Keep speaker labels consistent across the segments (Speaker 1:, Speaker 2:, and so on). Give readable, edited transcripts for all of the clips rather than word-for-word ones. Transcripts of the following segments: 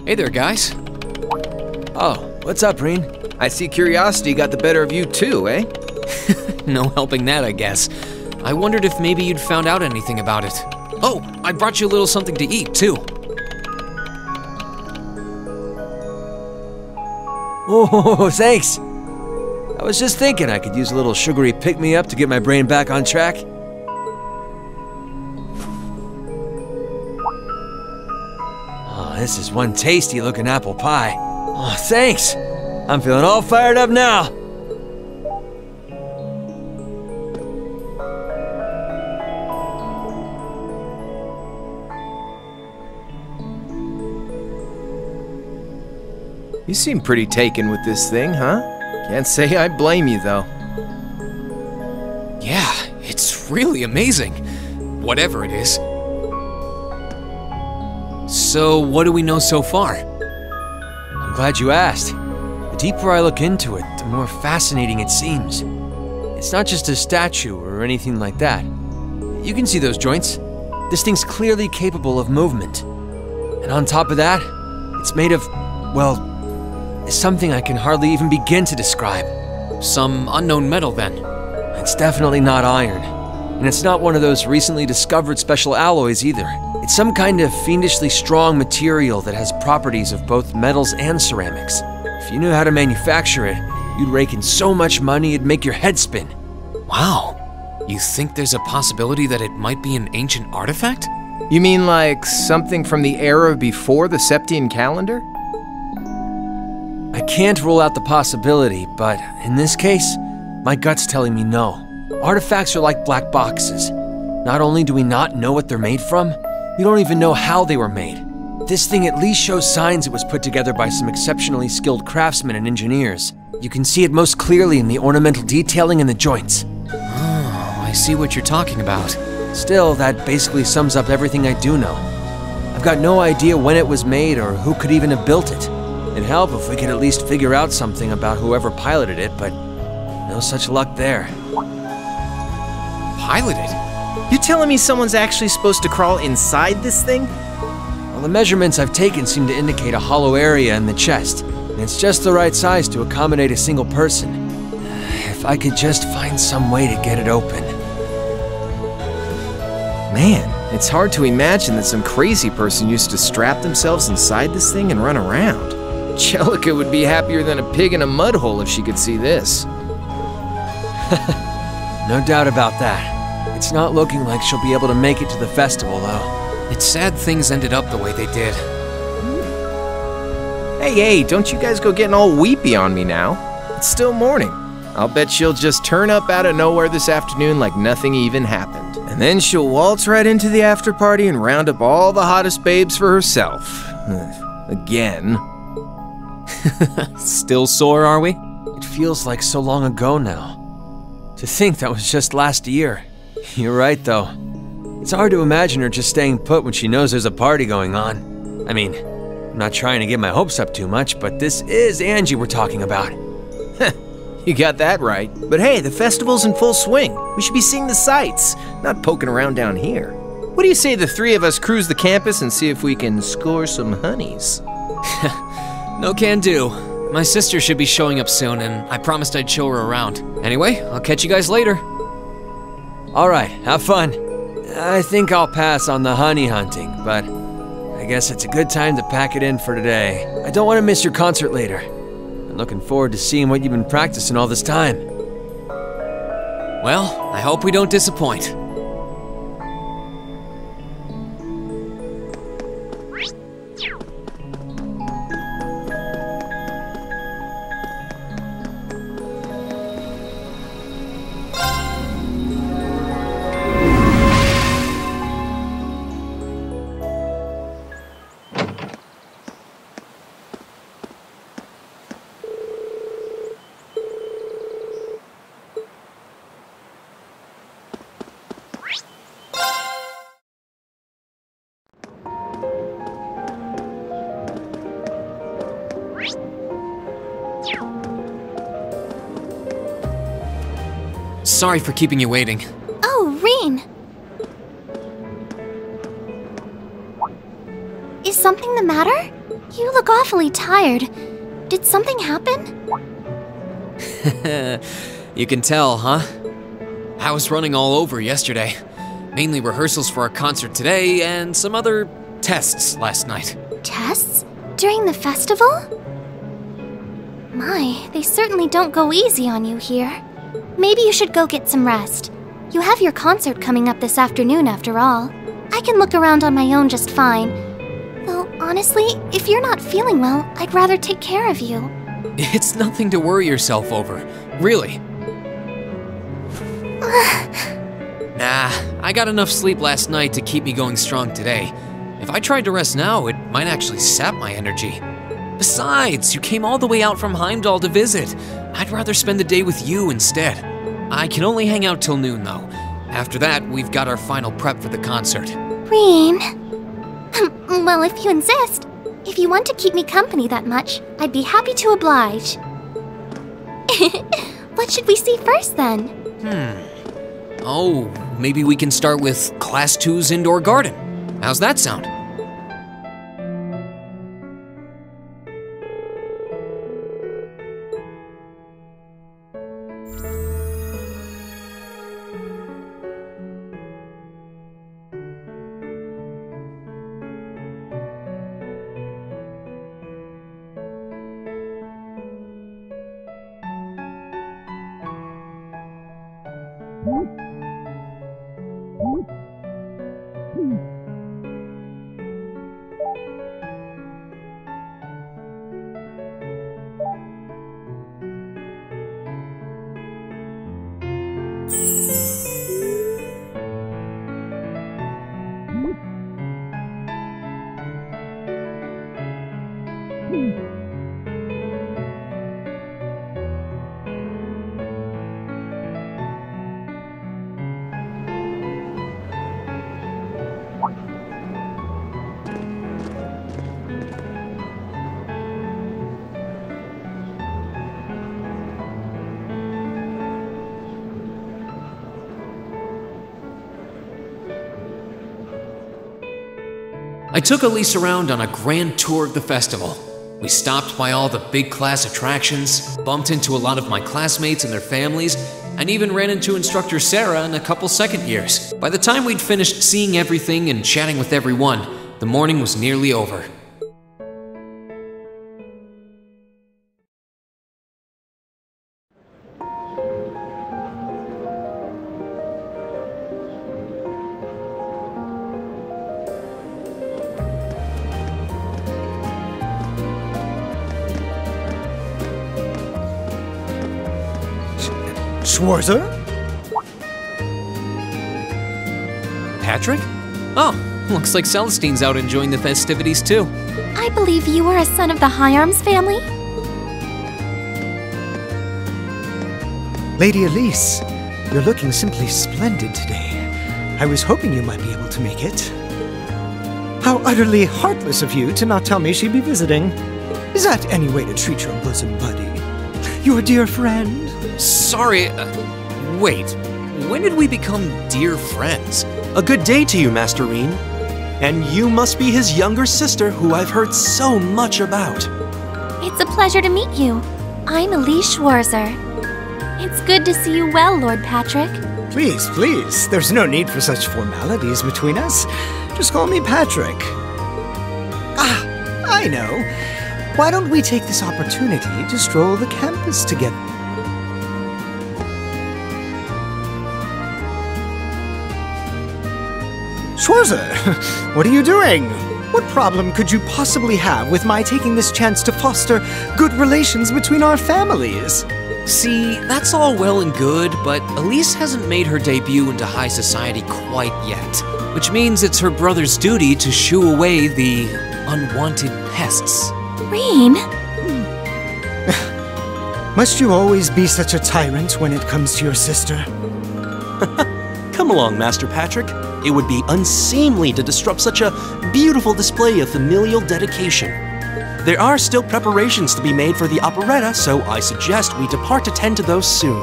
Speaker 1: Hey there, guys.
Speaker 2: Oh, what's up, Reen?
Speaker 3: I see curiosity got the better of you too, eh?
Speaker 1: No helping that, I guess. I wondered if maybe you'd found out anything about it. Oh, I brought you a little something to eat, too.
Speaker 2: Oh, thanks. I was just thinking I could use a little sugary pick-me-up to get my brain back on track. Oh, this is one tasty-looking apple pie. Oh, thanks. I'm feeling all fired up now.
Speaker 3: You seem pretty taken with this thing, huh? Can't say I blame you, though.
Speaker 1: Yeah, it's really amazing. Whatever it is. So, what do we know so far?
Speaker 2: I'm glad you asked. The deeper I look into it, the more fascinating it seems. It's not just a statue or anything like that. You can see those joints. This thing's clearly capable of movement. And on top of that, it's made of, well, something I can hardly even begin to describe.
Speaker 1: Some unknown metal, then.
Speaker 2: It's definitely not iron. And it's not one of those recently discovered special alloys either. It's some kind of fiendishly strong material that has properties of both metals and ceramics. If you knew how to manufacture it, you'd rake in so much money it'd make your head spin.
Speaker 1: Wow. You think there's a possibility that it might be an ancient artifact?
Speaker 3: You mean like something from the era before the Septian calendar?
Speaker 2: I can't rule out the possibility, but in this case, my gut's telling me no. Artifacts are like black boxes. Not only do we not know what they're made from, we don't even know how they were made. This thing at least shows signs it was put together by some exceptionally skilled craftsmen and engineers. You can see it most clearly in the ornamental detailing in the joints.
Speaker 1: Oh, I see what you're talking about.
Speaker 2: Still, that basically sums up everything I do know. I've got no idea when it was made or who could even have built it. It'd help if we could at least figure out something about whoever piloted it, but no such luck there.
Speaker 1: Piloted?
Speaker 3: You telling me someone's actually supposed to crawl inside this thing?
Speaker 2: Well, the measurements I've taken seem to indicate a hollow area in the chest, and it's just the right size to accommodate a single person. If I could just find some way to get it open.
Speaker 3: Man, it's hard to imagine that some crazy person used to strap themselves inside this thing and run around. Jellica would be happier than a pig in a mud hole if she could see this.
Speaker 2: No doubt about that. It's not looking like she'll be able to make it to the festival, though.
Speaker 1: It's sad things ended up the way they did.
Speaker 3: Hey, don't you guys go getting all weepy on me now. It's still morning. I'll bet she'll just turn up out of nowhere this afternoon like nothing even happened. And then she'll waltz right into the after party and round up all the hottest babes for herself. Again.
Speaker 1: Still sore, are we?
Speaker 2: It feels like so long ago now. To think that was just last year. You're right, though. It's hard to imagine her just staying put when she knows there's a party going on. I mean, I'm not trying to get my hopes up too much, but this is Angie we're talking about.
Speaker 3: You got that right. But hey, the festival's in full swing. We should be seeing the sights, not poking around down here. What do you say the three of us cruise the campus and see if we can score some honeys?
Speaker 1: No can do. My sister should be showing up soon, and I promised I'd show her around. Anyway, I'll catch you guys later.
Speaker 2: All right, have fun. I think I'll pass on the honey hunting, but I guess it's a good time to pack it in for today. I don't want to miss your concert later. I'm looking forward to seeing what you've been practicing all this time.
Speaker 1: Well, I hope we don't disappoint. Sorry for keeping you waiting.
Speaker 4: Oh, Reen! Is something the matter? You look awfully tired. Did something happen?
Speaker 1: You can tell, huh? I was running all over yesterday. Mainly rehearsals for our concert today and some other tests last night.
Speaker 4: Tests? During the festival? My, they certainly don't go easy on you here. Maybe you should go get some rest. You have your concert coming up this afternoon after all. I can look around on my own just fine. Though, honestly, if you're not feeling well, I'd rather take care of you.
Speaker 1: It's nothing to worry yourself over, really. Nah, I got enough sleep last night to keep me going strong today. If I tried to rest now, it might actually sap my energy. Besides, you came all the way out from Heimdall to visit. I'd rather spend the day with you instead. I can only hang out till noon, though. After that, we've got our final prep for the concert.
Speaker 4: Rean. Well, if you insist. If you want to keep me company that much, I'd be happy to oblige. What should we see first, then?
Speaker 1: Oh, maybe we can start with Class 2's indoor garden. How's that sound? I took Elise around on a grand tour of the festival. We stopped by all the big class attractions, bumped into a lot of my classmates and their families, and even ran into instructor Sarah and a couple second years. By the time we'd finished seeing everything and chatting with everyone, the morning was nearly over.
Speaker 5: Schwarzer?
Speaker 1: Patrick? Oh, looks like Celestine's out enjoying the festivities too.
Speaker 4: I believe you are a son of the High Arms family?
Speaker 5: Lady Elise, you're looking simply splendid today. I was hoping you might be able to make it. How utterly heartless of you to not tell me she'd be visiting. Is that any way to treat your bosom buddy? Your dear friend?
Speaker 1: Sorry, wait. When did we become dear friends?
Speaker 6: A good day to you, Master Rean. And you must be his younger sister who I've heard so much about.
Speaker 4: It's a pleasure to meet you. I'm Elise Schwarzer. It's good to see you well, Lord Patrick.
Speaker 5: Please, please. There's no need for such formalities between us. Just call me Patrick. Ah, I know. Why don't we take this opportunity to stroll the campus together? Schwarzer, what are you doing? What problem could you possibly have with my taking this chance to foster good relations between our families?
Speaker 1: See, that's all well and good, but Elise hasn't made her debut into high society quite yet. Which means it's her brother's duty to shoo away the unwanted pests.
Speaker 4: Rean?
Speaker 5: Must you always be such a tyrant when it comes to your sister?
Speaker 6: Come along, Master Patrick. It would be unseemly to disrupt such a beautiful display of familial dedication. There are still preparations to be made for the operetta, so I suggest we depart to tend to those soon.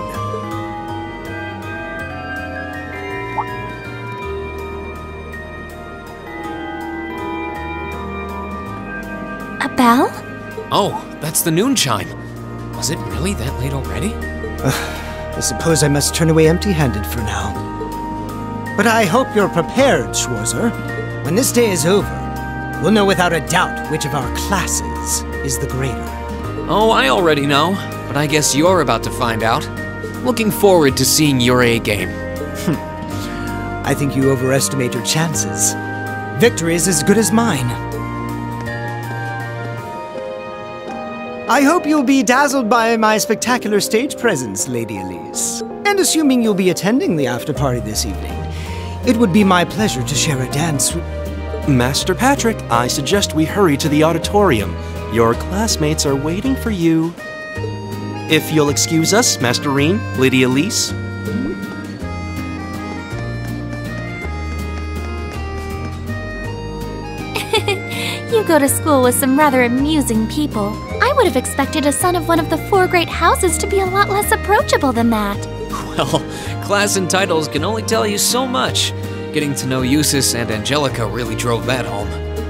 Speaker 4: A bell?
Speaker 1: Oh, that's the noon chime. Was it really that late already?
Speaker 5: I suppose I must turn away empty-handed for now. But I hope you're prepared, Schwarzer. When this day is over, we'll know without a doubt which of our classes is the greater.
Speaker 1: Oh, I already know, but I guess you're about to find out. Looking forward to seeing your A game.
Speaker 5: I think you overestimate your chances. Victory is as good as mine. I hope you'll be dazzled by my spectacular stage presence, Lady Elise. And assuming you'll be attending the after-party this evening, it would be my pleasure to share a dance with...
Speaker 6: Master Patrick, I suggest we hurry to the auditorium. Your classmates are waiting for you. If you'll excuse us, Master Reen, Lady Elise.
Speaker 4: You go to school with some rather amusing people. I would have expected a son of one of the 4 great houses to be a lot less approachable than that.
Speaker 1: Well, class and titles can only tell you so much. Getting to know Eustace and Angelica really drove that home.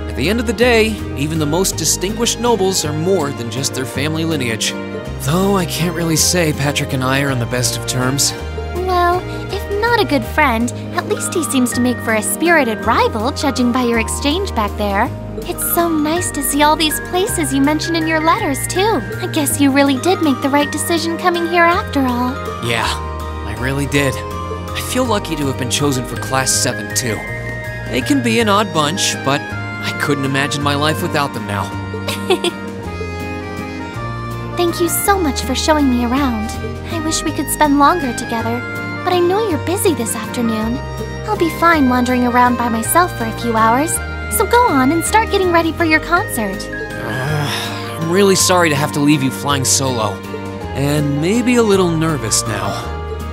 Speaker 1: At the end of the day, even the most distinguished nobles are more than just their family lineage. Though I can't really say Patrick and I are on the best of terms.
Speaker 4: Well, if not a good friend, at least he seems to make for a spirited rival, judging by your exchange back there. It's so nice to see all these places you mentioned in your letters, too. I guess you really did make the right decision coming here after all.
Speaker 1: Yeah, I really did. I feel lucky to have been chosen for Class 7, too. They can be an odd bunch, but I couldn't imagine my life without them now.
Speaker 4: Thank you so much for showing me around. I wish we could spend longer together, but I know you're busy this afternoon. I'll be fine wandering around by myself for a few hours, so go on and start getting ready for your concert.
Speaker 1: I'm really sorry to have to leave you flying solo, and maybe a little nervous now.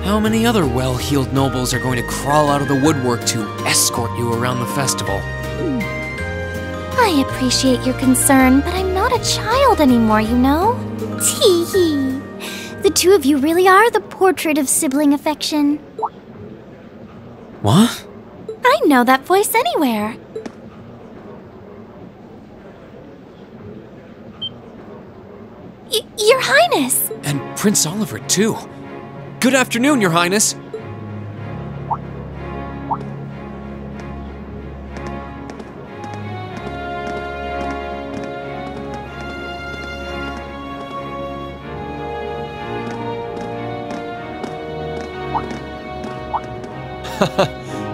Speaker 1: How many other well-heeled nobles are going to crawl out of the woodwork to escort you around the festival?
Speaker 4: I appreciate your concern, but I'm not a child anymore, you know? Tee-hee. The two of you really are the portrait of sibling affection.
Speaker 1: What?
Speaker 4: I know that voice anywhere. Your Highness!
Speaker 1: And Prince Oliver, too. Good afternoon, Your Highness.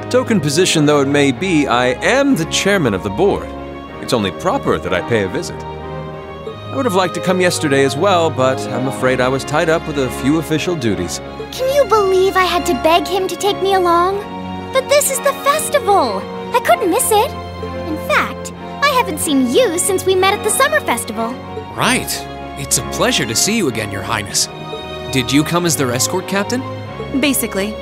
Speaker 2: Token position though it may be, I am the chairman of the board. It's only proper that I pay a visit. I would have liked to come yesterday as well, but I'm afraid I was tied up with a few official duties.
Speaker 4: Can you believe I had to beg him to take me along? But this is the festival! I couldn't miss it! In fact, I haven't seen you since we met at the summer festival.
Speaker 1: Right. It's a pleasure to see you again, Your Highness. Did you come as their escort captain?
Speaker 7: Basically.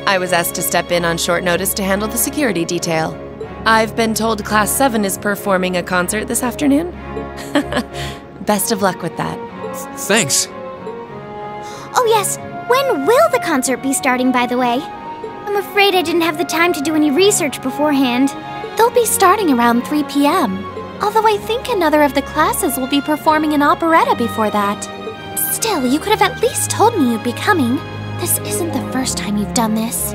Speaker 7: I was asked to step in on short notice to handle the security detail. I've been told Class 7 is performing a concert this afternoon. Best of luck with that.
Speaker 1: Thanks.
Speaker 4: Oh yes, when will the concert be starting, by the way? I'm afraid I didn't have the time to do any research beforehand. They'll be starting around 3 p.m. Although I think another of the classes will be performing an operetta before that. Still, you could have at least told me you'd be coming. This isn't the first time you've done this.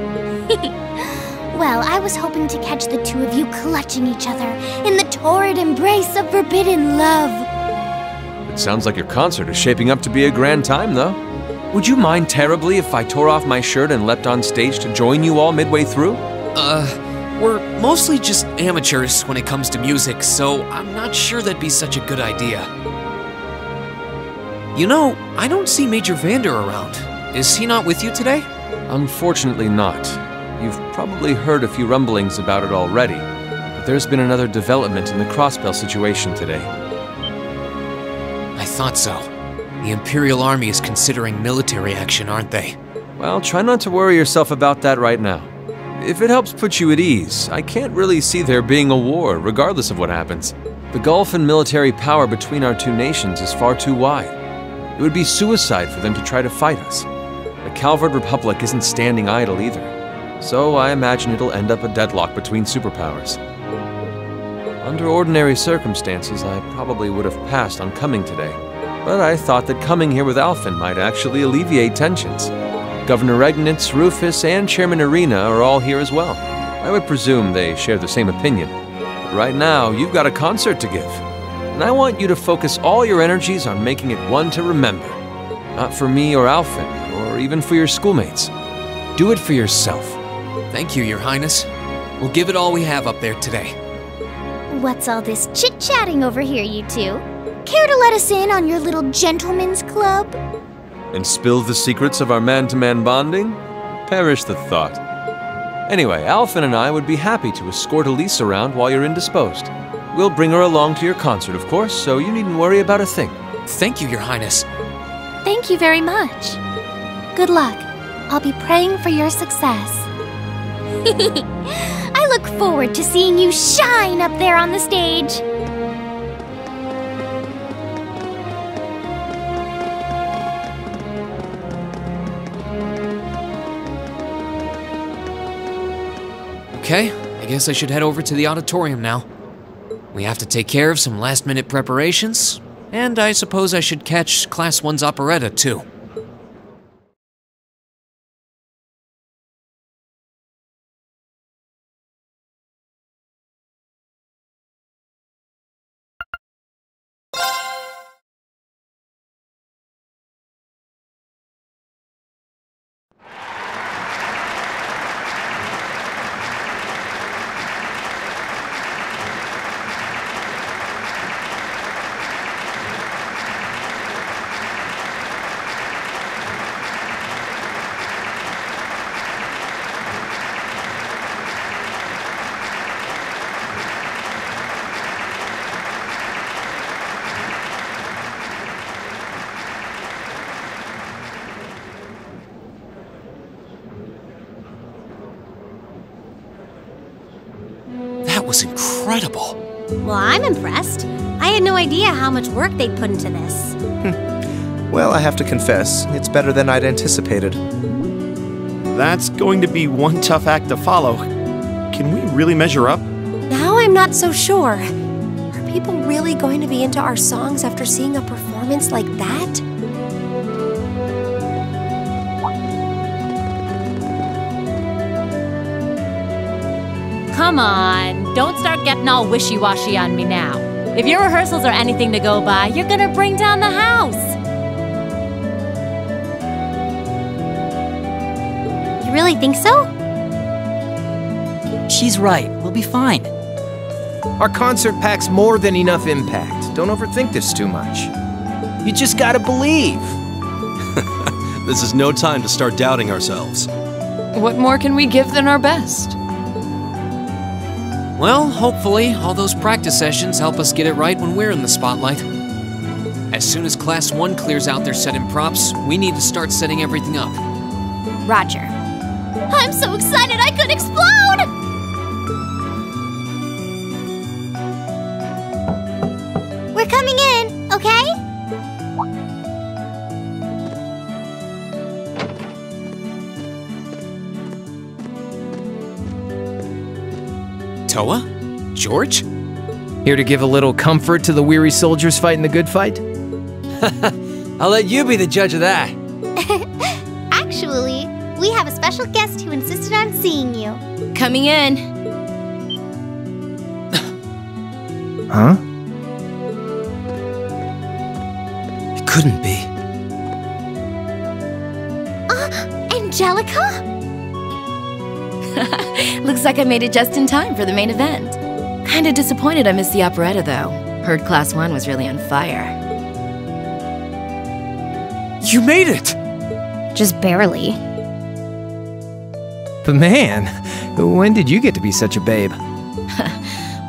Speaker 4: Well, I was hoping to catch the two of you clutching each other in the torrid embrace of forbidden love.
Speaker 2: It sounds like your concert is shaping up to be a grand time, though. Would you mind terribly if I tore off my shirt and leapt on stage to join you all midway through?
Speaker 1: We're mostly just amateurs when it comes to music, so I'm not sure that'd be such a good idea. You know, I don't see Major Vander around. Is he not with you today?
Speaker 2: Unfortunately not. You've probably heard a few rumblings about it already, but there's been another development in the Crossbell situation today.
Speaker 1: I thought so. The Imperial Army is considering military action, aren't they?
Speaker 2: Well, try not to worry yourself about that right now. If it helps put you at ease, I can't really see there being a war, regardless of what happens. The gulf in military power between our two nations is far too wide. It would be suicide for them to try to fight us. The Calvard Republic isn't standing idle either, so I imagine it'll end up a deadlock between superpowers. Under ordinary circumstances, I probably would have passed on coming today. But I thought that coming here with Alphen might actually alleviate tensions. Governor Regnitz, Rufus, and Chairman Arena are all here as well. I would presume they share the same opinion. But right now, you've got a concert to give. And I want you to focus all your energies on making it one to remember. Not for me or Alphen, or even for your schoolmates. Do it for yourself.
Speaker 1: Thank you, Your Highness. We'll give it all we have up there today.
Speaker 4: What's all this chit-chatting over here, you two? Care to let us in on your little gentleman's club?
Speaker 2: And spill the secrets of our man-to-man bonding? Perish the thought. Anyway, Alphen and I would be happy to escort Elise around while you're indisposed. We'll bring her along to your concert, of course, so you needn't worry about a thing.
Speaker 1: Thank you, Your Highness.
Speaker 4: Thank you very much. Good luck. I'll be praying for your success. I look forward to seeing you shine up there on the stage.
Speaker 1: Okay, I guess I should head over to the auditorium now. We have to take care of some last-minute preparations, and I suppose I should catch Class 1's operetta, too. That was incredible.
Speaker 8: Well, I'm impressed. I had no idea how much work they'd put into this.
Speaker 9: Well, I have to confess, it's better than I'd anticipated.
Speaker 10: That's going to be one tough act to follow. Can we really measure up?
Speaker 8: Now I'm not so sure. Are people really going to be into our songs after seeing a performance like that?
Speaker 11: Come on, don't start getting all wishy-washy on me now. If your rehearsals are anything to go by, you're gonna bring down the house.
Speaker 8: You really think so?
Speaker 12: She's right. We'll be fine.
Speaker 3: Our concert packs more than enough impact. Don't overthink this too much. You just gotta believe.
Speaker 6: This is no time to start doubting ourselves.
Speaker 13: What more can we give than our best?
Speaker 1: Well, hopefully, all those practice sessions help us get it right when we're in the spotlight. As soon as Class 1 clears out their set and props, we need to start setting everything up.
Speaker 8: Roger.
Speaker 4: I'm so excited I could explode! We're coming in, okay?
Speaker 1: Toa? George?
Speaker 3: Here to give a little comfort to the weary soldiers fighting the good fight?
Speaker 2: I'll let you be the judge of that.
Speaker 4: Actually, we have a special guest who insisted on seeing you.
Speaker 7: Coming in.
Speaker 3: Huh?
Speaker 12: It couldn't be.
Speaker 4: Angelica?
Speaker 7: Looks like I made it just in time for the main event. Kinda disappointed I missed the operetta, though. Heard Class 1 was really on fire.
Speaker 1: You made it!
Speaker 8: Just barely.
Speaker 3: But man, when did you get to be such a babe?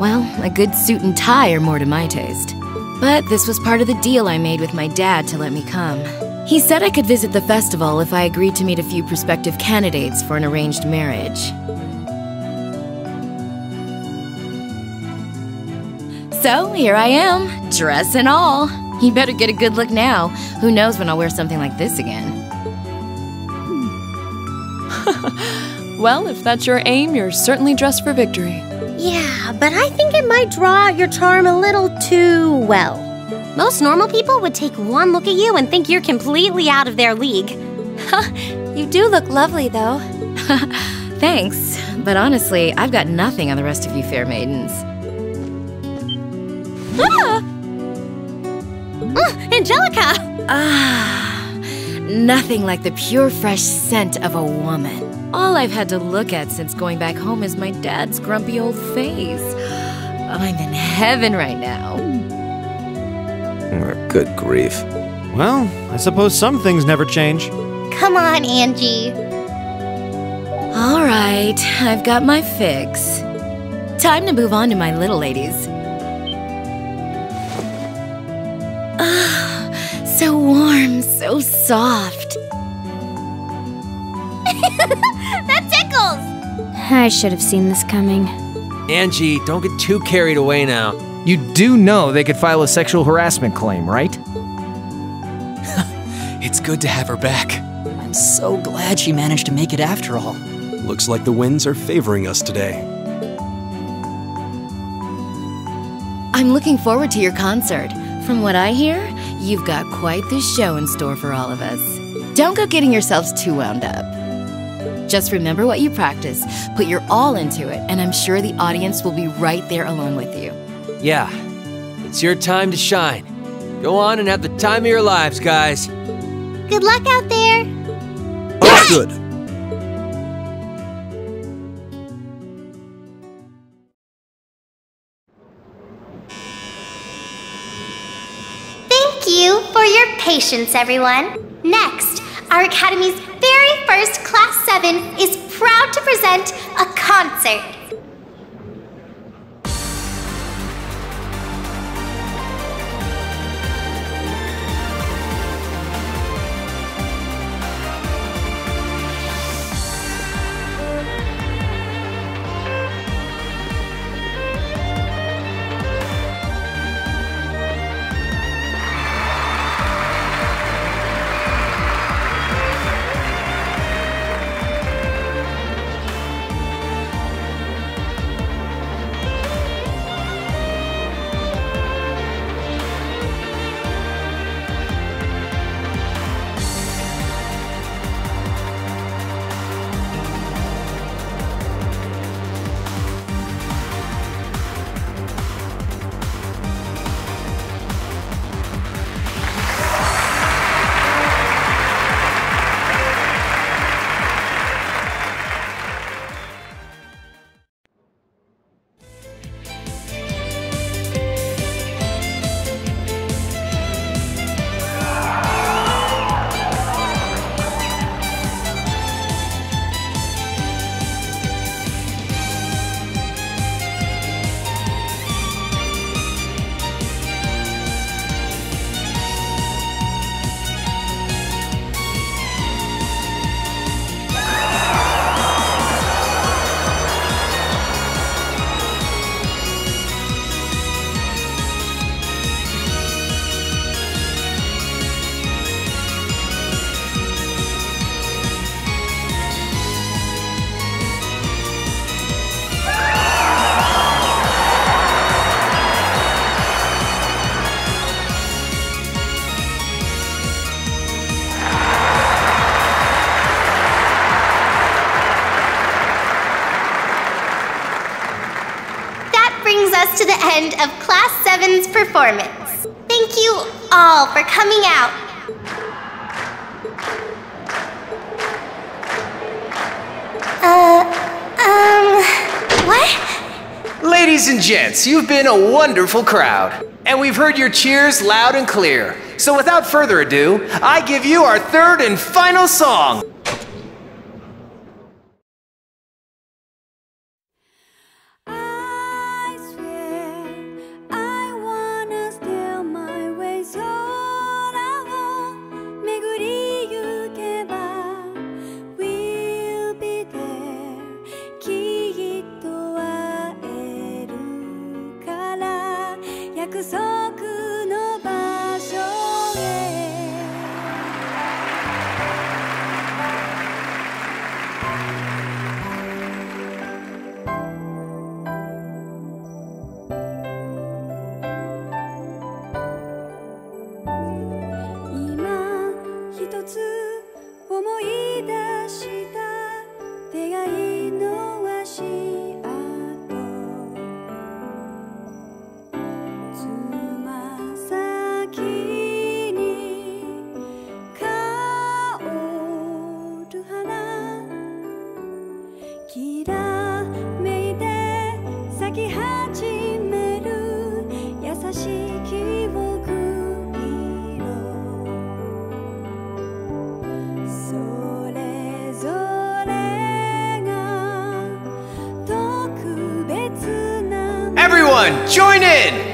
Speaker 7: Well, a good suit and tie are more to my taste. But this was part of the deal I made with my dad to let me come. He said I could visit the festival if I agreed to meet a few prospective candidates for an arranged marriage. So, here I am, dress and all. You better get a good look now. Who knows when I'll wear something like this again.
Speaker 13: Well, if that's your aim, you're certainly dressed for victory.
Speaker 14: Yeah, but I think it might draw out your charm a little too well.
Speaker 4: Most normal people would take one look at you and think you're completely out of their league.
Speaker 8: You do look lovely, though.
Speaker 15: Thanks, but honestly, I've got nothing on the rest of you fair maidens.
Speaker 4: Ah! Angelica!
Speaker 15: Nothing like the pure, fresh scent of a woman. All I've had to look at since going back home is my dad's grumpy old face. I'm in heaven right now.
Speaker 9: Good grief.
Speaker 10: Well, I suppose some things never change.
Speaker 4: Come on, Angie.
Speaker 15: All right, I've got my fix. Time to move on to my little ladies. So warm, so soft.
Speaker 4: That tickles! I should have seen this coming.
Speaker 2: Angie, don't get too carried away now.
Speaker 3: You do know they could file a sexual harassment claim, right?
Speaker 1: It's good to have her back.
Speaker 12: I'm so glad she managed to make it after all.
Speaker 6: Looks like the winds are favoring us today.
Speaker 15: I'm looking forward to your concert. From what I hear, you've got quite the show in store for all of us. Don't go getting yourselves too wound up. Just remember what you practice, put your all into it, and I'm sure the audience will be right there along with you.
Speaker 2: Yeah, it's your time to shine. Go on and have the time of your lives, guys.
Speaker 4: Good luck out there.
Speaker 9: Oh, good.
Speaker 4: Thank you for your patience, everyone. Next, our Academy's very first Class 7 is proud to present a concert. To the end of Class 7's performance. Thank you all for coming out. What?
Speaker 3: Ladies and gents, you've been a wonderful crowd. And we've heard your cheers loud and clear. So without further ado, I give you our third and final song. everyone, join in!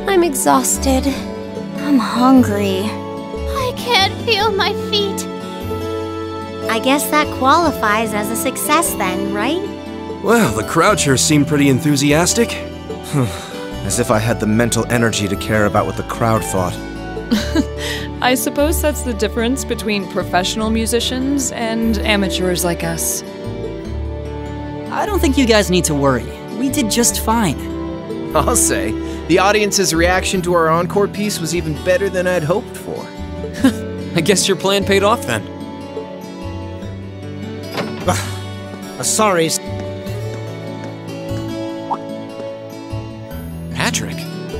Speaker 8: I'm exhausted.
Speaker 4: I'm hungry. I can't feel my feet. I guess that qualifies as a success then, right?
Speaker 6: Well, the crowd sure seemed pretty enthusiastic.
Speaker 9: As if I had the mental energy to care about what the crowd thought.
Speaker 13: I suppose that's the difference between professional musicians and amateurs like us.
Speaker 12: I don't think you guys need to worry. We did just fine.
Speaker 3: I'll say, the audience's reaction to our encore piece was even better than I'd hoped for.
Speaker 1: I guess your plan paid off then.
Speaker 5: Sorry.
Speaker 1: Patrick.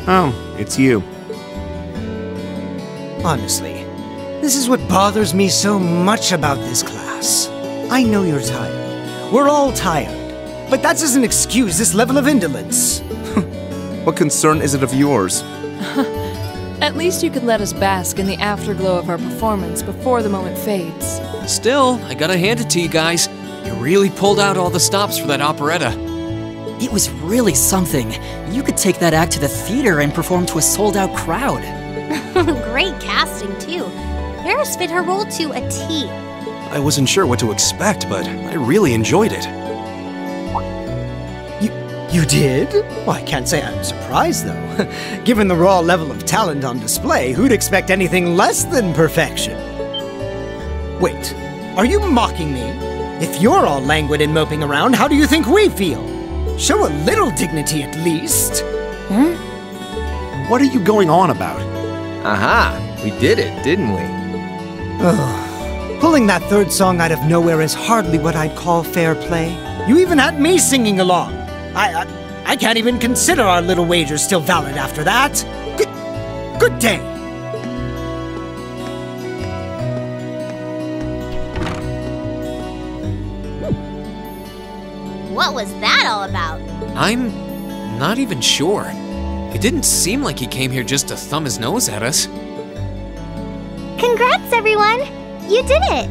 Speaker 10: Oh, it's you.
Speaker 5: Honestly, this is what bothers me so much about this class. I know you're tired. We're all tired. But that doesn't excuse this level of indolence.
Speaker 9: What concern is it of yours?
Speaker 13: At least you could let us bask in the afterglow of our performance before the moment fades.
Speaker 1: Still, I gotta hand it to you guys. You really pulled out all the stops for that operetta.
Speaker 12: It was really something. You could take that act to the theater and perform to a sold-out crowd.
Speaker 4: Great casting, too. Paris fit her role to a T.
Speaker 6: I wasn't sure what to expect, but I really enjoyed it.
Speaker 5: You did? Well, I can't say I'm surprised, though. Given the raw level of talent on display, who'd expect anything less than perfection? Wait, are you mocking me? If you're all languid and moping around, how do you think we feel? Show a little dignity at least.
Speaker 10: What are you going on about?
Speaker 3: Aha, we did it, didn't we?
Speaker 5: Ugh. Pulling that third song out of nowhere is hardly what I'd call fair play. You even had me singing along. I can't even consider our little wager still valid after that. Good day.
Speaker 4: What was that all about?
Speaker 1: I'm not even sure. It didn't seem like he came here just to thumb his nose at us.
Speaker 4: Congrats, everyone! You did it!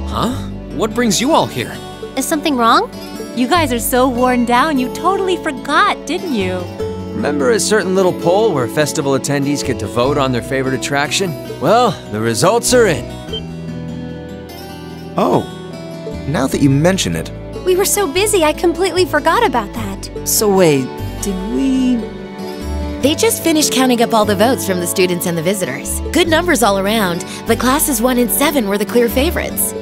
Speaker 1: Huh? What brings you all here?
Speaker 4: Is something wrong?
Speaker 11: You guys are so worn down, you totally forgot, didn't you?
Speaker 2: Remember a certain little poll where festival attendees get to vote on their favorite attraction? Well, the results are in.
Speaker 9: Oh, now that you mention it,
Speaker 8: We were so busy, I completely forgot about that.
Speaker 12: So wait, did we...
Speaker 15: They just finished counting up all the votes from the students and the visitors. Good numbers all around, but classes 1 and 7 were the clear favorites.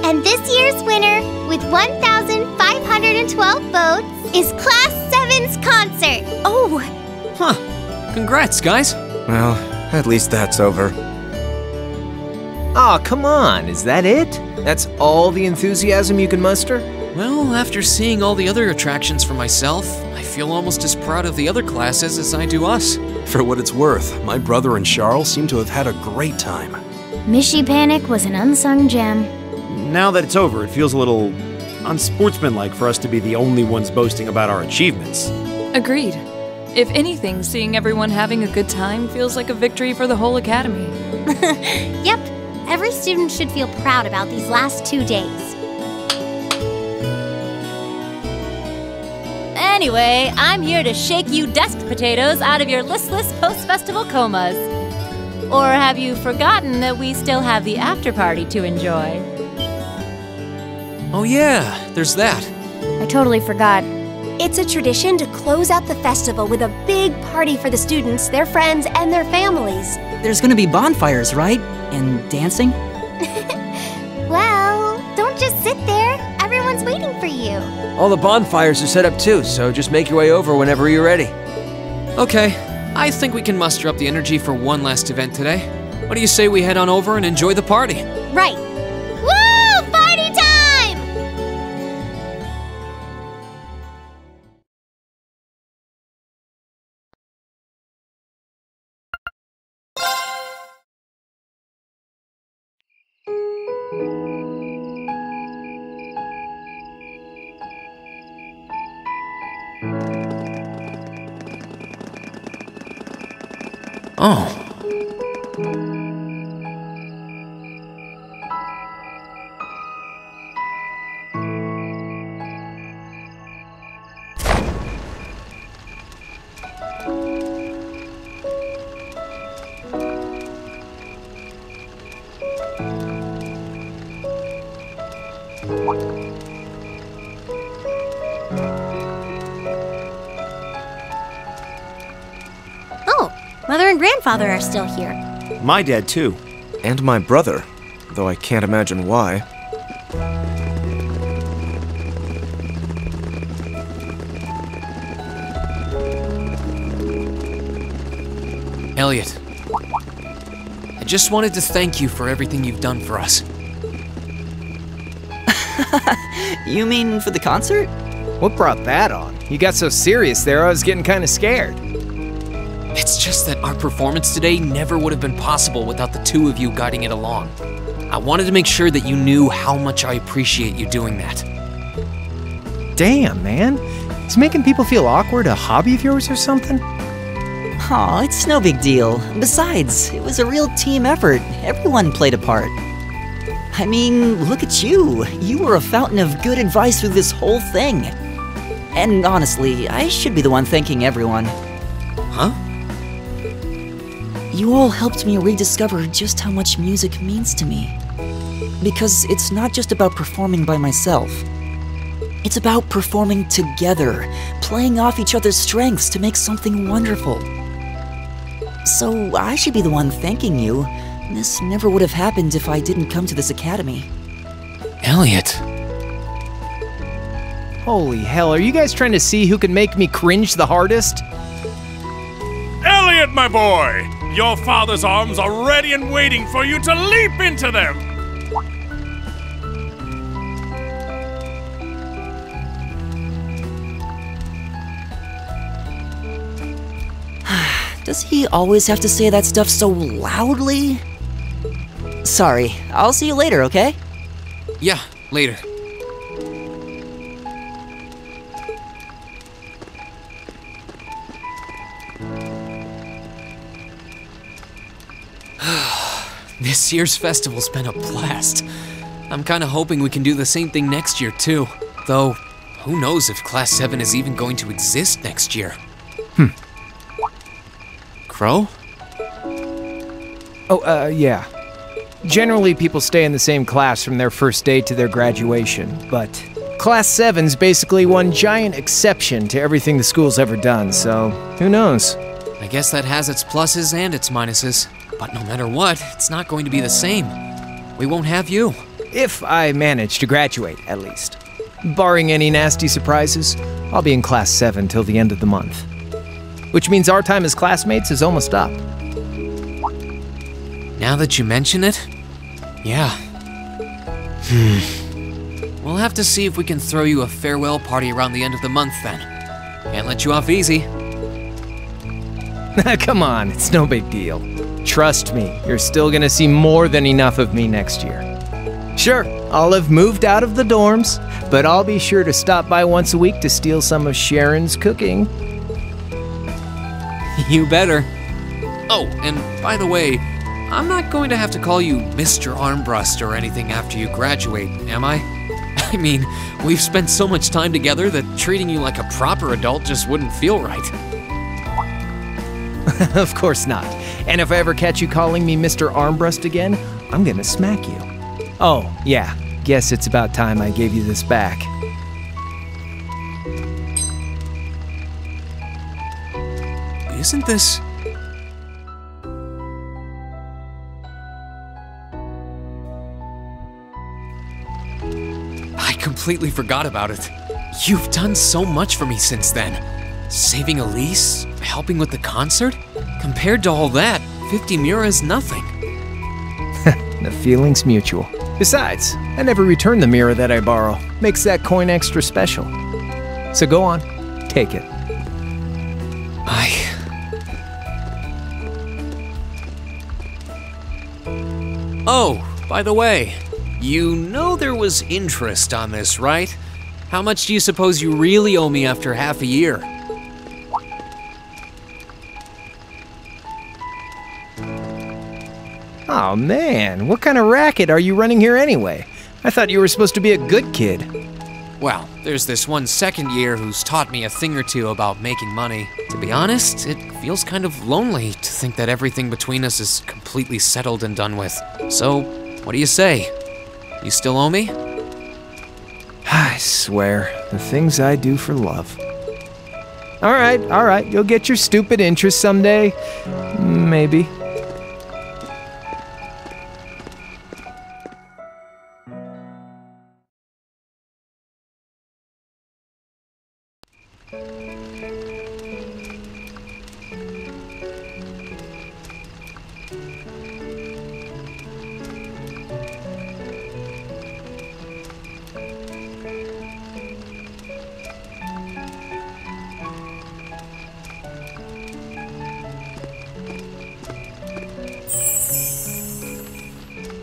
Speaker 4: And this year's winner, with 1,512 votes, is Class 7's concert.
Speaker 8: Oh!
Speaker 1: Huh. Congrats, guys.
Speaker 9: Well, at least that's over.
Speaker 3: Aw, come on, is that it? That's all the enthusiasm you can muster?
Speaker 1: Well, after seeing all the other attractions for myself, I feel almost as proud of the other classes as I do us.
Speaker 6: For what it's worth, my brother and Charles seem to have had a great time.
Speaker 4: Mishy Panic was an unsung gem.
Speaker 10: Now that it's over, it feels a little unsportsmanlike for us to be the only ones boasting about our achievements.
Speaker 13: Agreed. If anything, seeing everyone having a good time feels like a victory for the whole academy.
Speaker 14: Yep, every student should feel proud about these last 2 days.
Speaker 11: Anyway, I'm here to shake you desk potatoes out of your listless post-festival comas. Or have you forgotten that we still have the after-party to enjoy?
Speaker 1: Oh yeah, there's that.
Speaker 4: I totally forgot.
Speaker 8: It's a tradition to close out the festival with a big party for the students, their friends, and their families.
Speaker 12: There's gonna be bonfires, right? And dancing?
Speaker 4: Well, don't just sit there. Everyone's waiting for you.
Speaker 2: All the bonfires are set up too, so just make your way over whenever you're ready.
Speaker 1: Okay, I think we can muster up the energy for one last event today. What do you say we head on over and enjoy the party?
Speaker 14: Right.
Speaker 4: Woo! Party time!
Speaker 1: Oh.
Speaker 14: Oh, Mother and Grandfather are still here.
Speaker 10: My dad, too.
Speaker 9: And my brother, though I can't imagine why.
Speaker 1: Elliot, I just wanted to thank you for everything you've done for us.
Speaker 12: You mean for the concert?
Speaker 3: What brought that on? You got so serious there, I was getting kind of scared.
Speaker 1: It's just that our performance today never would have been possible without the two of you guiding it along. I wanted to make sure that you knew how much I appreciate you doing that.
Speaker 3: Damn, man. Is making people feel awkward a hobby of yours or something?
Speaker 12: Aw, it's no big deal. Besides, it was a real team effort. Everyone played a part. I mean, look at you. You were a fountain of good advice through this whole thing. And honestly, I should be the one thanking everyone.
Speaker 1: Huh?
Speaker 12: You all helped me rediscover just how much music means to me. Because it's not just about performing by myself. It's about performing together, playing off each other's strengths to make something wonderful. So I should be the one thanking you. This never would have happened if I didn't come to this academy.
Speaker 1: Elliot.
Speaker 3: Holy hell, are you guys trying to see who can make me cringe the hardest?
Speaker 16: Elliot, my boy! Your father's arms are ready and waiting for you to leap into them!
Speaker 12: Does he always have to say that stuff so loudly? Sorry, I'll see you later, okay?
Speaker 1: Yeah, later. This year's festival's been a blast. I'm kinda hoping we can do the same thing next year, too. Though, who knows if Class 7 is even going to exist next year. Crow?
Speaker 3: Oh, yeah. Generally, people stay in the same class from their first day to their graduation, but Class 7's basically one giant exception to everything the school's ever done, so who knows?
Speaker 1: I guess that has its pluses and its minuses. But no matter what, it's not going to be the same. We won't have you.
Speaker 3: If I manage to graduate, at least. Barring any nasty surprises, I'll be in Class 7 till the end of the month. Which means our time as classmates is almost up.
Speaker 1: Now that you mention it, yeah. We'll have to see if we can throw you a farewell party around the end of the month then. Can't let you off easy.
Speaker 3: Come on, it's no big deal. Trust me, you're still gonna see more than enough of me next year. Sure, I'll have moved out of the dorms, but I'll be sure to stop by once a week to steal some of Sharon's cooking.
Speaker 1: You better. Oh, and by the way, I'm not going to have to call you Mr. Armbrust or anything after you graduate, am I? I mean, we've spent so much time together that treating you like a proper adult just wouldn't feel right.
Speaker 3: Of course not. And if I ever catch you calling me Mr. Armbrust again, I'm gonna smack you. Oh, yeah. Guess it's about time I gave you this back.
Speaker 1: Isn't this... I completely forgot about it. You've done so much for me since then. Saving Elise, helping with the concert. Compared to all that, 50 mira is nothing.
Speaker 3: The feeling's mutual. Besides, I never return the mirror that I borrow. Makes that coin extra special. So go on, take it.
Speaker 1: Oh, by the way, you know there was interest on this, right? How much do you suppose you really owe me after half a year?
Speaker 3: Oh man, what kind of racket are you running here anyway? I thought you were supposed to be a good kid.
Speaker 1: Well, there's this one second year who's taught me a thing or two about making money. To be honest, it feels kind of lonely to think that everything between us is completely settled and done with. So, what do you say? You still owe me?
Speaker 3: I swear, the things I do for love. All right, you'll get your stupid interest someday. Maybe.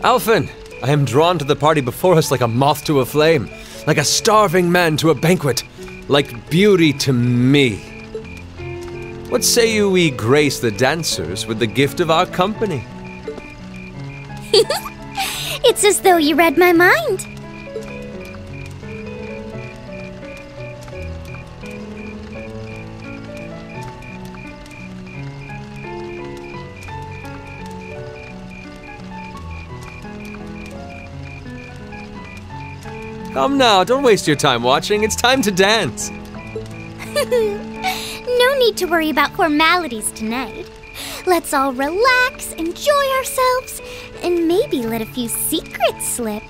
Speaker 2: Alphen, I am drawn to the party before us like a moth to a flame, like a starving man to a banquet, like beauty to me. What say you we grace the dancers with the gift of our company?
Speaker 4: It's as though you read my mind.
Speaker 2: Come now, don't waste your time watching. It's time to dance.
Speaker 4: No need to worry about formalities tonight. Let's all relax, enjoy ourselves, and maybe let a few secrets slip.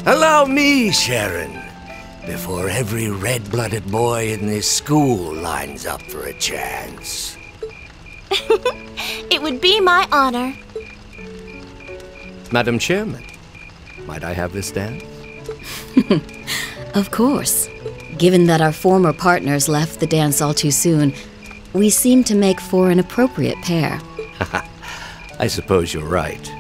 Speaker 17: Allow me, Sharon, before every red-blooded boy in this school lines up for a chance.
Speaker 8: It would be my honor.
Speaker 17: Madam Chairman, might I have this dance?
Speaker 15: Of course. Given that our former partners left the dance all too soon, we seem to make for an appropriate pair.
Speaker 17: I suppose you're right.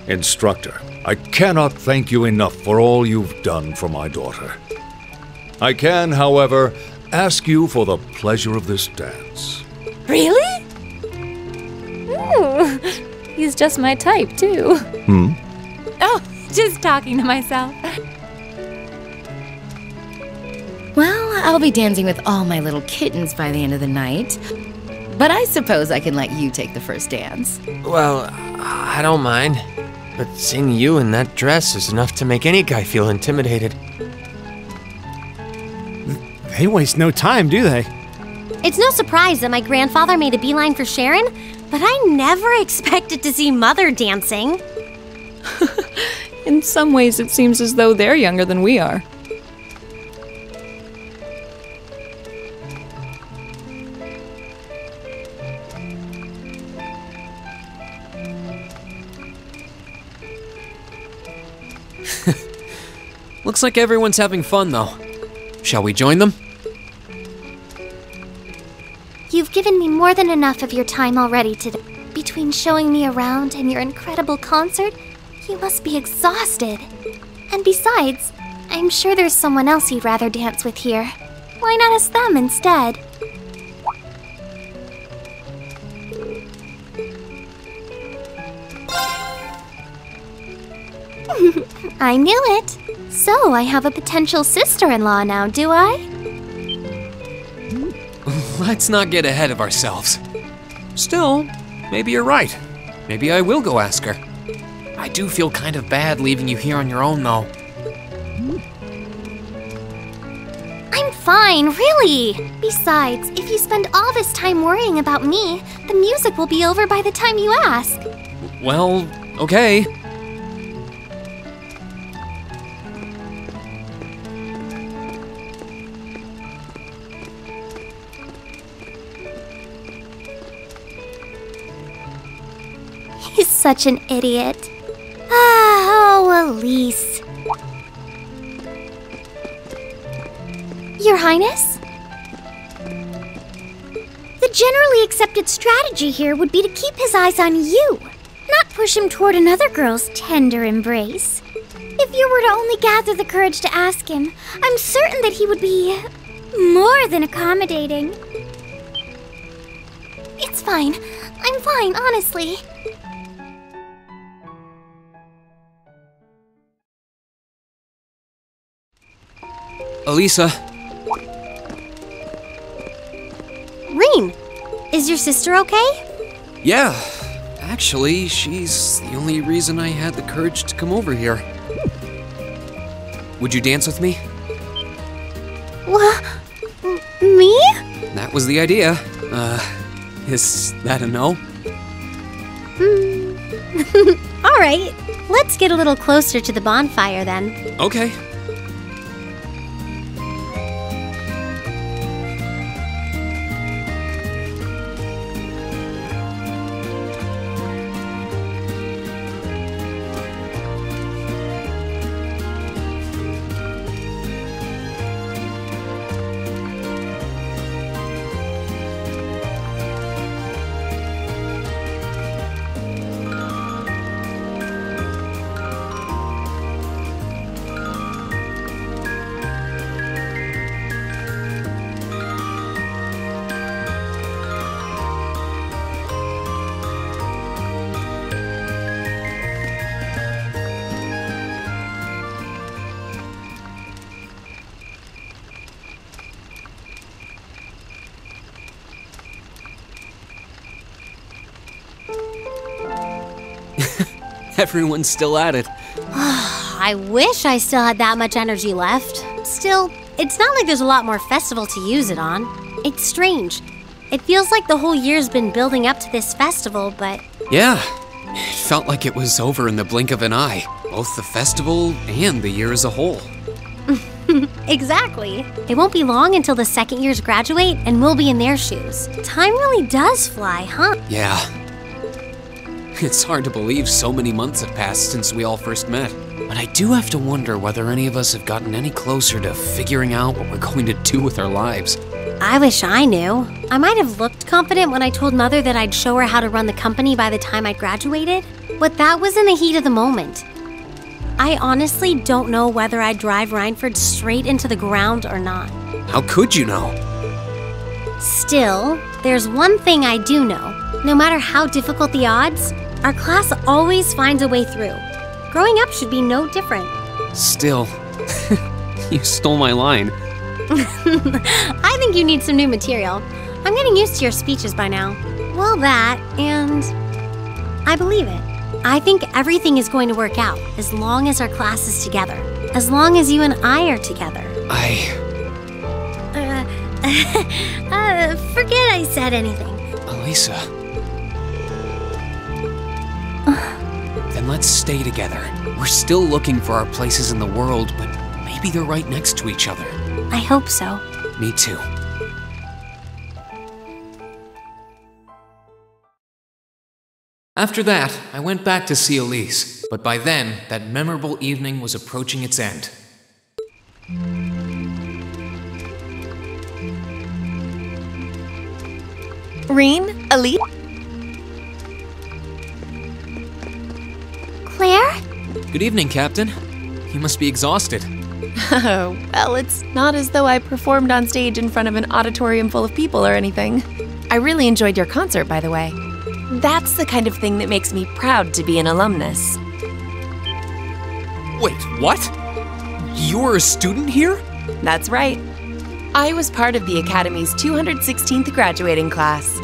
Speaker 18: Instructor, I cannot thank you enough for all you've done for my daughter. I can, however, ask you for the pleasure of this dance.
Speaker 11: Really? Ooh, he's just my type, too.
Speaker 18: Hmm?
Speaker 11: Oh, just talking to myself.
Speaker 15: Well, I'll be dancing with all my little kittens by the end of the night. But I suppose I can let you take the first dance.
Speaker 2: Well, I don't mind. But seeing you in that dress is enough to make any guy feel intimidated.
Speaker 10: They waste no time, do they?
Speaker 14: It's no surprise that my grandfather made a beeline for Sharon, but I never expected to see Mother dancing.
Speaker 13: In some ways, it seems as though they're younger than we are.
Speaker 1: Looks like everyone's having fun, though. Shall we join them?
Speaker 4: You've given me more than enough of your time already today. Between showing me around and your incredible concert, you must be exhausted. And besides, I'm sure there's someone else you'd rather dance with here. Why not ask them instead? I knew it. So, I have a potential sister-in-law now, do I?
Speaker 1: Let's not get ahead of ourselves. Still, maybe you're right. Maybe I will go ask her. I do feel kind of bad leaving you here on your own, though.
Speaker 4: I'm fine, really. Besides, if you spend all this time worrying about me, the music will be over by the time you ask.
Speaker 1: Well, okay.
Speaker 4: He's such an idiot. Oh, Elise. Your Highness?
Speaker 14: The generally accepted strategy here would be to keep his eyes on you, not push him toward another girl's tender embrace. If you were to only gather the courage to ask him, I'm certain that he would be more than accommodating.
Speaker 4: It's fine. I'm fine, honestly.
Speaker 1: Elisa.
Speaker 14: Reem, is your sister okay?
Speaker 1: Yeah. Actually, she's the only reason I had the courage to come over here. Would you dance with me?
Speaker 14: What? Me?
Speaker 1: That was the idea. Is that a no?
Speaker 14: All right, let's get a little closer to the bonfire then.
Speaker 1: Okay. Everyone's still at it.
Speaker 14: I wish I still had that much energy left. Still, it's not like there's a lot more festival to use it on. It's strange. It feels like the whole year's been building up to this festival, but...
Speaker 1: Yeah, it felt like it was over in the blink of an eye. Both the festival and the year as a whole.
Speaker 14: Exactly. It won't be long until the second years graduate, and we'll be in their shoes. Time really does fly, huh?
Speaker 1: Yeah. It's hard to believe so many months have passed since we all first met. But I do have to wonder whether any of us have gotten any closer to figuring out what we're going to do with our lives.
Speaker 14: I wish I knew. I might have looked confident when I told Mother that I'd show her how to run the company by the time I'd graduated, but that was in the heat of the moment. I honestly don't know whether I'd drive Rhineford straight into the ground or not.
Speaker 1: How could you know?
Speaker 14: Still, there's one thing I do know. No matter how difficult the odds, our class always finds a way through. Growing up should be no different.
Speaker 1: Still, you stole my line.
Speaker 19: I think you need some new material. I'm getting used to your speeches by now. Well, that, and I believe it. I think everything is going to work out as long as our class is together. As long as you and I are together. Forget I said anything.
Speaker 1: Elisa. Then let's stay together. We're still looking for our places in the world, but maybe they're right next to each other.
Speaker 19: I hope so.
Speaker 1: Me too. After that, I went back to see Elise, but by then, that memorable evening was approaching its end.
Speaker 7: Reen? Elise?
Speaker 19: Claire?
Speaker 1: Good evening, Captain. You must be exhausted.
Speaker 7: Oh, well, it's not as though I performed on stage in front of an auditorium full of people or anything. I really enjoyed your concert, by the way. That's the kind of thing that makes me proud to be an alumnus.
Speaker 1: Wait, what? You're a student here?
Speaker 7: That's right. I was part of the Academy's 216th graduating class.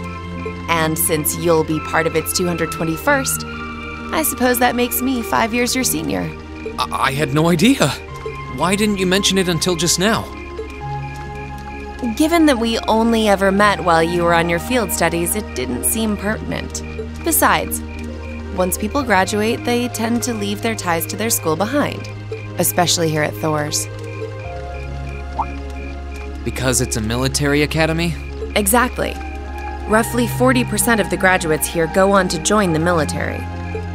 Speaker 7: And since you'll be part of its 221st, I suppose that makes me 5 years your senior.
Speaker 1: I had no idea. Why didn't you mention it until just now?
Speaker 7: Given that we only ever met while you were on your field studies, it didn't seem pertinent. Besides, once people graduate, they tend to leave their ties to their school behind, especially here at Thor's.
Speaker 1: Because it's a military academy?
Speaker 7: Exactly. Roughly 40% of the graduates here go on to join the military.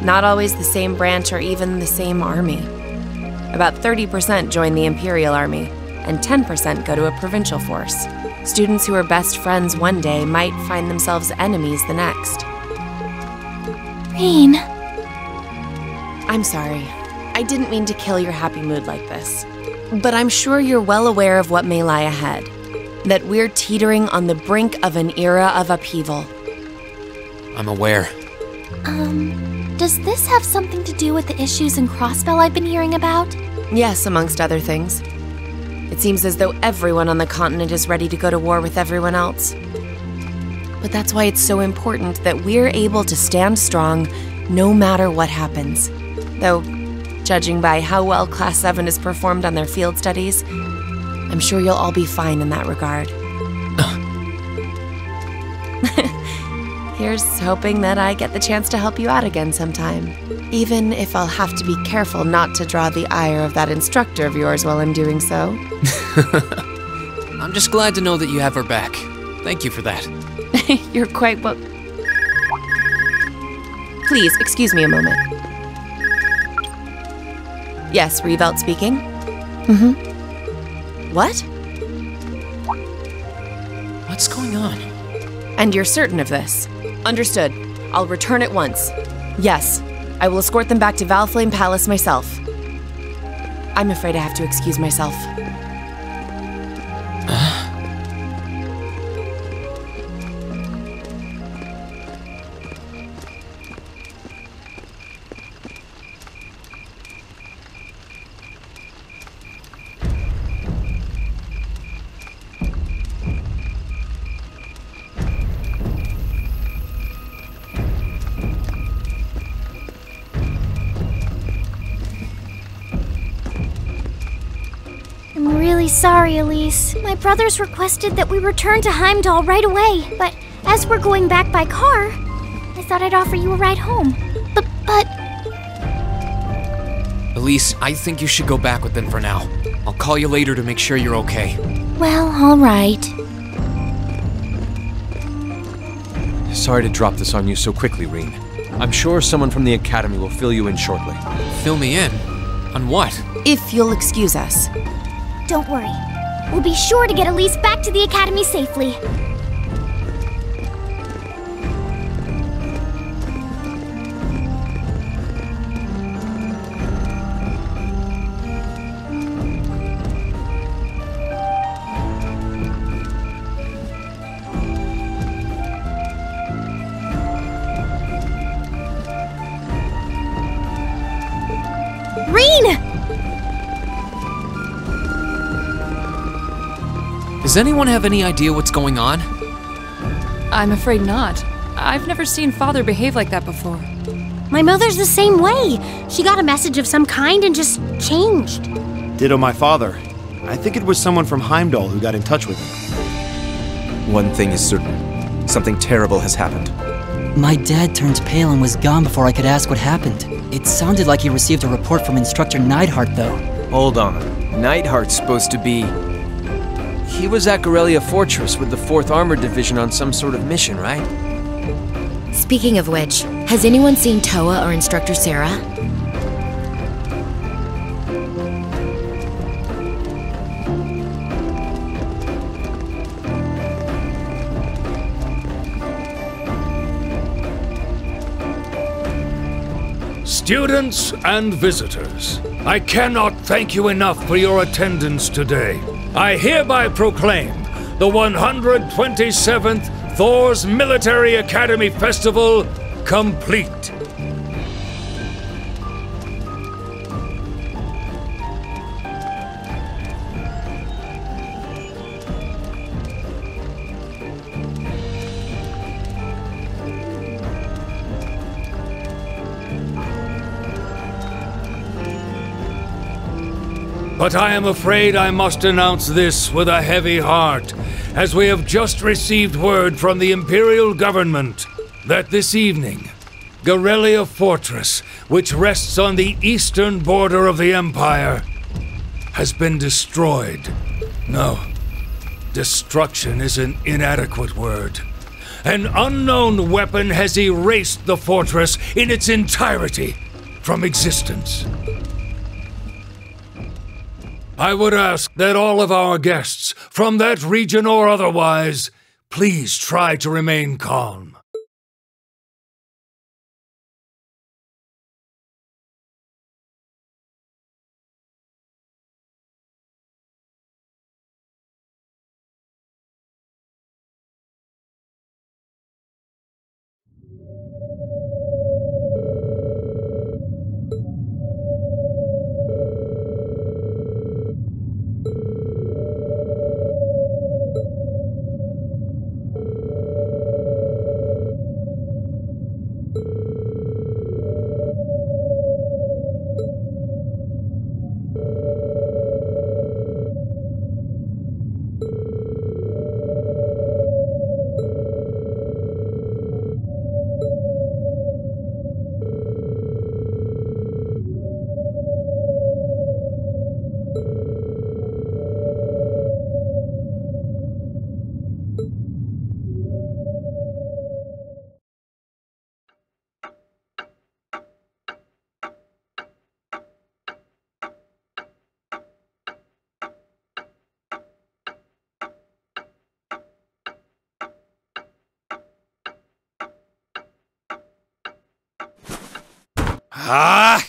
Speaker 7: Not always the same branch or even the same army. About 30% join the Imperial Army, and 10% go to a provincial force. Students who are best friends one day might find themselves enemies the next.
Speaker 19: Reen.
Speaker 7: I'm sorry. I didn't mean to kill your happy mood like this. But I'm sure you're well aware of what may lie ahead. That we're teetering on the brink of an era of upheaval.
Speaker 1: I'm aware.
Speaker 4: Does this have something to do with the issues in Crossbell I've been hearing about?
Speaker 7: Yes, amongst other things. It seems as though everyone on the continent is ready to go to war with everyone else. But that's why it's so important that we're able to stand strong no matter what happens. Though, judging by how well Class 7 has performed on their field studies, I'm sure you'll all be fine in that regard. Here's hoping that I get the chance to help you out again sometime. Even if I'll have to be careful not to draw the ire of that instructor of yours while I'm doing so.
Speaker 1: I'm just glad to know that you have her back. Thank you for that.
Speaker 7: You're quite well. Please, excuse me a moment. Yes, Revelt speaking. What?
Speaker 1: What's going on?
Speaker 7: And you're certain of this? Understood. I'll return at once. Yes, I will escort them back to Valflame Palace myself. I'm afraid I have to excuse myself.
Speaker 4: I'm really sorry, Elise. My brothers requested that we return to Heimdall right away, but as we're going back by car, I thought I'd offer you a ride home. But...
Speaker 1: Elise, I think you should go back with them for now. I'll call you later to make sure you're okay.
Speaker 4: Well, all right.
Speaker 2: Sorry to drop this on you so quickly, Reen. I'm sure someone from the Academy will fill you in shortly.
Speaker 1: Fill me in? On what?
Speaker 7: If you'll excuse us.
Speaker 4: Don't worry. We'll be sure to get Elise back to the Academy safely.
Speaker 1: Does anyone have any idea what's going on?
Speaker 13: I'm afraid not. I've never seen Father behave like that before.
Speaker 19: My mother's the same way. She got a message of some kind and just changed.
Speaker 10: Ditto my father. I think it was someone from Heimdall who got in touch with him.
Speaker 9: One thing is certain. Something terrible has happened.
Speaker 12: My dad turned pale and was gone before I could ask what happened. It sounded like he received a report from Instructor Neidhart, though.
Speaker 3: Hold on. Neidhart's supposed to be...
Speaker 2: He was at Gorelia Fortress with the 4th Armored Division on some sort of mission, right?
Speaker 15: Speaking of which, has anyone seen Toa or Instructor Sarah?
Speaker 18: Students and visitors, I cannot thank you enough for your attendance today. I hereby proclaim the 127th Thor's Military Academy Festival complete. But I am afraid I must announce this with a heavy heart, as we have just received word from the Imperial Government that this evening, Gorelia Fortress, which rests on the eastern border of the Empire, has been destroyed. No, destruction is an inadequate word. An unknown weapon has erased the fortress in its entirety from existence. I would ask that all of our guests, from that region or otherwise, please try to remain calm.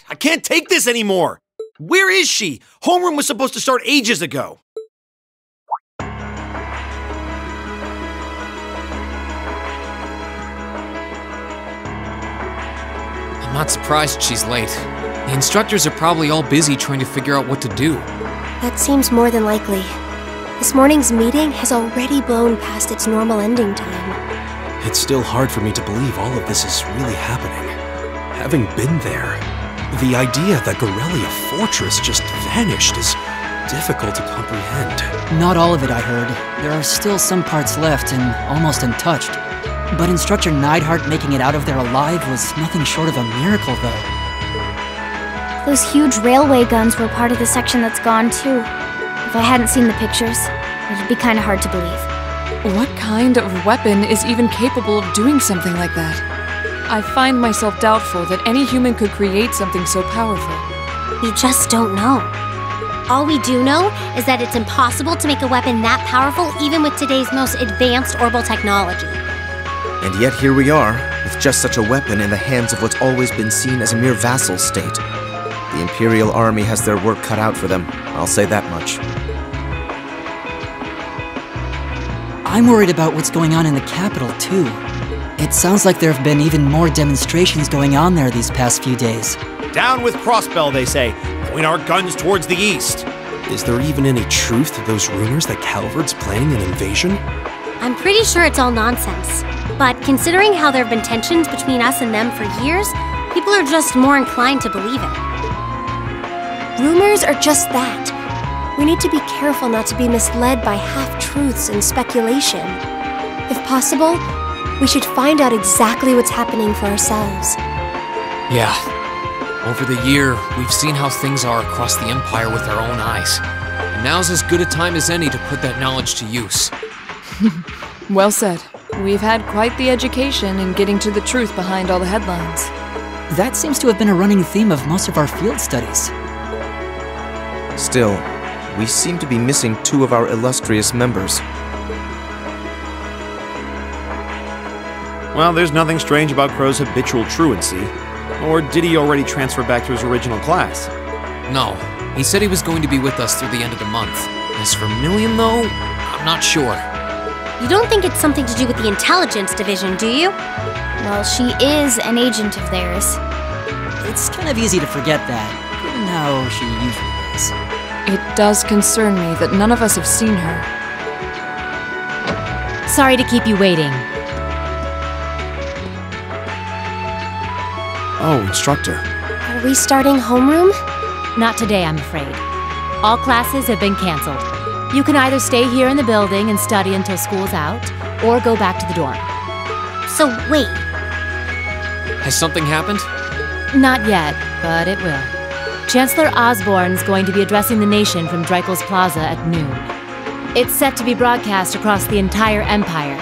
Speaker 10: I can't take this anymore! Where is she? Homeroom was supposed to start ages ago.
Speaker 1: I'm not surprised she's late. The instructors are probably all busy trying to figure out what to do.
Speaker 8: That seems more than likely. This morning's meeting has already blown past its normal ending time.
Speaker 6: It's still hard for me to believe all of this is really happening. Having been there, the idea that Gorelia Fortress just vanished is difficult to comprehend.
Speaker 12: Not all of it, I heard. There are still some parts left and almost untouched. But Instructor Neidhart making it out of there alive was nothing short of a miracle, though.
Speaker 4: Those huge railway guns were part of the section that's gone, too. If I hadn't seen the pictures, it'd be kind of hard to believe.
Speaker 13: What kind of weapon is even capable of doing something like that? I find myself doubtful that any human could create something so powerful.
Speaker 19: We just don't know. All we do know is that it's impossible to make a weapon that powerful even with today's most advanced orbital technology.
Speaker 9: And yet here we are, with just such a weapon in the hands of what's always been seen as a mere vassal state. The Imperial Army has their work cut out for them, I'll say that much.
Speaker 12: I'm worried about what's going on in the capital, too. It sounds like there have been even more demonstrations going on there these past few days.
Speaker 10: Down with Crossbell, they say. Point our guns towards the east.
Speaker 6: Is there even any truth to those rumors that Calvard's planning an invasion?
Speaker 19: I'm pretty sure it's all nonsense. But considering how there have been tensions between us and them for years, people are just more inclined to believe it.
Speaker 8: Rumors are just that. We need to be careful not to be misled by half-truths and speculation. If possible, we should find out exactly what's happening for ourselves.
Speaker 1: Yeah. Over the year, we've seen how things are across the Empire with our own eyes. And now's as good a time as any to put that knowledge to use.
Speaker 13: Well said. We've had quite the education in getting to the truth behind all the headlines.
Speaker 12: That seems to have been a running theme of most of our field studies.
Speaker 9: Still, we seem to be missing 2 of our illustrious members.
Speaker 10: Well, there's nothing strange about Crow's habitual truancy. Or did he already transfer back to his original class?
Speaker 1: No, he said he was going to be with us through the end of the month. As for Million, though, I'm not sure.
Speaker 19: You don't think it's something to do with the intelligence division, do you?
Speaker 14: Well, she is an agent of theirs.
Speaker 12: It's kind of easy to forget that, given how she usually is.
Speaker 13: It does concern me that none of us have seen her.
Speaker 11: Sorry to keep you waiting.
Speaker 6: Oh, instructor.
Speaker 8: Are we starting homeroom?
Speaker 11: Not today, I'm afraid. All classes have been canceled. You can either stay here in the building and study until school's out, or go back to the dorm.
Speaker 19: So wait.
Speaker 1: Has something happened?
Speaker 11: Not yet, but it will. Chancellor Osborne's going to be addressing the nation from Dreikel's Plaza at noon. It's set to be broadcast across the entire Empire.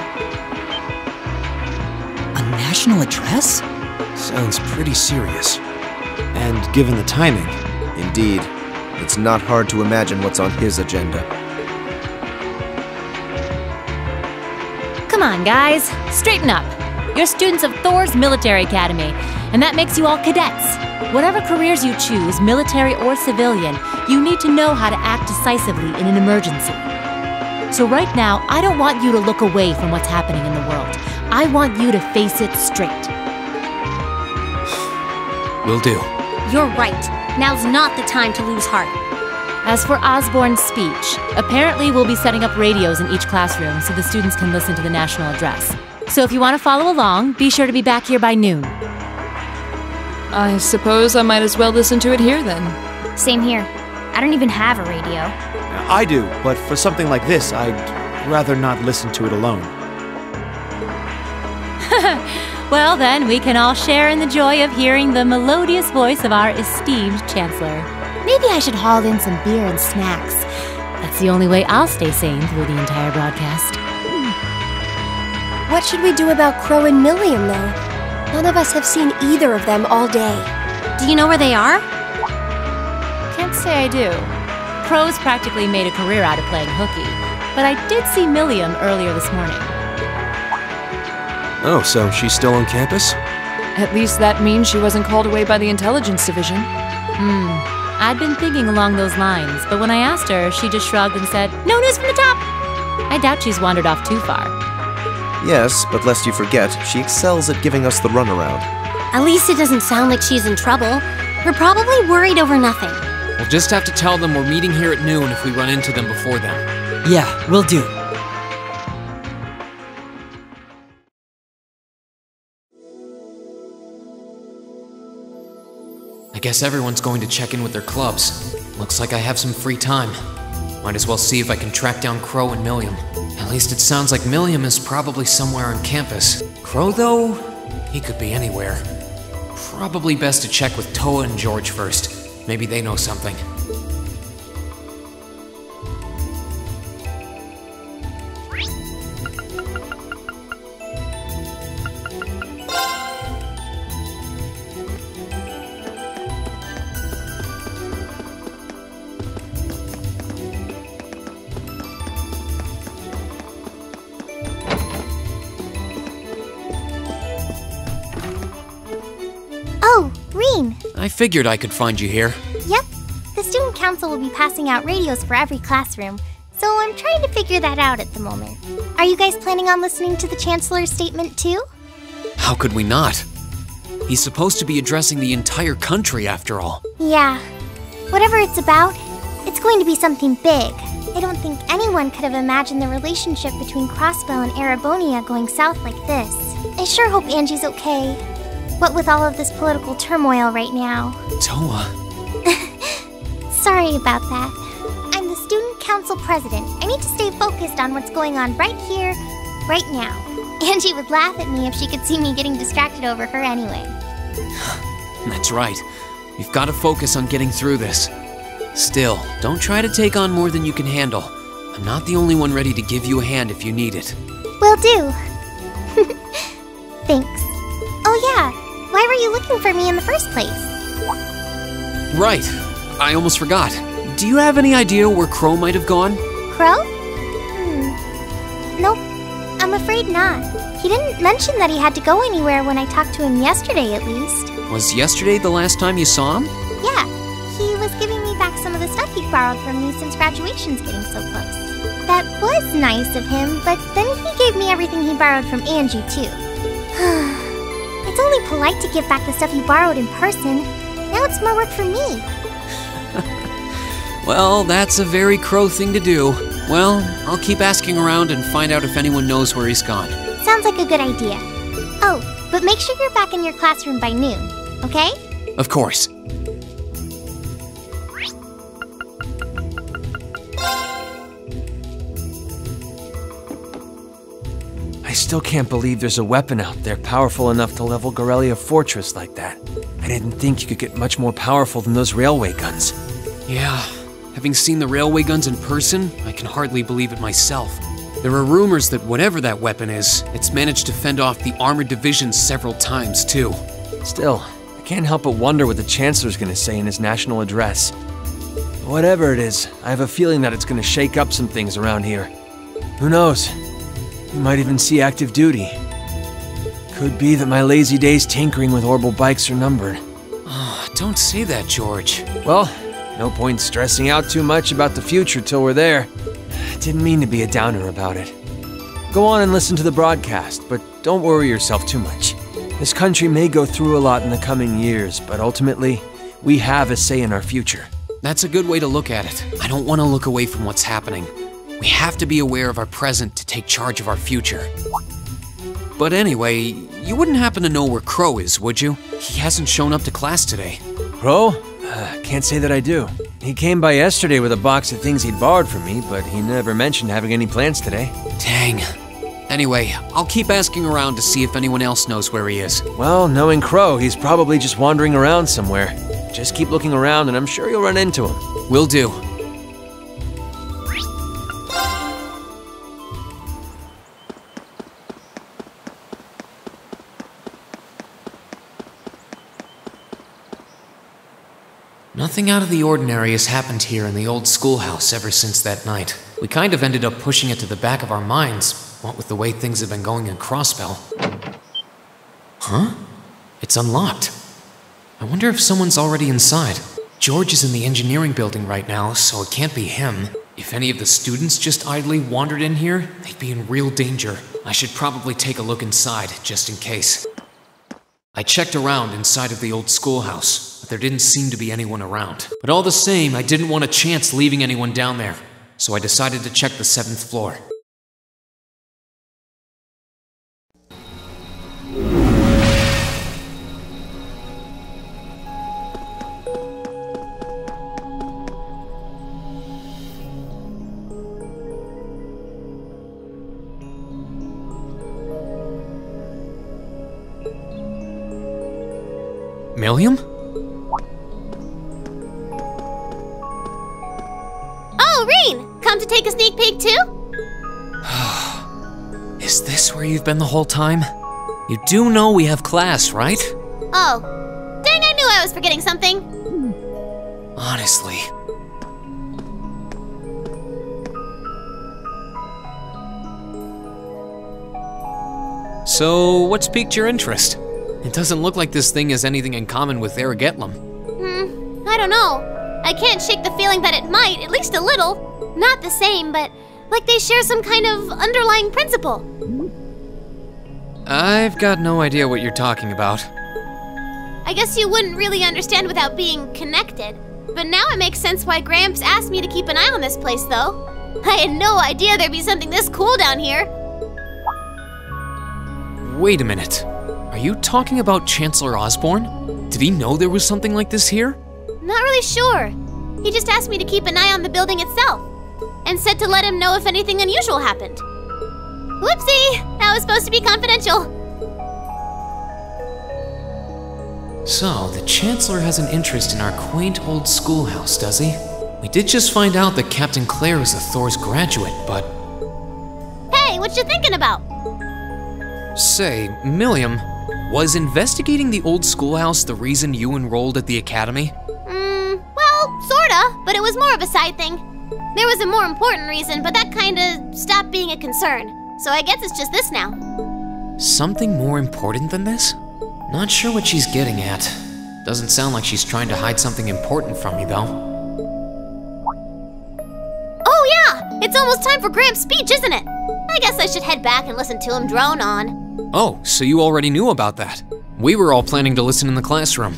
Speaker 12: A national address?
Speaker 6: Sounds pretty serious. And given the timing...
Speaker 9: Indeed. It's not hard to imagine what's on his agenda.
Speaker 11: Come on, guys. Straighten up. You're students of Thor's Military Academy, and that makes you all cadets. Whatever careers you choose, military or civilian, you need to know how to act decisively in an emergency. So right now, I don't want you to look away from what's happening in the world. I want you to face it straight.
Speaker 1: Will do.
Speaker 19: You're right. Now's not the time to lose heart.
Speaker 11: As for Osborne's speech, apparently we'll be setting up radios in each classroom so the students can listen to the national address. So if you want to follow along, be sure to be back here by noon.
Speaker 13: I suppose I might as well listen to it here then.
Speaker 14: Same here. I don't even have a radio.
Speaker 10: I do, but for something like this, I'd rather not listen to it alone.
Speaker 11: Well then, we can all share in the joy of hearing the melodious voice of our esteemed Chancellor. Maybe I should haul in some beer and snacks. That's the only way I'll stay sane through the entire broadcast.
Speaker 8: What should we do about Crow and Milliam, though? None of us have seen either of them all day.
Speaker 19: Do you know where they are?
Speaker 11: Can't say I do. Crow's practically made a career out of playing hooky, but I did see Milliam earlier this morning.
Speaker 6: Oh, so she's still on campus?
Speaker 13: At least that means she wasn't called away by the intelligence division.
Speaker 11: I'd been thinking along those lines, but when I asked her, she just shrugged and said, "No news from the top!" I doubt she's wandered off too far.
Speaker 9: Yes, but lest you forget, she excels at giving us the runaround.
Speaker 19: At least it doesn't sound like she's in trouble. We're probably worried over nothing.
Speaker 1: We'll just have to tell them we're meeting here at noon if we run into them before then.
Speaker 12: Yeah, will do.
Speaker 1: I guess everyone's going to check in with their clubs. Looks like I have some free time. Might as well see if I can track down Crow and Milliam. At least it sounds like Milliam is probably somewhere on campus. Crow, though? He could be anywhere. Probably best to check with Toa and George first. Maybe they know something.
Speaker 14: Oh, Reen!
Speaker 1: I figured I could find you here.
Speaker 14: Yep. The student council will be passing out radios for every classroom, so I'm trying to figure that out at the moment. Are you guys planning on listening to the Chancellor's statement too?
Speaker 1: How could we not? He's supposed to be addressing the entire country after all.
Speaker 14: Yeah. Whatever it's about, It's going to be something big. I don't think anyone could have imagined the relationship between Crossbell and Arabonia going south like this. I sure hope Angie's okay. What with all of this political turmoil right now.
Speaker 1: Toa.
Speaker 14: Sorry about that. I'm the student council president. I need to stay focused on what's going on right here, right now. Angie would laugh at me if she could see me getting distracted over her anyway.
Speaker 1: That's right. We've got to focus on getting through this. Still, don't try to take on more than you can handle. I'm not the only one ready to give you a hand if you need it.
Speaker 14: Will do. Thanks. Oh yeah, why were you looking for me in the first place?
Speaker 1: Right. I almost forgot. Do you have any idea where Crow might have gone?
Speaker 14: Crow? Nope. I'm afraid not. He didn't mention that he had to go anywhere when I talked to him yesterday, at least.
Speaker 1: Was yesterday the last time you saw him?
Speaker 14: Yeah. He was giving me back some of the stuff he'd borrowed from me since graduation's getting so close. That was nice of him, but then he gave me everything he borrowed from Angie, too. It's only polite to give back the stuff you borrowed in person. Now it's more work for me.
Speaker 1: Well, that's a very Crow thing to do. Well, I'll keep asking around and find out if anyone knows where he's gone.
Speaker 14: Sounds like a good idea. Oh, but make sure you're back in your classroom by noon, okay?
Speaker 1: Of course.
Speaker 2: I still can't believe there's a weapon out there powerful enough to level Gorelia Fortress like that. I didn't think you could get much more powerful than those railway guns.
Speaker 1: Yeah, having seen the railway guns in person, I can hardly believe it myself. There are rumors that whatever that weapon is, it's managed to fend off the armored divisions several times, too.
Speaker 2: Still, I can't help but wonder what the Chancellor's gonna say in his national address. Whatever it is, I have a feeling that it's gonna shake up some things around here. Who knows? We might even see active duty. Could be that my lazy days tinkering with orbital bikes are numbered.
Speaker 1: Oh, don't say that, George.
Speaker 2: Well, no point stressing out too much about the future till we're there. Didn't mean to be a downer about it. Go on and listen to the broadcast, but don't worry yourself too much. This country may go through a lot in the coming years, but ultimately, we have a say in our future.
Speaker 1: That's a good way to look at it. I don't want to look away from what's happening. We have to be aware of our present to take charge of our future. But anyway, you wouldn't happen to know where Crow is, would you? He hasn't shown up to class today.
Speaker 2: Crow? Can't say that I do. He came by yesterday with a box of things he'd borrowed from me, but he never mentioned having any plans today.
Speaker 1: Dang. Anyway, I'll keep asking around to see if anyone else knows where he is.
Speaker 2: Well, knowing Crow, he's probably just wandering around somewhere. Just keep looking around and I'm sure you'll run into him.
Speaker 1: Will do. Nothing out of the ordinary has happened here in the old schoolhouse ever since that night. We kind of ended up pushing it to the back of our minds, what with the way things have been going in Crossbell. Huh? It's unlocked. I wonder if someone's already inside. George is in the engineering building right now, so it can't be him. If any of the students just idly wandered in here, they'd be in real danger. I should probably take a look inside, just in case. I checked around inside of the old schoolhouse, but there didn't seem to be anyone around. But all the same, I didn't want a chance leaving anyone down there, so I decided to check the 7th floor. Milliam?
Speaker 14: Oh, Rain! Come to take a sneak peek too?
Speaker 1: Is this where you've been the whole time? You do know we have class, right?
Speaker 14: Oh. Dang, I knew I was forgetting something.
Speaker 1: Honestly. So, what's piqued your interest? It doesn't look like this thing has anything in common with Aragetlum.
Speaker 14: I don't know. I can't shake the feeling that it might, at least a little. Not the same, but like they share some kind of underlying principle.
Speaker 1: I've got no idea what you're talking about.
Speaker 14: I guess you wouldn't really understand without being connected.
Speaker 20: But now it makes sense why Gramps asked me to keep an eye on this place, though. I had no idea there'd be something this cool down here.
Speaker 1: Wait a minute. Are you talking about Chancellor Osborne? Did he know there was something like this here?
Speaker 20: Not really sure. He just asked me to keep an eye on the building itself, and said to let him know if anything unusual happened. Whoopsie! That was supposed to be confidential.
Speaker 1: So, the Chancellor has an interest in our quaint old schoolhouse, does he? We did just find out that Captain Claire is a Thor's graduate, but...
Speaker 20: Hey, what you thinking about?
Speaker 1: Say, Milliam, was investigating the old schoolhouse the reason you enrolled at the academy?
Speaker 20: Well, sorta, but it was more of a side thing. There was a more important reason, but that kinda stopped being a concern. So I guess it's just this now.
Speaker 1: Something more important than this? Not sure what she's getting at. Doesn't sound like she's trying to hide something important from me, though.
Speaker 20: Oh yeah! It's almost time for Gramps' speech, isn't it? I guess I should head back and listen to him drone on.
Speaker 1: Oh, so you already knew about that. We were all planning to listen in the classroom.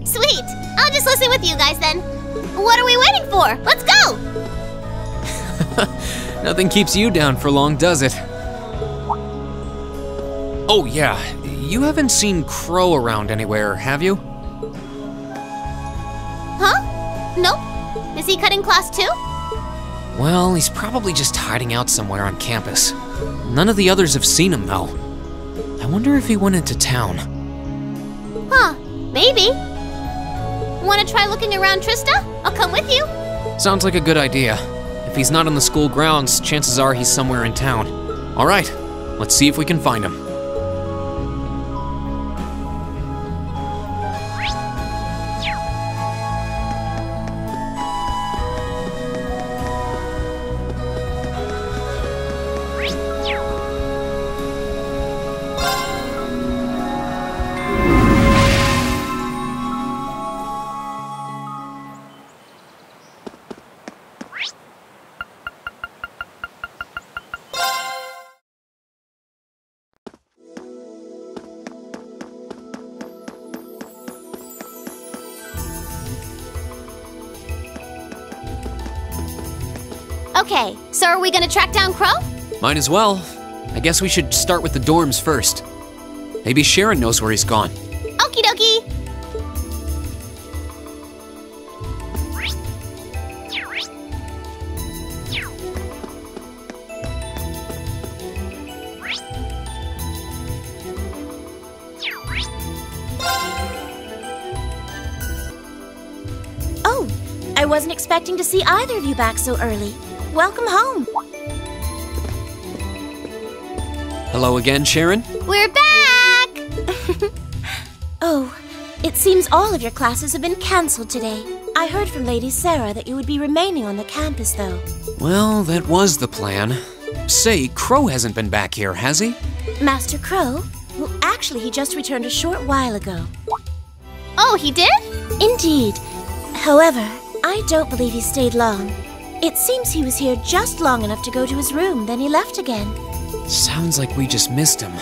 Speaker 20: Sweet! I'll just listen with you guys then. What are we waiting for? Let's go!
Speaker 1: Nothing keeps you down for long, does it? Oh yeah, you haven't seen Crow around anywhere, have you?
Speaker 20: Huh? Nope. Is he cutting class too?
Speaker 1: Well, he's probably just hiding out somewhere on campus. None of the others have seen him, though. I wonder if he went into town.
Speaker 20: Huh, maybe. Wanna try looking around, Trista? I'll come with you.
Speaker 1: Sounds like a good idea. If he's not on the school grounds, chances are he's somewhere in town. All right, let's see if we can find him.
Speaker 20: Okay, so are we gonna track down Crow?
Speaker 1: Might as well. I guess we should start with the dorms first. Maybe Sharon knows where he's gone.
Speaker 20: Okie dokie!
Speaker 21: Oh, I wasn't expecting to see either of you back so early. Welcome home.
Speaker 1: Hello again, Sharon?
Speaker 20: We're back!
Speaker 21: Oh, it seems all of your classes have been cancelled today. I heard from Lady Sarah that you would be remaining on the campus, though.
Speaker 1: Well, that was the plan. Say, Crow hasn't been back here, has he?
Speaker 21: Master Crow? Well, actually, he just returned a short while ago.
Speaker 20: Oh, he did?
Speaker 21: Indeed. However, I don't believe he stayed long. It seems he was here just long enough to go to his room, then he left again.
Speaker 1: Sounds like we just missed him.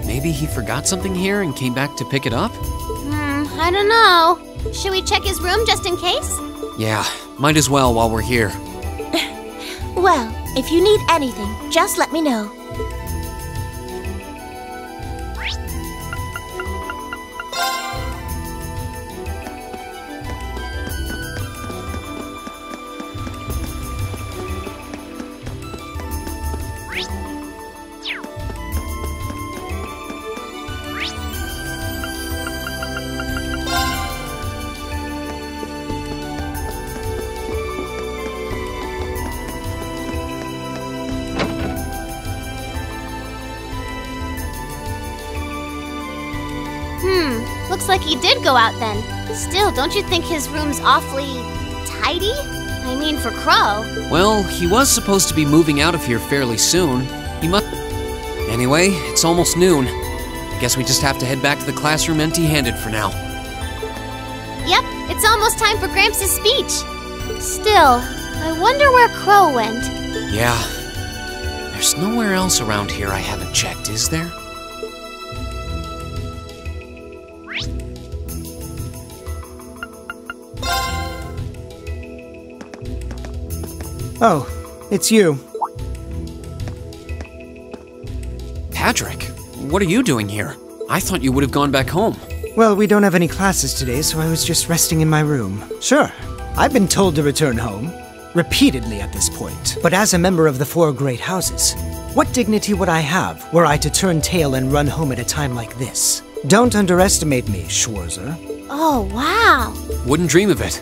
Speaker 1: Maybe he forgot something here and came back to pick it up?
Speaker 20: I don't know. Should we check his room just in case?
Speaker 1: Yeah, might as well while we're here.
Speaker 21: Well, if you need anything, just let me know.
Speaker 20: Looks like he did go out then. Still, don't you think his room's awfully tidy? I mean, for Crow.
Speaker 1: Well, he was supposed to be moving out of here fairly soon. He must... Anyway, it's almost noon. I guess we just have to head back to the classroom empty-handed for now.
Speaker 20: Yep, it's almost time for Gramps' speech. Still, I wonder where Crow went.
Speaker 1: Yeah. There's nowhere else around here I haven't checked, is there?
Speaker 5: Oh, it's you.
Speaker 1: Patrick, what are you doing here? I thought you would have gone back home.
Speaker 5: Well, we don't have any classes today, so I was just resting in my room. Sure, I've been told to return home, repeatedly at this point. But as a member of the 4 great houses, what dignity would I have were I to turn tail and run home at a time like this? Don't underestimate me, Schwarzer.
Speaker 14: Oh, wow.
Speaker 1: Wouldn't dream of it.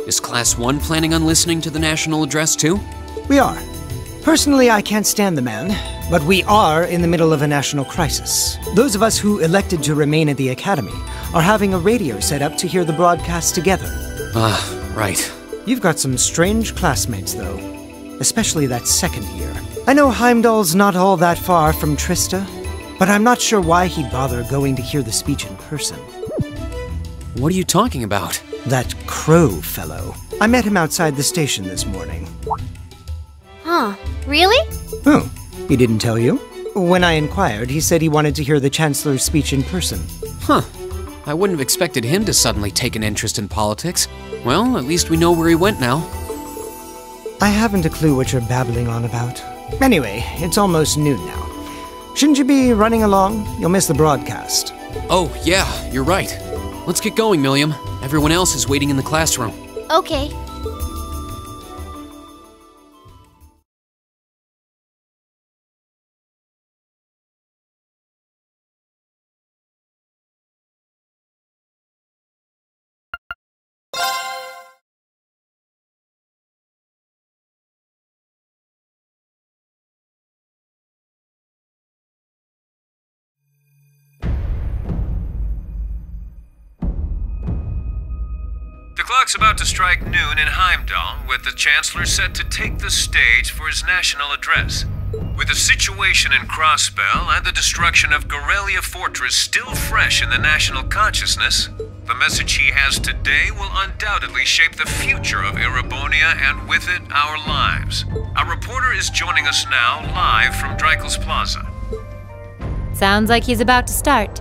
Speaker 1: Is Class 1 planning on listening to the national address too?
Speaker 5: We are. Personally, I can't stand the man, but we are in the middle of a national crisis. Those of us who elected to remain at the Academy are having a radio set up to hear the broadcast together.
Speaker 1: Ah, right.
Speaker 5: You've got some strange classmates, though. Especially that second year. I know Heimdall's not all that far from Trista, but I'm not sure why he'd bother going to hear the speech in person.
Speaker 1: What are you talking about?
Speaker 5: That Crow fellow. I met him outside the station this morning.
Speaker 14: Huh, really?
Speaker 5: Oh, he didn't tell you? When I inquired, he said he wanted to hear the Chancellor's speech in person.
Speaker 1: Huh. I wouldn't have expected him to suddenly take an interest in politics. Well, at least we know where he went now.
Speaker 5: I haven't a clue what you're babbling on about. Anyway, it's almost noon now. Shouldn't you be running along? You'll miss the broadcast.
Speaker 1: Oh, yeah, you're right. Let's get going, Milliam. Everyone else is waiting in the classroom.
Speaker 14: Okay.
Speaker 22: The clock's about to strike noon in Heimdall, with the Chancellor set to take the stage for his national address. With the situation in Crossbell and the destruction of Gorelia Fortress still fresh in the national consciousness, the message he has today will undoubtedly shape the future of Erebonia and with it, our lives. Our reporter is joining us now live from Dreikel's Plaza.
Speaker 11: Sounds like he's about to start.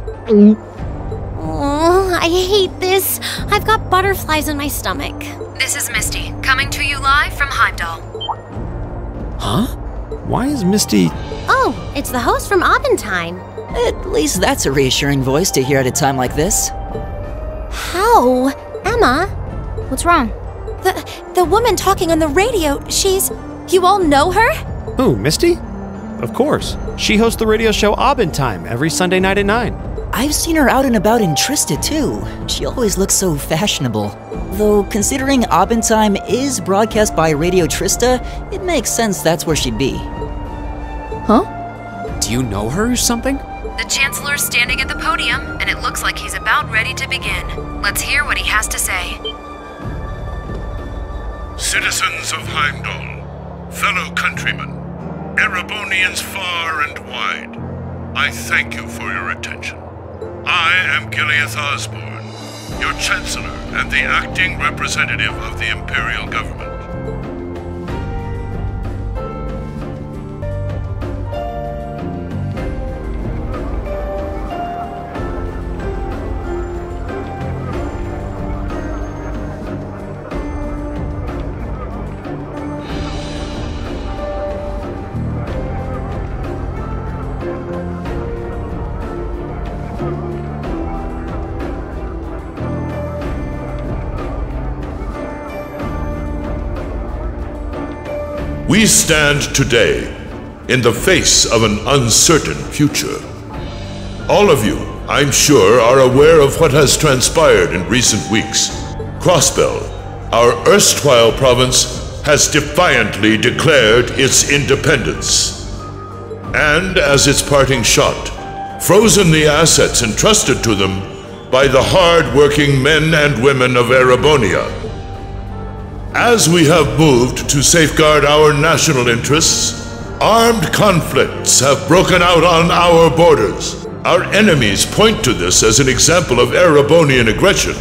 Speaker 19: Oh, I hate this. I've got butterflies in my stomach.
Speaker 23: This is Misty, coming to you live from Heimdall.
Speaker 10: Huh? Why is Misty...
Speaker 19: Oh, it's the host from Abendheim.
Speaker 12: At least that's a reassuring voice to hear at a time like this.
Speaker 19: How? Emma?
Speaker 14: What's wrong?
Speaker 19: The woman talking on the radio, she's... You all know her?
Speaker 10: Who, Misty? Of course. She hosts the radio show Abendheim every Sunday night at 9.
Speaker 12: I've seen her out and about in Trista, too. She always looks so fashionable. Though, considering Abendheim is broadcast by Radio Trista, it makes sense that's where she'd be.
Speaker 1: Huh? Do you know her or something?
Speaker 23: The Chancellor's standing at the podium, and it looks like he's about ready to begin. Let's hear what he has to say.
Speaker 24: Citizens of Heimdall, fellow countrymen, Erebonians far and wide, I thank you for your attention. I am Gileath Osborne, your Chancellor and the acting representative of the Imperial Government. We stand today in the face of an uncertain future. All of you, I'm sure, are aware of what has transpired in recent weeks. Crossbell, our erstwhile province, has defiantly declared its independence. And as its parting shot, frozen the assets entrusted to them by the hard-working men and women of Erebonia. As we have moved to safeguard our national interests, armed conflicts have broken out on our borders. Our enemies point to this as an example of Erebonian aggression,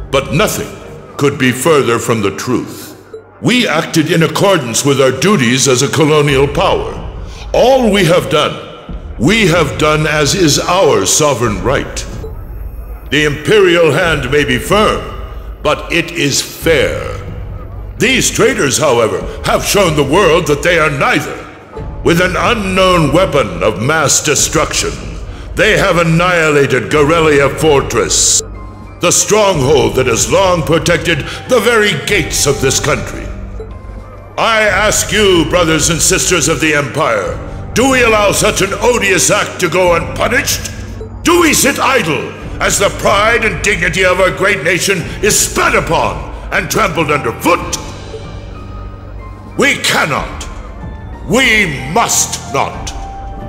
Speaker 24: but nothing could be further from the truth. We acted in accordance with our duties as a colonial power. All we have done as is our sovereign right. The imperial hand may be firm, but it is fair. These traitors, however, have shown the world that they are neither. With an unknown weapon of mass destruction, they have annihilated Gorelia Fortress, the stronghold that has long protected the very gates of this country. I ask you, brothers and sisters of the Empire, do we allow such an odious act to go unpunished? Do we sit idle as the pride and dignity of our great nation is spat upon and trampled underfoot? We cannot. We must not.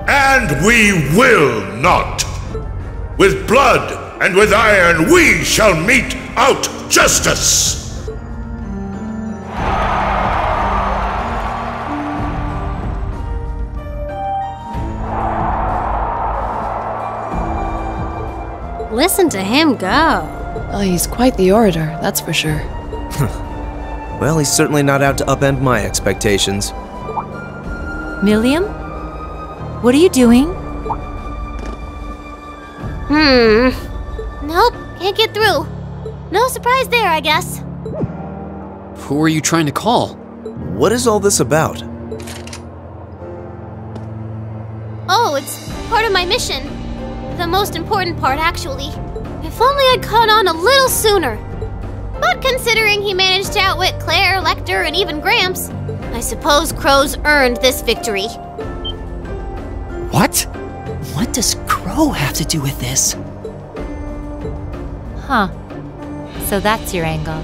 Speaker 24: And we will not. With blood and with iron we shall mete out justice.
Speaker 19: Listen to him go.
Speaker 13: Well, he's quite the orator, that's for sure.
Speaker 9: Well, he's certainly not out to upend my expectations.
Speaker 11: Milliam? What are you doing?
Speaker 20: Nope, can't get through. No surprise there, I guess.
Speaker 1: Who are you trying to call?
Speaker 9: What is all this about?
Speaker 20: Oh, it's part of my mission. The most important part, actually. If only I'd caught on a little sooner. But considering he managed to outwit Claire, Lecter, and even Gramps, I suppose Crow's earned this victory.
Speaker 12: What? What does Crow have to do with this?
Speaker 11: Huh. So that's your angle.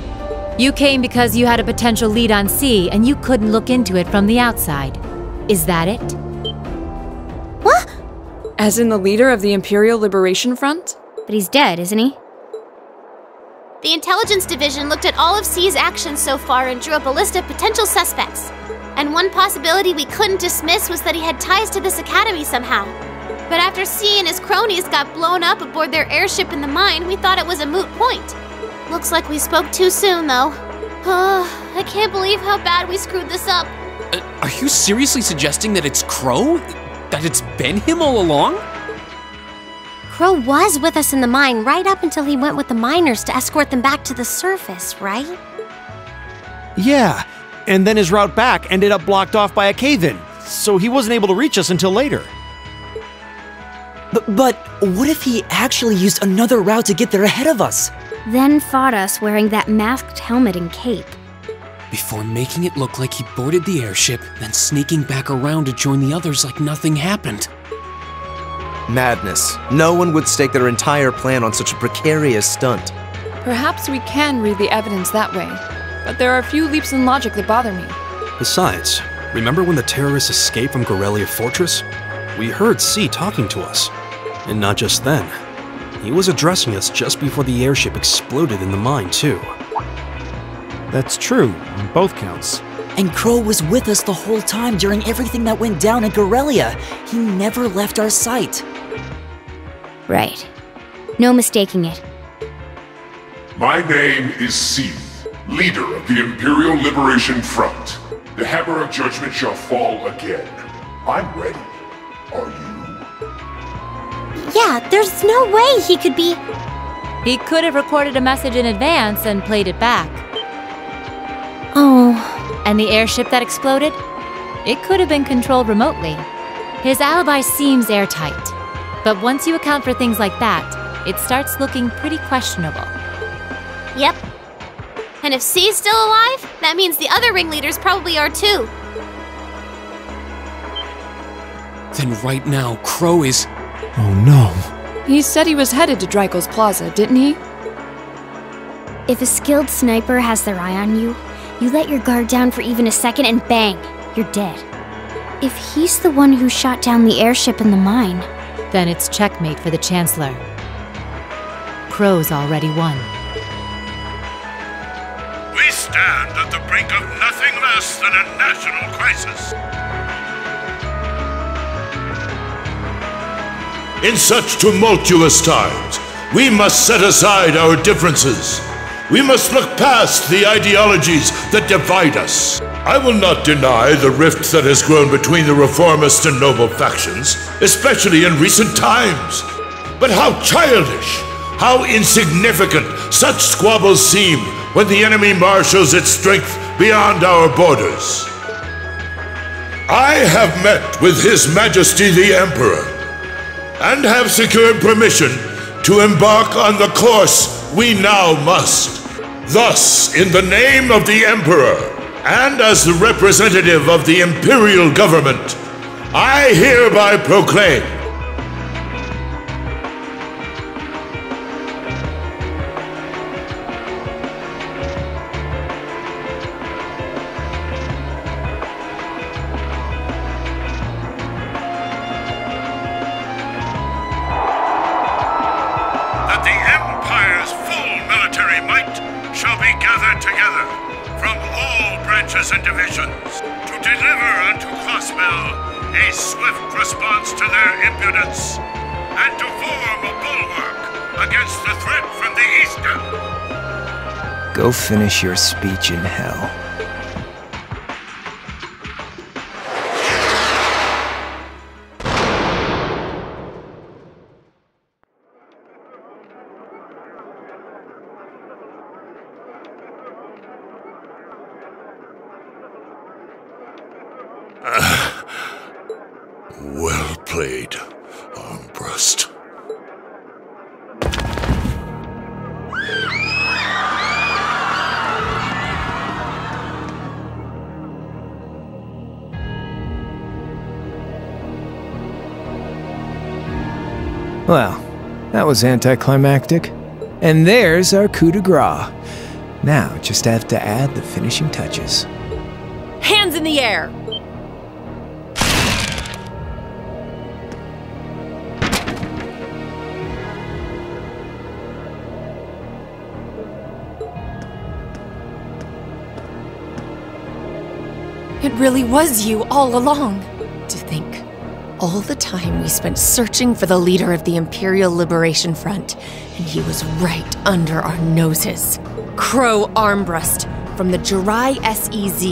Speaker 11: You came because you had a potential lead on C and you couldn't look into it from the outside. Is that it?
Speaker 13: What? As in the leader of the Imperial Liberation Front?
Speaker 19: But he's dead, isn't he?
Speaker 20: The Intelligence Division looked at all of C's actions so far and drew up a list of potential suspects. And one possibility we couldn't dismiss was that he had ties to this academy somehow. But after C and his cronies got blown up aboard their airship in the mine, we thought it was a moot point. Looks like we spoke too soon, though. I can't believe how bad we screwed this up.
Speaker 1: Are you seriously suggesting that it's Crow? That it's been him all along?
Speaker 19: Crow was with us in the mine right up until he went with the miners to escort them back to the surface, right?
Speaker 10: Yeah, and then his route back ended up blocked off by a cave-in, so he wasn't able to reach us until later.
Speaker 12: But what if he actually used another route to get there ahead of us?
Speaker 19: Then fought us wearing that masked helmet and cape.
Speaker 1: Before making it look like he boarded the airship, then sneaking back around to join the others like nothing happened.
Speaker 9: Madness. No one would stake their entire plan on such a precarious stunt.
Speaker 13: Perhaps we can read the evidence that way, but there are a few leaps in logic that bother me.
Speaker 6: Besides, remember when the terrorists escaped from Gorelia Fortress? We heard C talking to us. And not just then. He was addressing us just before the airship exploded in the mine, too.
Speaker 10: That's true, on both counts.
Speaker 12: And Crow was with us the whole time during everything that went down in Gorelia. He never left our sight.
Speaker 19: Right. No mistaking it.
Speaker 3: My name is C, leader of the Imperial Liberation Front. The hammer of judgment shall fall again. I'm ready. Are you?
Speaker 19: Yeah, there's no way he could be...
Speaker 11: He could have recorded a message in advance and played it back.
Speaker 19: Oh.
Speaker 11: And the airship that exploded? It could have been controlled remotely. His alibi seems airtight. But once you account for things like that, it starts looking pretty questionable.
Speaker 20: Yep. And if C's still alive, that means the other ringleaders probably are too.
Speaker 1: Then right now, Crow is...
Speaker 10: Oh no.
Speaker 13: He said he was headed to Drykel's Plaza, didn't he?
Speaker 19: If a skilled sniper has their eye on you, you let your guard down for even a second and bang, you're dead. If he's the one who shot down the airship in the mine...
Speaker 11: Then it's checkmate for the Chancellor. Crow's already won.
Speaker 24: We stand at the brink of nothing less than a national crisis. In such tumultuous times, we must set aside our differences. We must look past the ideologies that divide us. I will not deny the rift that has grown between the reformist and noble factions, especially in recent times. But how childish, how insignificant such squabbles seem when the enemy marshals its strength beyond our borders. I have met with His Majesty the Emperor, and have secured permission to embark on the course we now must. Thus, in the name of the Emperor, and as the representative of the Imperial Government, I hereby proclaim
Speaker 22: that the Empire's full military might shall be gathered together from all branches and divisions to deliver unto Crossbell a swift response to their impudence and to form a bulwark against the threat from the eastern.
Speaker 7: Go finish your speech in hell.
Speaker 24: well played, Armbrust.
Speaker 7: Well, that was anticlimactic. And there's our coup de grace. Now, just have to add the finishing touches.
Speaker 11: Hands in the air! It really was you all along. To think, all the time we spent searching for the leader of the Imperial Liberation Front, and he was right under our noses. Crow Armbrust from the Jirai SEZ.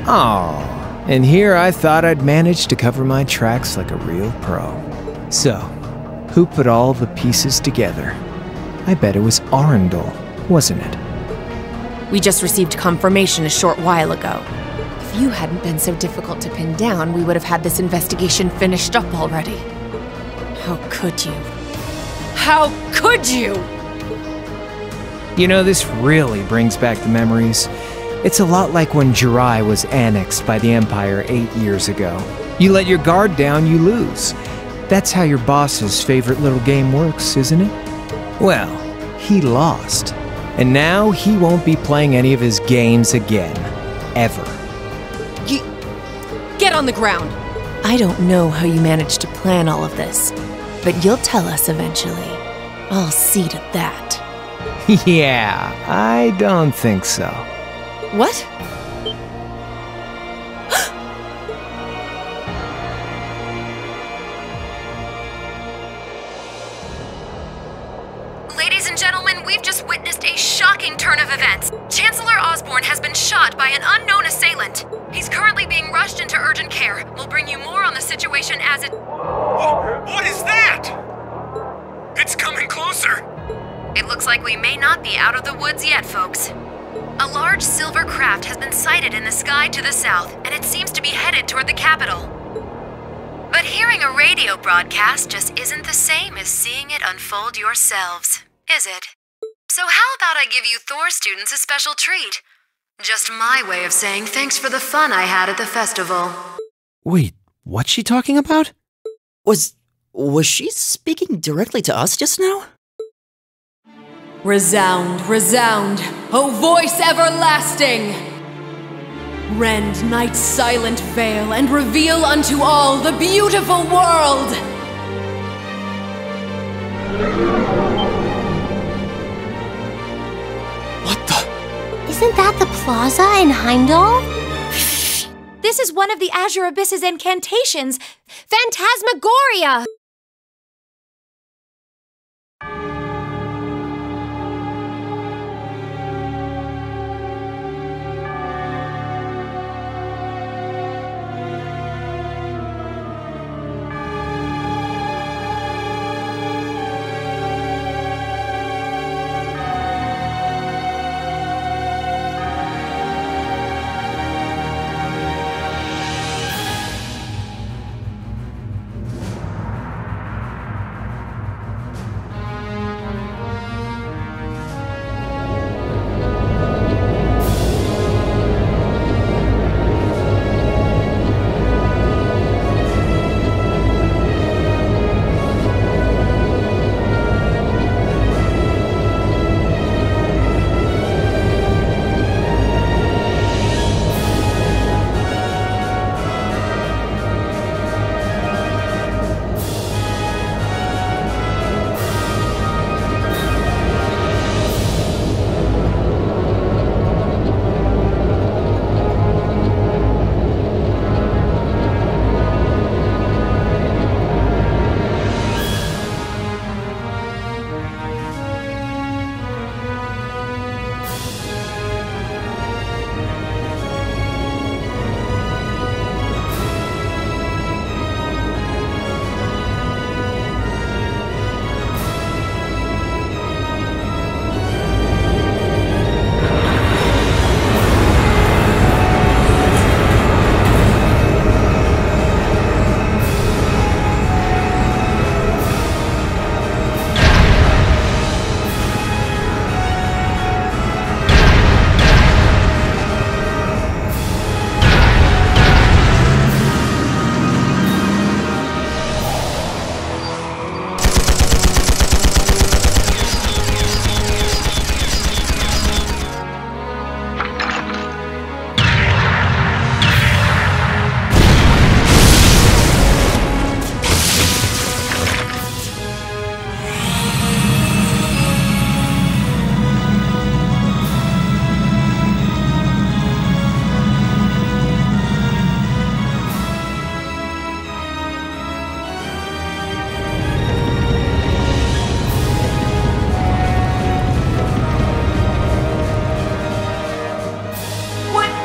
Speaker 7: Aw, and here I thought I'd managed to cover my tracks like a real pro. So, who put all the pieces together? I bet it was Arundel, wasn't it?
Speaker 11: We just received confirmation a short while ago. If you hadn't been so difficult to pin down, we would have had this investigation finished up already. How could you? How could you?
Speaker 7: You know, this really brings back the memories. It's a lot like when Jirai was annexed by the Empire 8 years ago. You let your guard down, you lose. That's how your boss's favorite little game works, isn't it? Well, he lost. And now he won't be playing any of his games again. Ever.
Speaker 11: Get on the ground! I don't know how you managed to plan all of this, but you'll tell us eventually. I'll see to that.
Speaker 7: Yeah, I don't think so.
Speaker 11: What?
Speaker 23: Ladies and gentlemen, we've just witnessed a shocking turn of events. Chancellor Osborne has been shot by an unknown assailant. He's currently being rushed into urgent care. We'll bring you more on the situation as it...
Speaker 22: What is that? It's coming closer.
Speaker 23: It looks like we may not be out of the woods yet, folks. A large silver craft has been sighted in the sky to the south, and it seems to be headed toward the capital. But hearing a radio broadcast just isn't the same as seeing it unfold yourselves, is it? So how about I give you Thor students a special treat? Just my way of saying thanks for the fun I had at the festival.
Speaker 6: Wait, what's she talking about?
Speaker 12: Was she speaking directly to us just now?
Speaker 11: Resound, resound, O voice everlasting! Rend night's silent veil and reveal unto all the beautiful world!
Speaker 19: What the? Isn't that the plaza in Heimdall? This is one of the Azure Abyss's incantations, Phantasmagoria!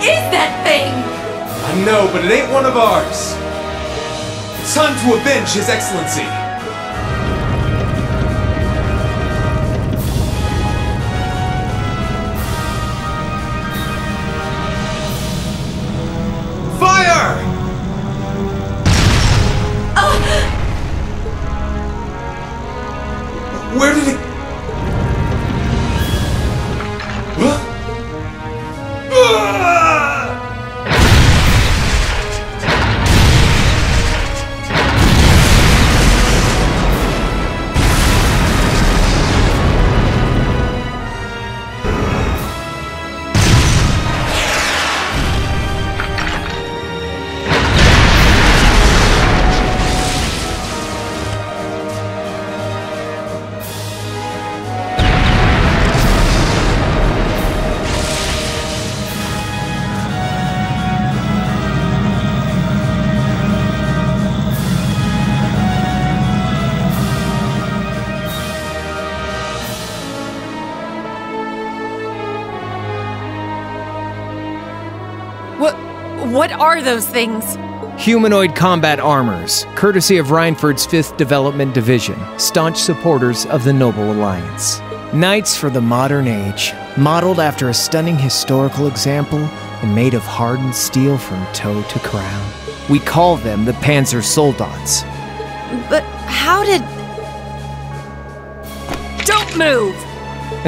Speaker 15: is that thing?
Speaker 16: I know, but it ain't one of ours. It's time to avenge His Excellency. Fire! Where did it... Huh?
Speaker 13: What are those things?
Speaker 7: Humanoid combat armors, courtesy of Reinford's 5th Development Division, staunch supporters of the Noble Alliance. Knights for the modern age, modeled after a stunning historical example and made of hardened steel from toe to crown. We call them the Panzer Soldats.
Speaker 13: But how did... Don't move!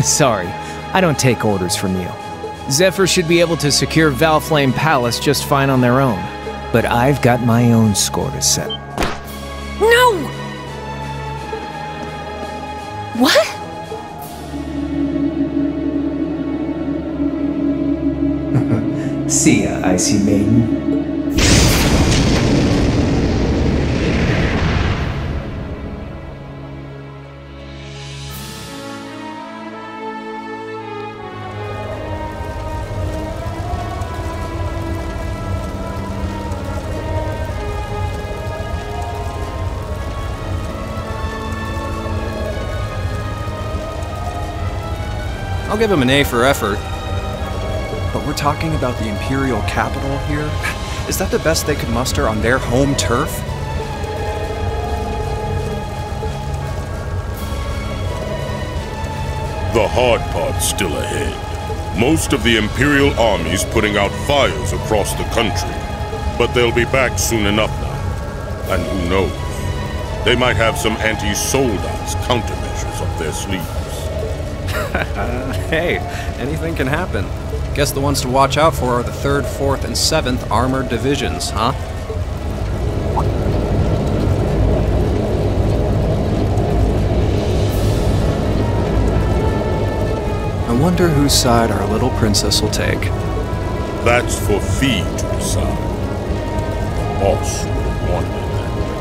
Speaker 7: Sorry, I don't take orders from you. Zephyr should be able to secure Valflame Palace just fine on their own. But I've got my own score to set.
Speaker 13: No! What?
Speaker 7: See ya, Icy Maiden.
Speaker 17: I'll give him an A for effort. But we're talking about the Imperial capital here? Is that the best they could muster on their home turf?
Speaker 24: The hard part's still ahead. Most of the Imperial army's putting out fires across the country. But they'll be back soon enough now. And who knows? They might have some anti-Soldats countermeasures up their sleeves.
Speaker 17: Hey, anything can happen. Guess the ones to watch out for are the 3rd, 4th, and 7th Armored Divisions, huh? I wonder whose side our little princess will take.
Speaker 24: That's for Fee to decide. The boss would have wanted it that way.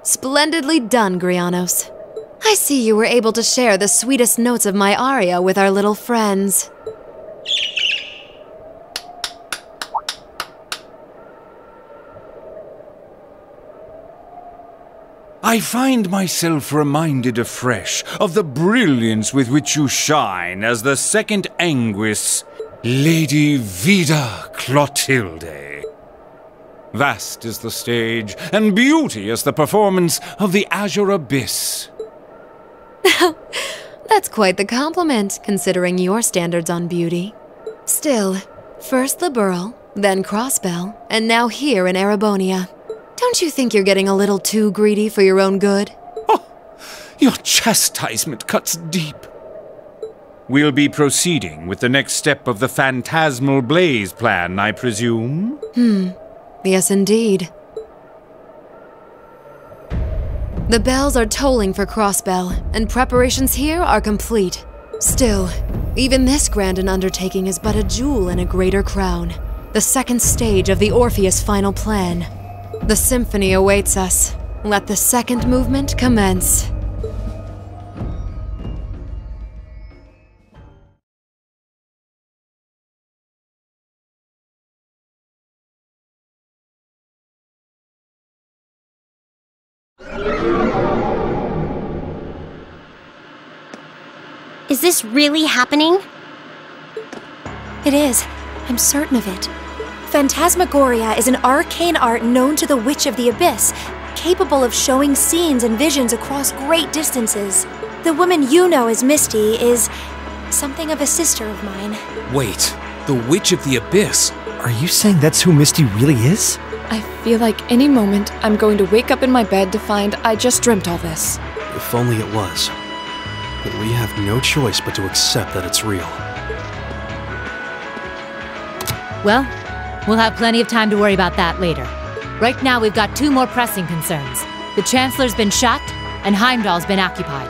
Speaker 11: Splendidly done, Grianos. I see you were able to share the sweetest notes of my aria with our little friends.
Speaker 18: I find myself reminded afresh of the brilliance with which you shine as the second Anguis, Lady Vida Clotilde. Vast is the stage, and beauteous the performance of the Azure Abyss.
Speaker 11: That's quite the compliment, considering your standards on beauty. Still, first the Burl, then Crossbell, and now here in Erebonia. Don't you think you're getting a little too greedy for your own good?
Speaker 18: Your chastisement cuts deep. We'll be proceeding with the next step of the Phantasmal Blaze plan, I presume?
Speaker 11: Yes, indeed. The bells are tolling for Crossbell, and preparations here are complete. Still, even this grand an undertaking is but a jewel in a greater crown. The second stage of the Orpheus final plan. The symphony awaits us,
Speaker 13: Let the second movement commence.
Speaker 19: Is this really happening?
Speaker 21: It is. I'm certain of it. Phantasmagoria is an arcane art known to the Witch of the Abyss, capable of showing scenes and visions across great distances. The woman you know as Misty is something of a sister of mine.
Speaker 1: Wait, the Witch of the Abyss?
Speaker 7: Are you saying that's who Misty really is?
Speaker 13: I feel like any moment I'm going to wake up in my bed to find I just dreamt all this.
Speaker 6: If only it was. But we have no choice but to accept that it's real.
Speaker 11: Well, we'll have plenty of time to worry about that later. Right now, we've got two more pressing concerns. The Chancellor's been shot, and Heimdall's been occupied.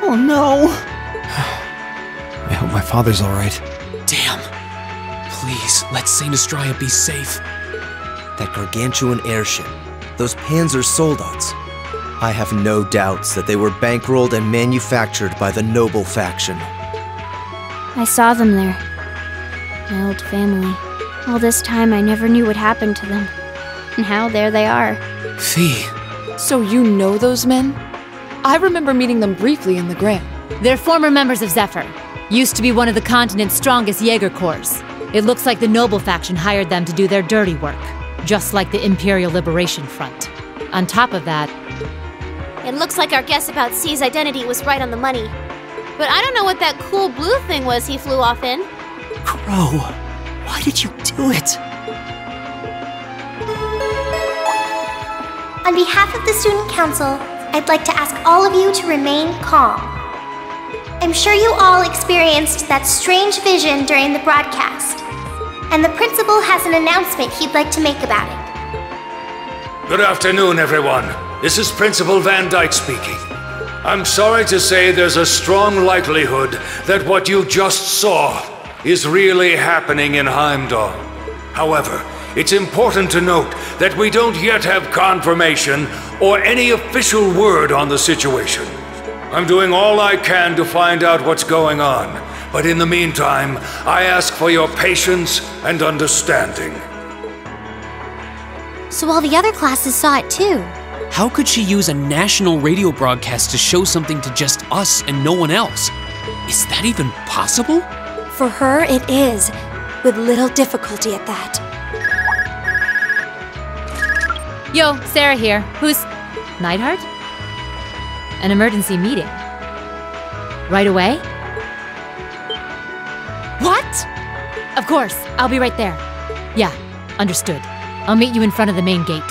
Speaker 7: Oh no! I hope my father's alright.
Speaker 1: Damn. Please, let Saint Astraea be safe.
Speaker 9: That gargantuan airship, those Panzer Soldats. I have no doubts that they were bankrolled and manufactured by the noble faction.
Speaker 14: I saw them there. My old family. All this time I never knew what happened to them. Now there they are.
Speaker 1: Fee.
Speaker 13: So you know those men? I remember meeting them briefly in the Grand.
Speaker 11: They're former members of Zephyr. Used to be one of the continent's strongest Jaeger Corps. It looks like the Noble faction hired them to do their dirty work. Just like the Imperial Liberation Front. On top of that...
Speaker 20: It looks like our guess about C's identity was right on the money. But I don't know what that cool blue thing was he flew off in.
Speaker 12: Crow, why did you do it?
Speaker 21: On behalf of the Student Council, I'd like to ask all of you to remain calm. I'm sure you all experienced that strange vision during the broadcast, and the principal has an announcement he'd like to make about it.
Speaker 22: Good afternoon, everyone. This is Principal Van Dyke speaking. I'm sorry to say there's a strong likelihood that what you just saw is really happening in Heimdall. However, it's important to note that we don't yet have confirmation or any official word on the situation. I'm doing all I can to find out what's going on, but in the meantime, I ask for your patience and understanding.
Speaker 19: So all the other classes saw it too.
Speaker 1: How could she use a national radio broadcast to show something to just us and no one else? Is that even possible?
Speaker 21: For her, it is, with little difficulty at that.
Speaker 11: Yo, Sarah here. Who's... Neidhart? An emergency meeting. Right away? What? Of course, I'll be right there. Yeah, understood. I'll meet you in front of the main gate.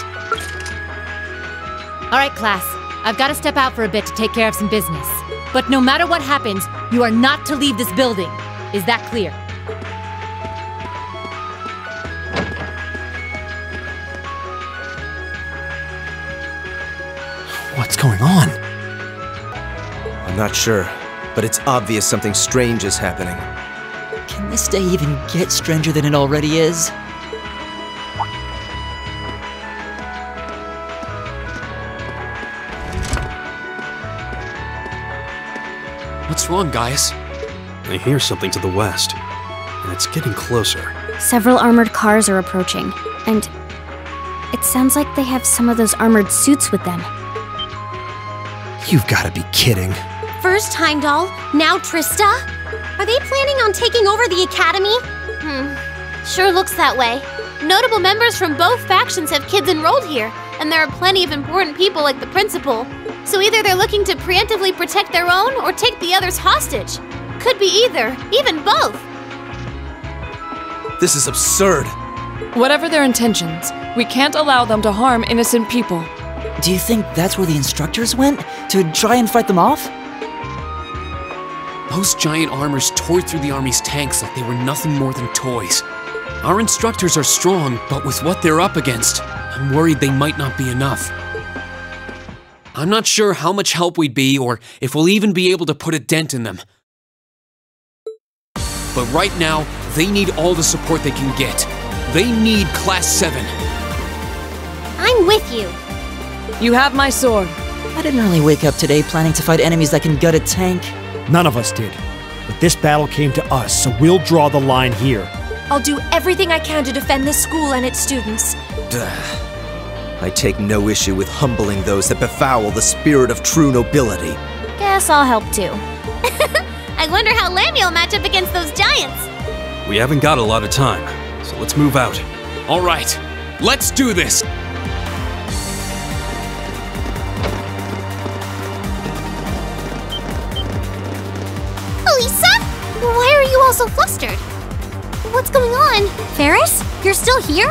Speaker 11: All right, class. I've got to step out for a bit to take care of some business. But no matter what happens, you are not to leave this building. Is that clear?
Speaker 6: What's going on?
Speaker 9: I'm not sure, but it's obvious something strange is happening.
Speaker 12: Can this day even get stranger than it already is?
Speaker 1: What's wrong, guys?
Speaker 6: I hear something to the west, and it's getting closer.
Speaker 14: Several armored cars are approaching, and it sounds like they have some of those armored suits with them.
Speaker 7: You've got to be kidding.
Speaker 19: First Heimdall, now Trista? Are they planning on taking over the academy?
Speaker 20: Sure looks that way. Notable members from both factions have kids enrolled here, and there are plenty of important people like the principal. So either they're looking to preemptively protect their own or take the others hostage. Could be either, even both.
Speaker 9: This is absurd.
Speaker 13: Whatever their intentions, we can't allow them to harm innocent people.
Speaker 12: Do you think that's where the instructors went? To try and fight them off?
Speaker 1: Those giant armors tore through the army's tanks like they were nothing more than toys. Our instructors are strong, but with what they're up against, I'm worried they might not be enough. I'm not sure how much help we'd be or if we'll even be able to put a dent in them. But right now, they need all the support they can get. They need Class 7.
Speaker 19: I'm with you.
Speaker 13: You have my sword.
Speaker 12: I didn't really wake up today planning to fight enemies that can gut a tank.
Speaker 10: None of us did. But this battle came to us, so we'll draw the line here.
Speaker 21: I'll do everything I can to defend this school and its students.
Speaker 9: I take no issue with humbling those that befoul the spirit of true nobility.
Speaker 19: Guess I'll help too. I wonder how Lammy will match up against those giants.
Speaker 17: We haven't got a lot of time, so let's move out.
Speaker 1: All right, let's do this.
Speaker 20: Elisa? Why are you all so flustered? What's going on?
Speaker 19: Ferris, you're still here?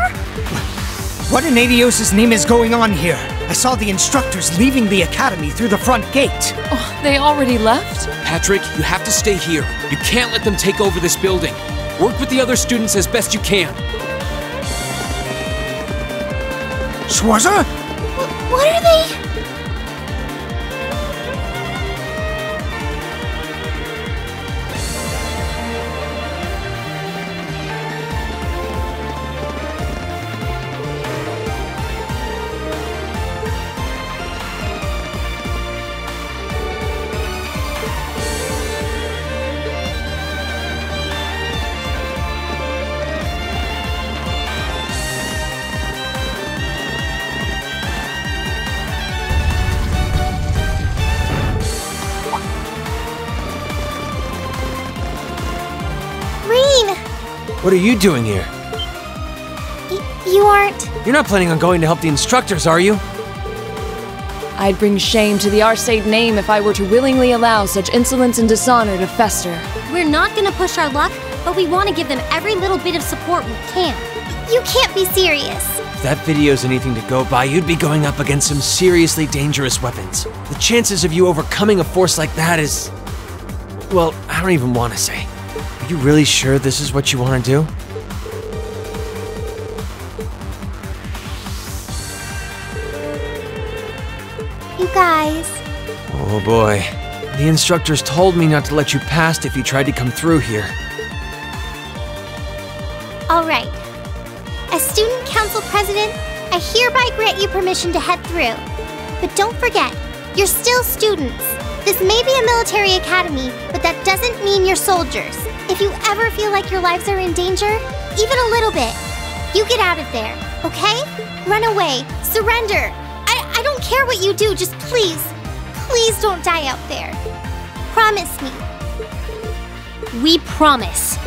Speaker 5: What in Adios' name is going on here? I saw the instructors leaving the academy through the front gate.
Speaker 13: Oh, they already left?
Speaker 1: Patrick, you have to stay here. You can't let them take over this building. Work with the other students as best you can.
Speaker 5: Schwarzer?
Speaker 20: What are they?
Speaker 7: What are you doing here?
Speaker 20: You aren't...
Speaker 7: You're not planning on going to help the instructors, are you?
Speaker 13: I'd bring shame to the Arcade name if I were to willingly allow such insolence and dishonor to fester.
Speaker 19: We're not gonna push our luck, but we want to give them every little bit of support we can.
Speaker 20: You can't be serious.
Speaker 7: If that video's anything to go by, you'd be going up against some seriously dangerous weapons. The chances of you overcoming a force like that is... well, I don't even want to say. Are you really sure this is what you want to do?
Speaker 20: You guys...
Speaker 7: Oh boy. The instructors told me not to let you past if you tried to come through here.
Speaker 20: All right. As Student Council President, I hereby grant you permission to head through. But don't forget, you're still students. This may be a military academy, but that doesn't mean you're soldiers. If you ever feel like your lives are in danger, even a little bit, you get out of there, okay? Run away, surrender. I don't care what you do, just please don't die out there. Promise me.
Speaker 19: We promise.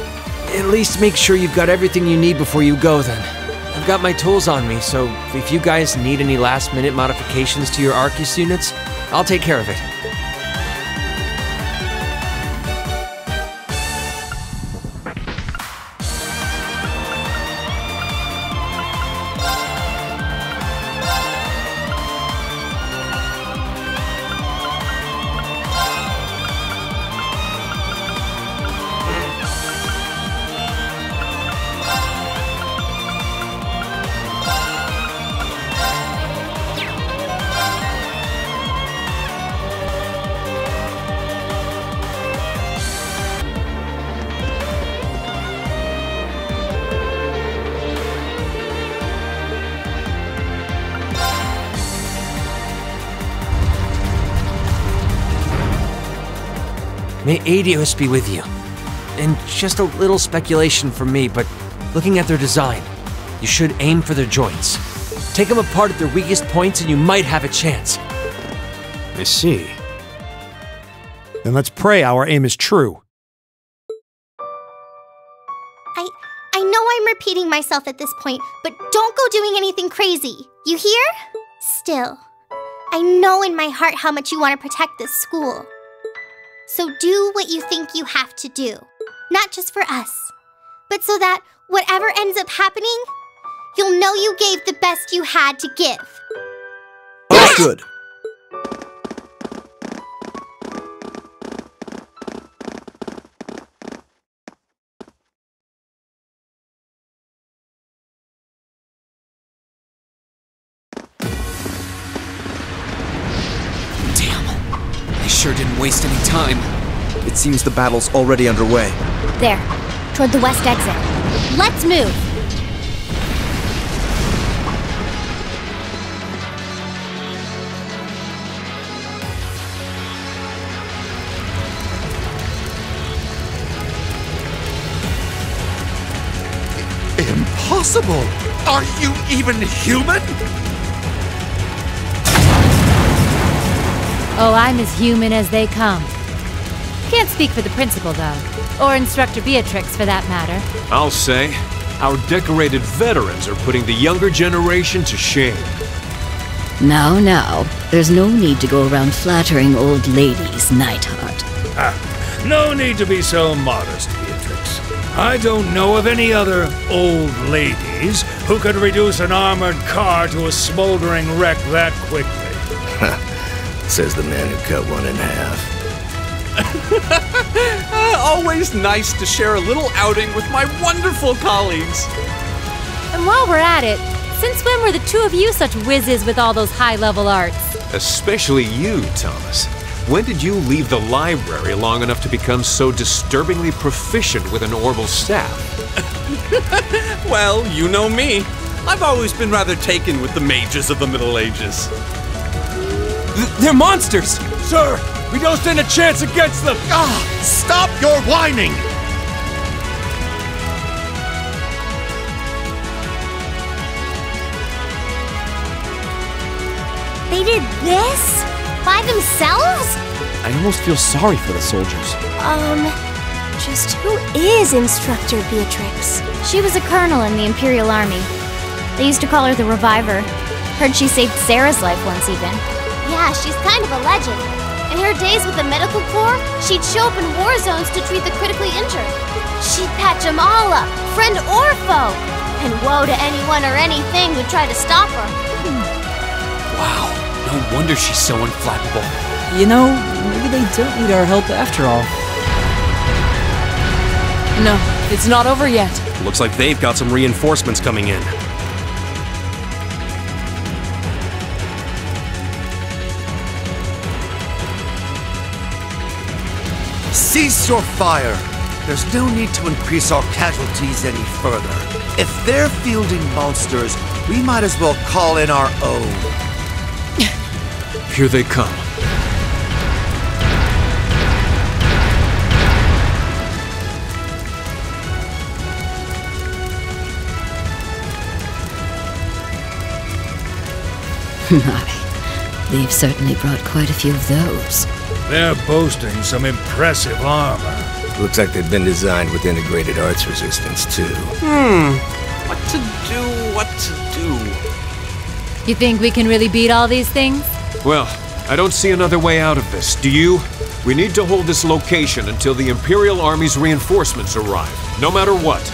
Speaker 7: At least make sure you've got everything you need before you go then. I've got my tools on me, so if you guys need any last-minute modifications to your Arcus units, I'll take care of it. May Adios be with you. And just a little speculation from me, but looking at their design, you should aim for their joints. Take them apart at their weakest points and you might have a chance.
Speaker 10: I see. Then let's pray our aim is true.
Speaker 20: I know I'm repeating myself at this point, but don't go doing anything crazy. You hear? Still, I know in my heart how much you want to protect this school. So do what you think you have to do. Not just for us, but so that whatever ends up happening, you'll know you gave the best you had to give.
Speaker 9: Good.
Speaker 1: They sure didn't waste any time.
Speaker 9: It seems the battle's already underway.
Speaker 19: There, toward the west exit. Let's move!
Speaker 2: impossible! Are you even human?
Speaker 11: Oh, I'm as human as they come. Can't speak for the principal, though. Or Instructor Beatrix, for that matter.
Speaker 22: I'll say, our decorated veterans are putting the younger generation to shame.
Speaker 4: Now, there's no need to go around flattering old ladies, Neidhart.
Speaker 18: No need to be so modest, Beatrix. I don't know of any other old ladies who could reduce an armored car to a smoldering wreck that quickly.
Speaker 8: Says the man who cut one in half.
Speaker 17: Always nice to share a little outing with my wonderful colleagues.
Speaker 11: And while we're at it, since when were the two of you such whizzes with all those high-level arts?
Speaker 22: Especially you, Thomas. When did you leave the library long enough to become so disturbingly proficient with an orbital staff?
Speaker 17: Well, you know me. I've always been rather taken with the mages of the Middle Ages. They're monsters!
Speaker 18: Sir, we don't stand a chance against them!
Speaker 2: Stop your whining!
Speaker 14: They did this? By themselves?
Speaker 6: I almost feel sorry for the soldiers.
Speaker 21: Just who is Instructor Beatrix?
Speaker 14: She was a colonel in the Imperial Army. They used to call her the Reviver. Heard she saved Sarah's life once even.
Speaker 20: Yeah, she's kind of a legend. In her days with the medical corps, she'd show up in war zones to treat the critically injured. She'd patch them all up, friend or foe. And woe to anyone or anything who'd try to stop her.
Speaker 1: Wow, no wonder she's so unflappable.
Speaker 12: You know, maybe they don't need our help after all.
Speaker 13: No, it's not over yet.
Speaker 6: Looks like they've got some reinforcements coming in.
Speaker 2: Cease your fire! There's no need to increase our casualties any further. If they're fielding monsters, we might as well call in our own.
Speaker 22: Here they come.
Speaker 4: My, they've certainly brought quite a few of those.
Speaker 18: They're boasting some impressive armor.
Speaker 8: Looks like they've been designed with integrated arts resistance, too.
Speaker 1: What to do?
Speaker 11: You think we can really beat all these things?
Speaker 22: Well, I don't see another way out of this. Do you? We need to hold this location until the Imperial Army's reinforcements arrive, no matter what.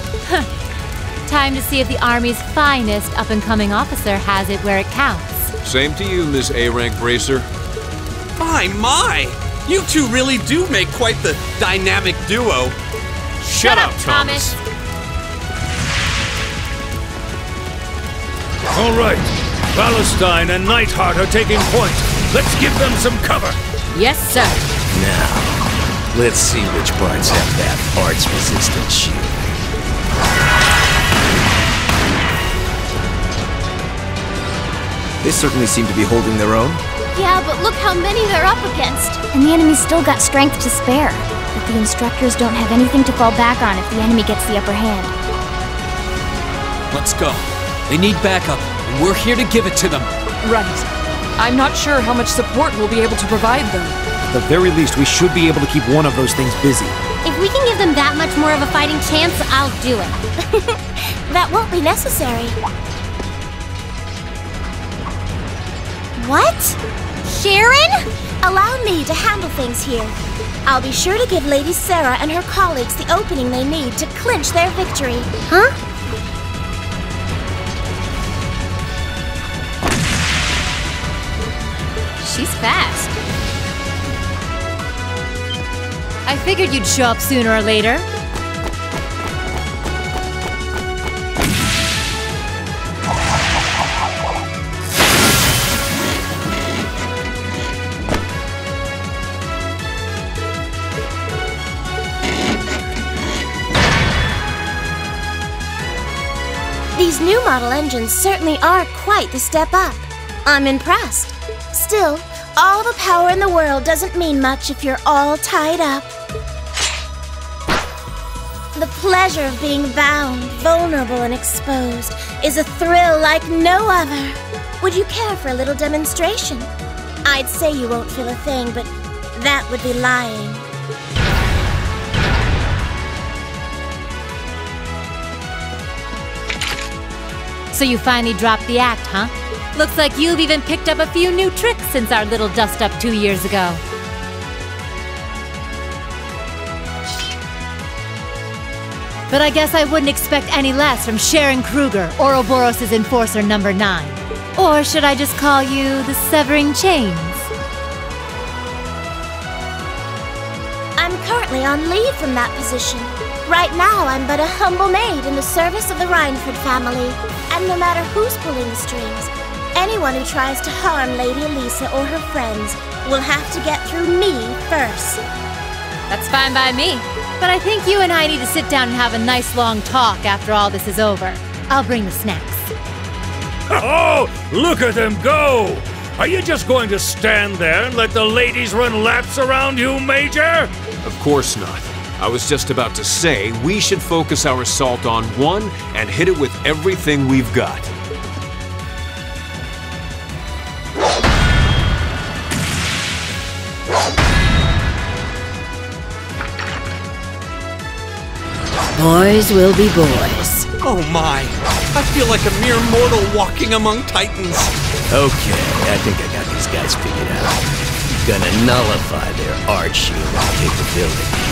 Speaker 11: Time to see if the Army's finest up-and-coming officer has it where it counts.
Speaker 22: Same to you, Miss A-Rank Bracer.
Speaker 17: My! You two really do make quite the dynamic duo.
Speaker 22: Shut up, Thomas.
Speaker 18: All right, Palestine and Neidhart are taking point. Let's give them some cover.
Speaker 11: Yes, sir.
Speaker 8: Now, let's see which parts have that arts-resistant shield.
Speaker 9: They certainly seem to be holding their own.
Speaker 20: Yeah, but look how many they're up against.
Speaker 14: And the enemy's still got strength to spare. But the instructors don't have anything to fall back on if the enemy gets the upper hand.
Speaker 1: Let's go. They need backup, and we're here to give it to them.
Speaker 13: Right. I'm not sure how much support we'll be able to provide them.
Speaker 6: At the very least, we should be able to keep one of those things busy.
Speaker 20: If we can give them that much more of a fighting chance, I'll do it.
Speaker 14: That won't be necessary. What? Sharon? Allow me to handle things here. I'll be sure to give Lady Sarah and her colleagues the opening they need to clinch their victory. Huh?
Speaker 11: She's fast. I figured you'd show up sooner or later.
Speaker 14: These new model engines certainly are quite the step up. I'm impressed. Still, all the power in the world doesn't mean much if you're all tied up.
Speaker 3: the pleasure of being bound, vulnerable, and exposed is a thrill like no other. Would you care for a little demonstration? I'd say you won't feel a thing, but that would be lying.
Speaker 11: So you finally dropped the act, huh? Looks like you've even picked up a few new tricks since our little dust-up 2 years ago. But I guess I wouldn't expect any less from Sharon Kruger, Ouroboros' Enforcer number 9. Or should I just call you the Severing Chains?
Speaker 3: I'm currently on leave from that position. Right now, I'm but a humble maid in the service of the Rhineford family. And no matter who's pulling the strings, anyone who tries to harm Lady Elisa or her friends will have to get through me first.
Speaker 11: That's fine by me. But I think you and I need to sit down and have a nice long talk after all this is over. I'll bring the snacks.
Speaker 15: Oh, look at them go! Are you just going to stand there and let the ladies run laps around you, Major?
Speaker 22: Of course not. I was just about to say, we should focus our assault on one and hit it with everything we've got.
Speaker 4: Boys will be boys.
Speaker 6: Oh my! I feel like a mere mortal walking among titans.
Speaker 8: Okay, I think I got these guys figured out. Gonna nullify their arch-human capabilities.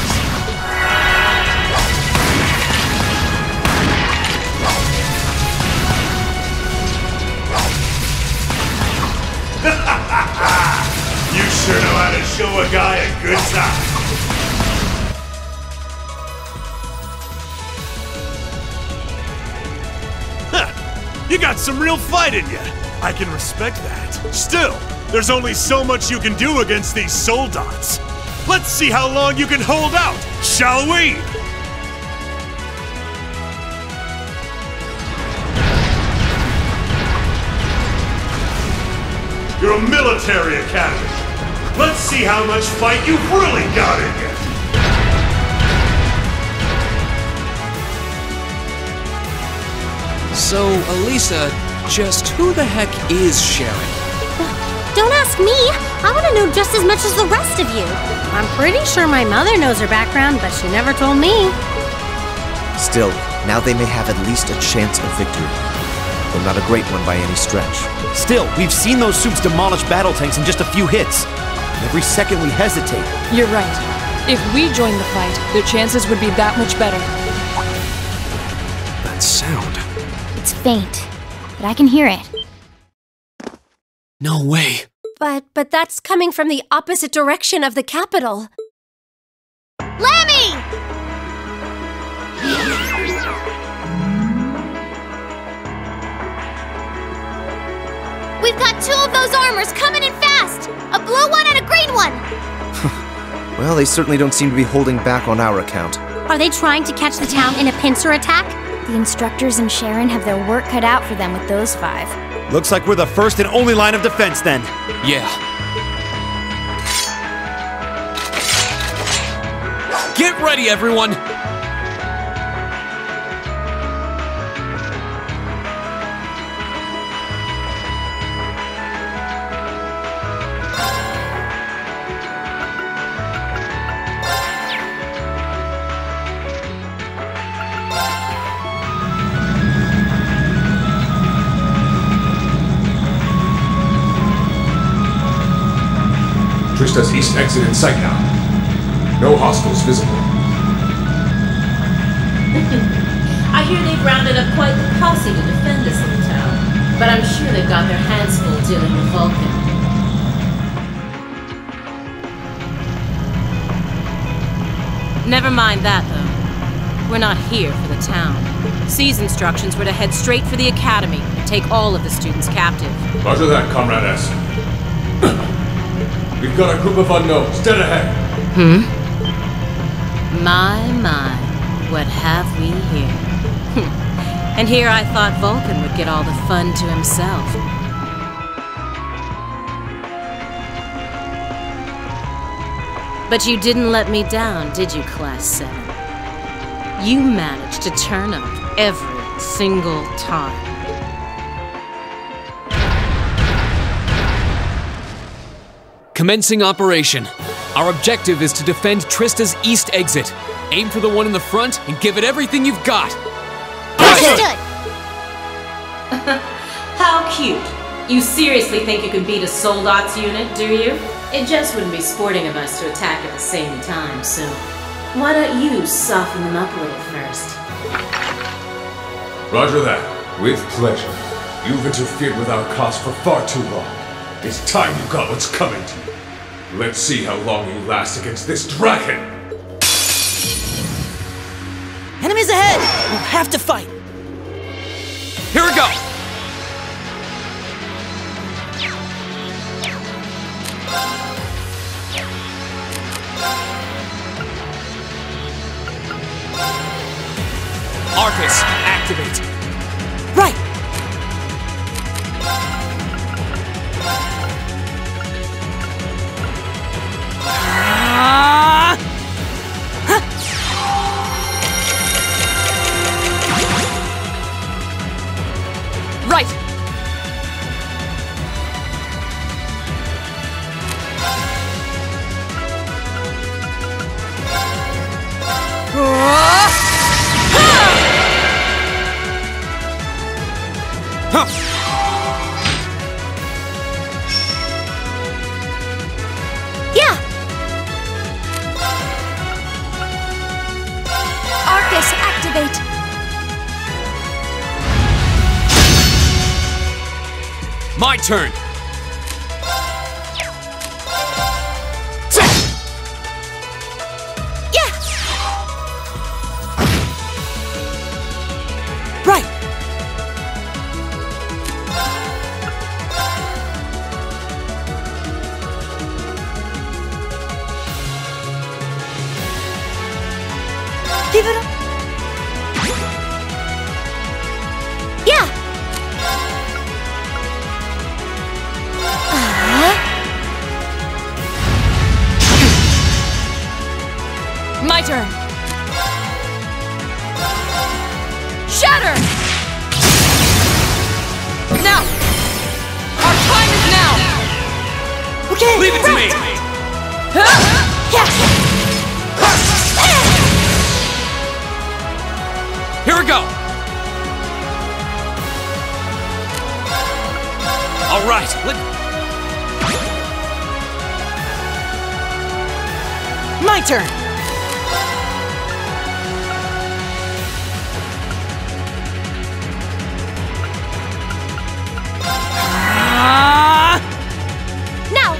Speaker 16: You sure know how to show a guy a good time.
Speaker 23: You got some real fight in you. I can respect that. Still, there's only so much you can do against these soldats. Let's see how long you can hold out, shall we?
Speaker 16: You're a military academy. Let's see how much fight you've really got in you.
Speaker 1: So, Elisa, just who the heck is Sharon?
Speaker 19: Don't ask me. I want to know just as much as the rest of you. I'm pretty sure my mother knows her background, but she never told me.
Speaker 9: Still, now they may have at least a chance of victory. Though not a great one by any stretch.
Speaker 10: Still, we've seen those suits demolish battle tanks in just a few hits. Every second we hesitate.
Speaker 13: You're right. If we joined the fight, their chances would be that much better.
Speaker 10: That sound.
Speaker 14: It's faint, but I can hear it.
Speaker 1: No way.
Speaker 21: But that's coming from the opposite direction of the capital.
Speaker 20: Lemmy! We've got 2 of those armors coming in fast! A blue one and a green one!
Speaker 9: Well, they certainly don't seem to be holding back on our account.
Speaker 19: Are they trying to catch the town in a pincer attack?
Speaker 14: The instructors and Sharon have their work cut out for them with those 5.
Speaker 10: Looks like we're the first and only line of defense then.
Speaker 1: Yeah. Get ready, everyone!
Speaker 25: Trista's east exit in sight now. No hostiles visible.
Speaker 26: I hear they've rounded up quite the posse to defend this little town, but I'm sure they've got their hands full dealing with Vulcan.
Speaker 27: Never mind that, though. We're not here for the town. C's instructions were to head straight for the academy and take all of the students captive.
Speaker 25: Roger that, Comrade S. We've got a group of unknowns dead ahead.
Speaker 27: My, what have we here? And here I thought Vulcan would get all the fun to himself. But you didn't let me down, did you, Class 7? You manage to turn up every single time.
Speaker 1: Commencing operation. Our objective is to defend Trista's east exit. Aim for the one in the front and give it everything you've got.
Speaker 3: Understood.
Speaker 26: How cute. You seriously think you can beat a Soldot's unit, do you? It just wouldn't be sporting of us to attack at the same time, so why don't you soften them up a little first?
Speaker 25: Roger that. With pleasure. You've interfered with our cause for far too long. It's time you got what's coming to you. Let's see how long you last against this dragon!
Speaker 2: Enemies ahead! We'll have to fight!
Speaker 1: Here we go! Arcus, activate!
Speaker 2: Right! Right!
Speaker 21: Yeah! Arcus, activate!
Speaker 1: My turn!
Speaker 21: Yeah!
Speaker 2: Right! Give it up!
Speaker 21: Yeah!
Speaker 2: My turn! Shatter! Now! Our time is now!
Speaker 21: Okay!
Speaker 1: Leave it to me! Here we go! All right,
Speaker 2: My turn!
Speaker 21: Now!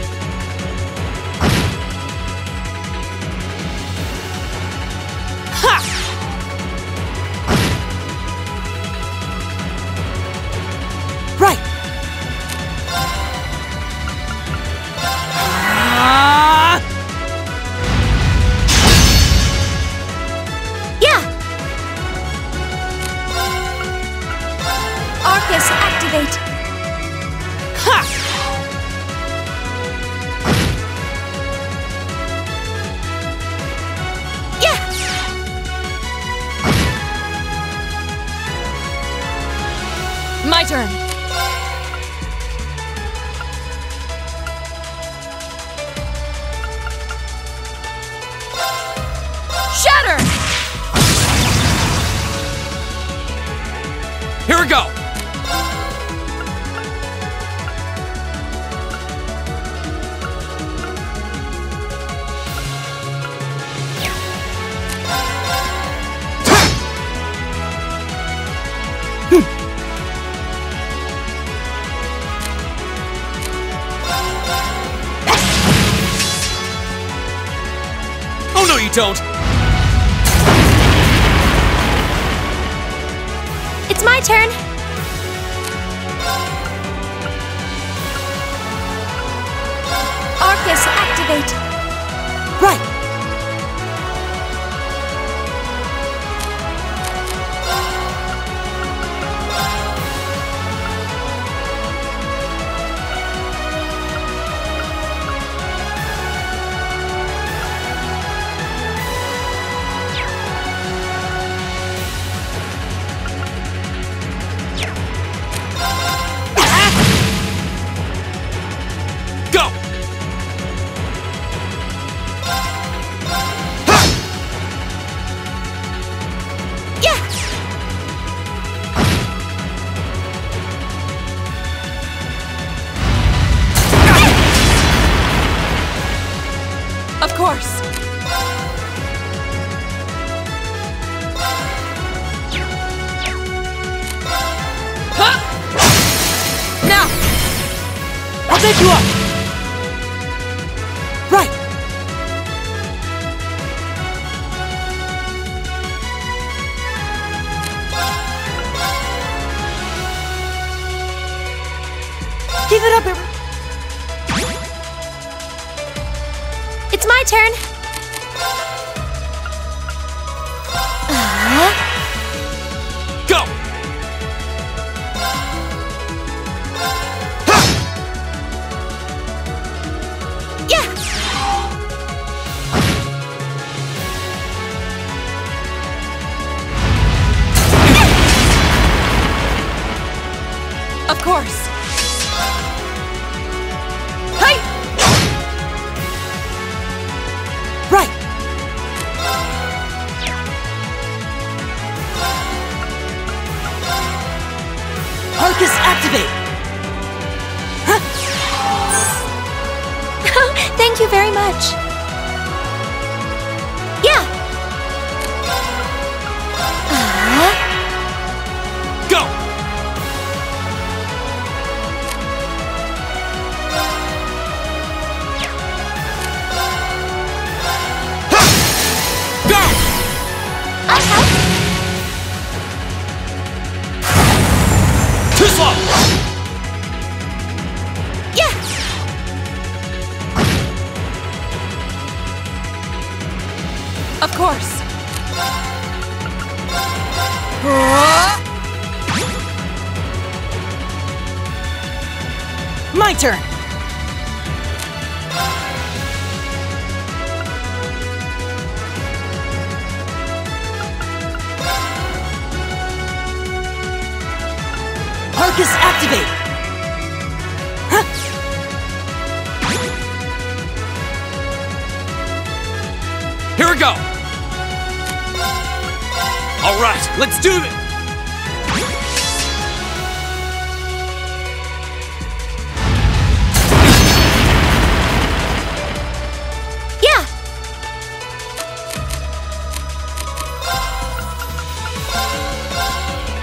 Speaker 2: Ha! Right!
Speaker 21: Yeah! Arcus, activate!
Speaker 2: Ha!
Speaker 21: Yeah!
Speaker 2: My turn! Shatter!
Speaker 1: here we go! Oh no, you don't!
Speaker 21: It's my turn! Arcus, activate!
Speaker 2: Right! pick you up! Right! Keep it up, everyone!
Speaker 14: It's my turn.
Speaker 2: Go!
Speaker 13: Of course.
Speaker 2: Hey! Right! Arcus activate!
Speaker 21: Thank you very much.
Speaker 14: Yeah!
Speaker 2: Go! Too slow!
Speaker 14: Yeah!
Speaker 13: Of course.
Speaker 2: My turn! Arcus activate! Here we go! Alright, let's do this!
Speaker 14: Yeah!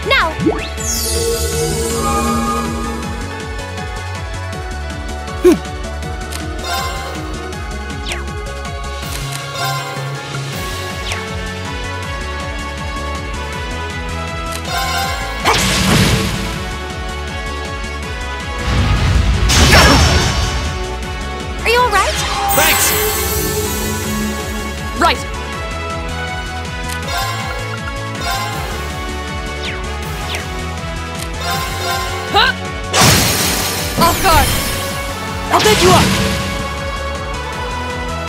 Speaker 14: Now!
Speaker 21: Are you alright?
Speaker 2: Thanks!
Speaker 13: Right.
Speaker 2: Huh?
Speaker 13: Off guard.
Speaker 2: I'll pick you up!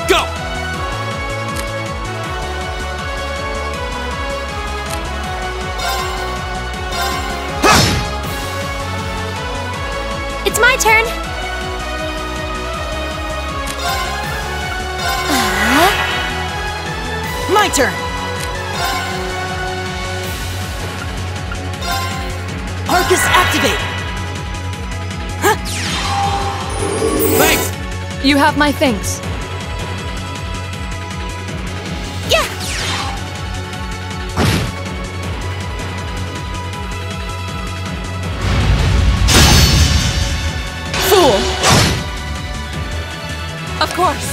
Speaker 2: Go!
Speaker 14: It's my turn.
Speaker 2: My turn! Arcus activate! Thanks!
Speaker 13: You have my things.
Speaker 14: Yeah!
Speaker 2: Fool!
Speaker 13: Of course.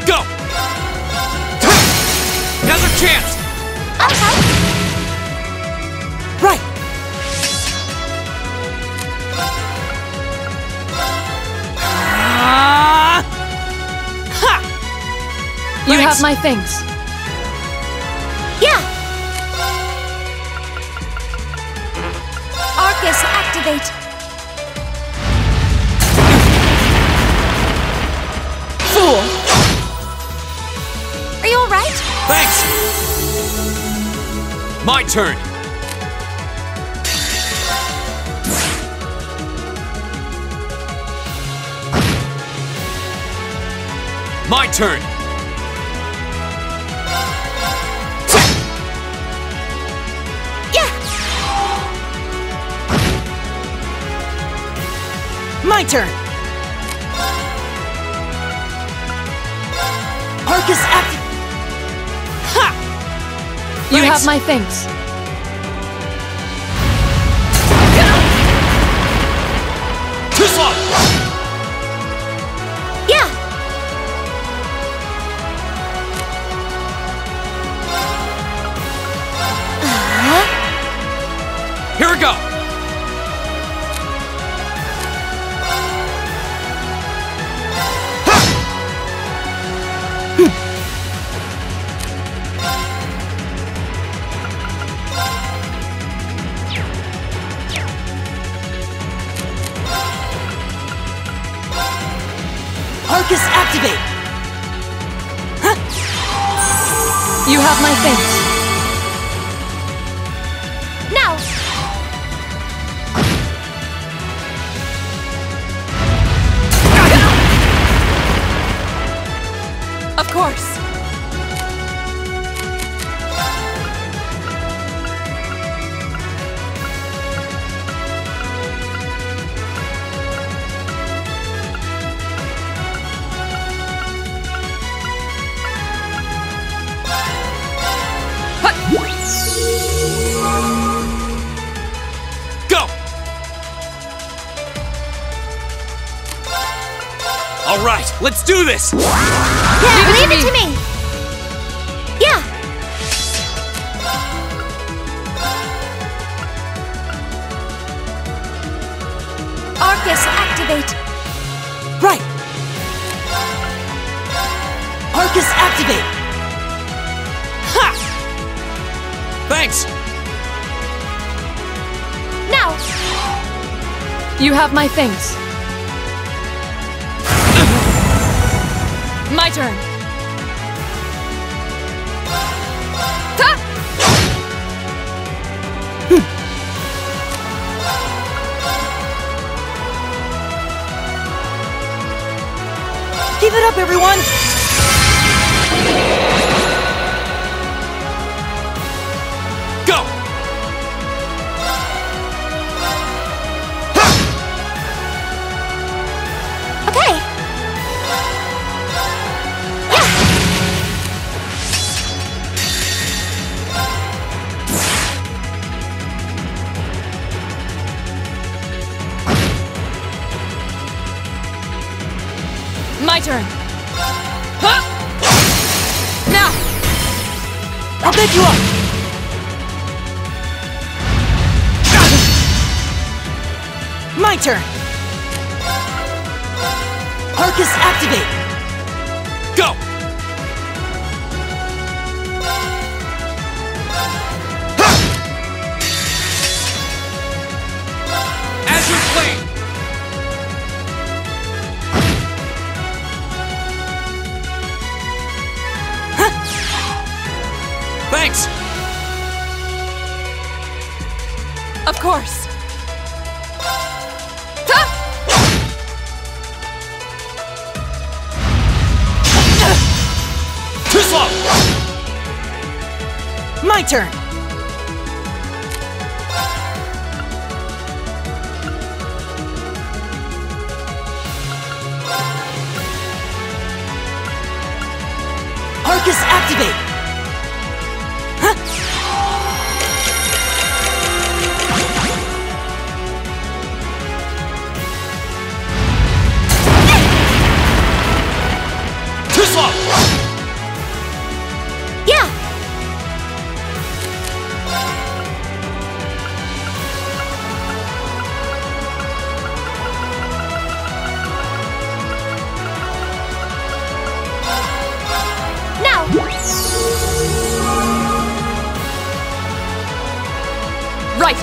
Speaker 2: Go! Another chance! Right! Ha!
Speaker 13: You have my things.
Speaker 14: Yeah! Arcus activate.
Speaker 2: Fool!
Speaker 14: Are you alright?
Speaker 2: Thanks! My turn! My turn!
Speaker 14: Yeah!
Speaker 2: My turn! Arcus active! Ha!
Speaker 13: You
Speaker 2: Thanks.
Speaker 13: have my things.
Speaker 2: Arcus, activate! Huh? You have my thanks.
Speaker 3: Now!
Speaker 2: Of course.
Speaker 6: Go! All right, let's do this!
Speaker 3: Yeah, leave it to me! Yeah!
Speaker 21: Arcus, activate!
Speaker 2: Right! Arcus, activate!
Speaker 6: Ha! Thanks!
Speaker 3: Now!
Speaker 13: You have my thanks. My turn. Ta!
Speaker 2: Keep it up, everyone!
Speaker 6: Go!
Speaker 3: Okay!
Speaker 13: My turn. Huh! Now!
Speaker 2: I'll pick you up! My turn! Arcus, activate!
Speaker 6: Go! As you play! Thanks!
Speaker 13: Of course.
Speaker 6: Too slow!
Speaker 2: My turn! Arcus, activate!
Speaker 6: Too slow!
Speaker 3: Yeah! Now!
Speaker 13: Right.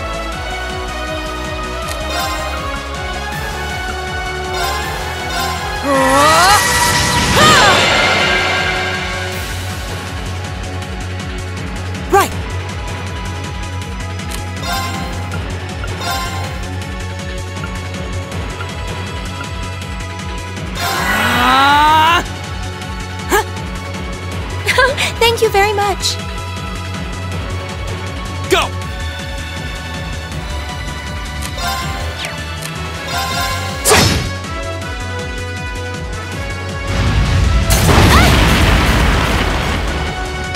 Speaker 2: Right!
Speaker 21: Thank you very much.
Speaker 6: Go!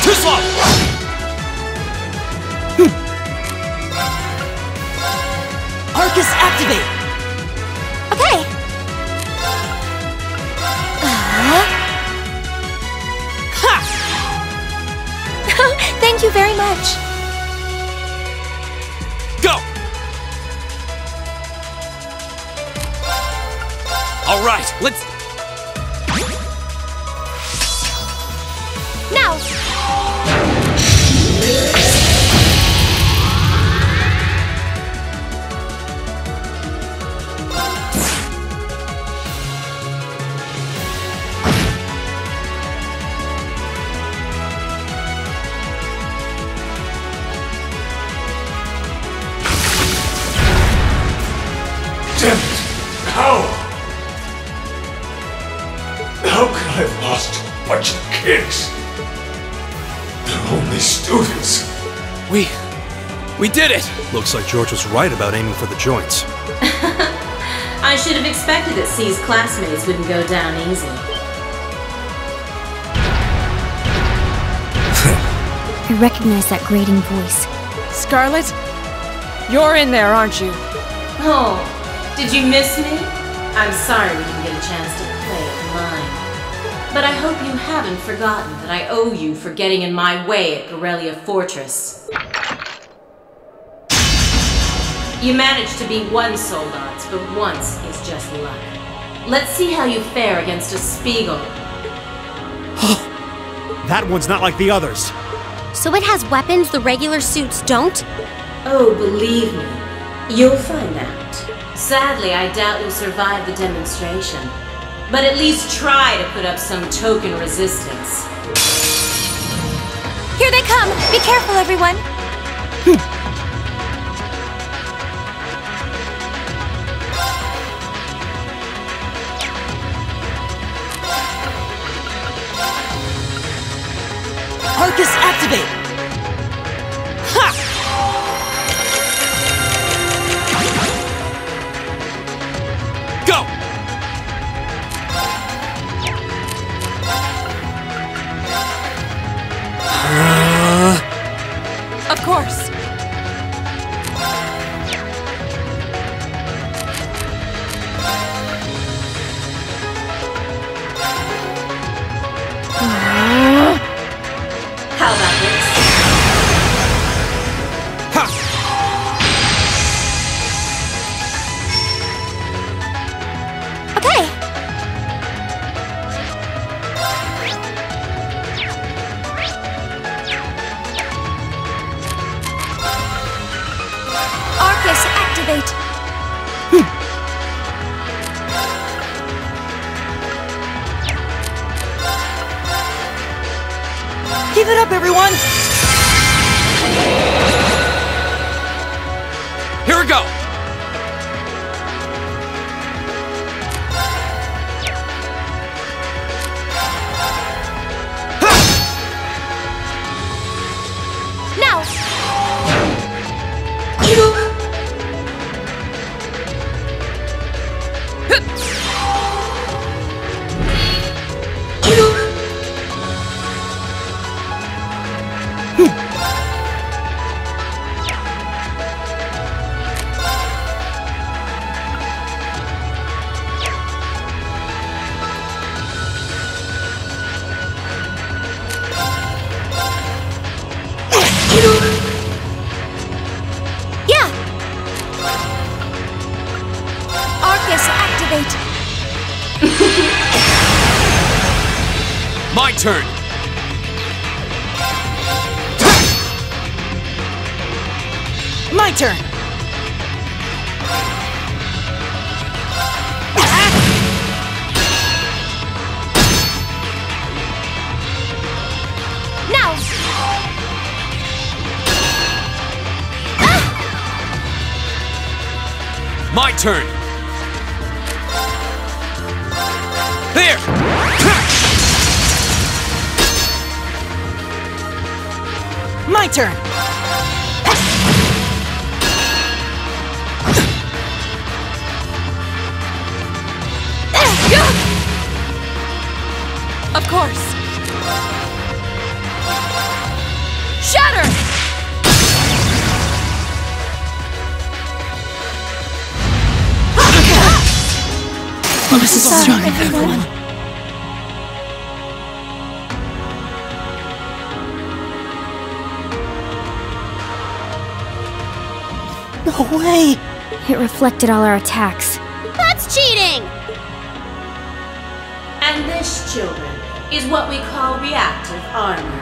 Speaker 6: Too slow!
Speaker 2: Arcus, activate!
Speaker 3: Okay!
Speaker 21: Thank you very much.
Speaker 6: Go! All right, let's...
Speaker 3: Now!
Speaker 25: Damn it! How? How could I have lost to a bunch of kids? They're only students.
Speaker 6: We did it! Looks like George was right about aiming for the joints.
Speaker 26: I should have expected that C's classmates wouldn't go down easy.
Speaker 14: I recognize that grating voice.
Speaker 21: Scarlet? You're in there, aren't you?
Speaker 26: Oh, did you miss me? I'm sorry we didn't get a chance to play at mine. But I hope you haven't forgotten that I owe you for getting in my way at Gorelia Fortress. You managed to beat one Soldats, but once is just luck. Let's see how you fare against a Spiegel.
Speaker 10: That one's not like the others.
Speaker 19: So it has weapons the regular suits don't?
Speaker 26: Oh, believe me, you'll find out. Sadly, I doubt you'll survive the demonstration. But at least try to put up some token resistance.
Speaker 21: Here they come! Be careful, everyone!
Speaker 2: Arcus, activate! Ha!
Speaker 6: Go!
Speaker 21: Of course!
Speaker 26: How about this?
Speaker 6: Ha!
Speaker 14: Okay.
Speaker 21: Arcus, activate!
Speaker 2: Keep it up, everyone!
Speaker 6: Here we go!
Speaker 14: Now! Yeah! Arcus, activate!
Speaker 6: My turn!
Speaker 2: My turn!
Speaker 14: Now!
Speaker 6: My turn! There!
Speaker 2: My turn!
Speaker 21: Of course! Shatter!
Speaker 2: This is strong, everyone. No way!
Speaker 14: It reflected all our attacks.
Speaker 19: That's cheating!
Speaker 26: And this, children, is what we call reactive armor.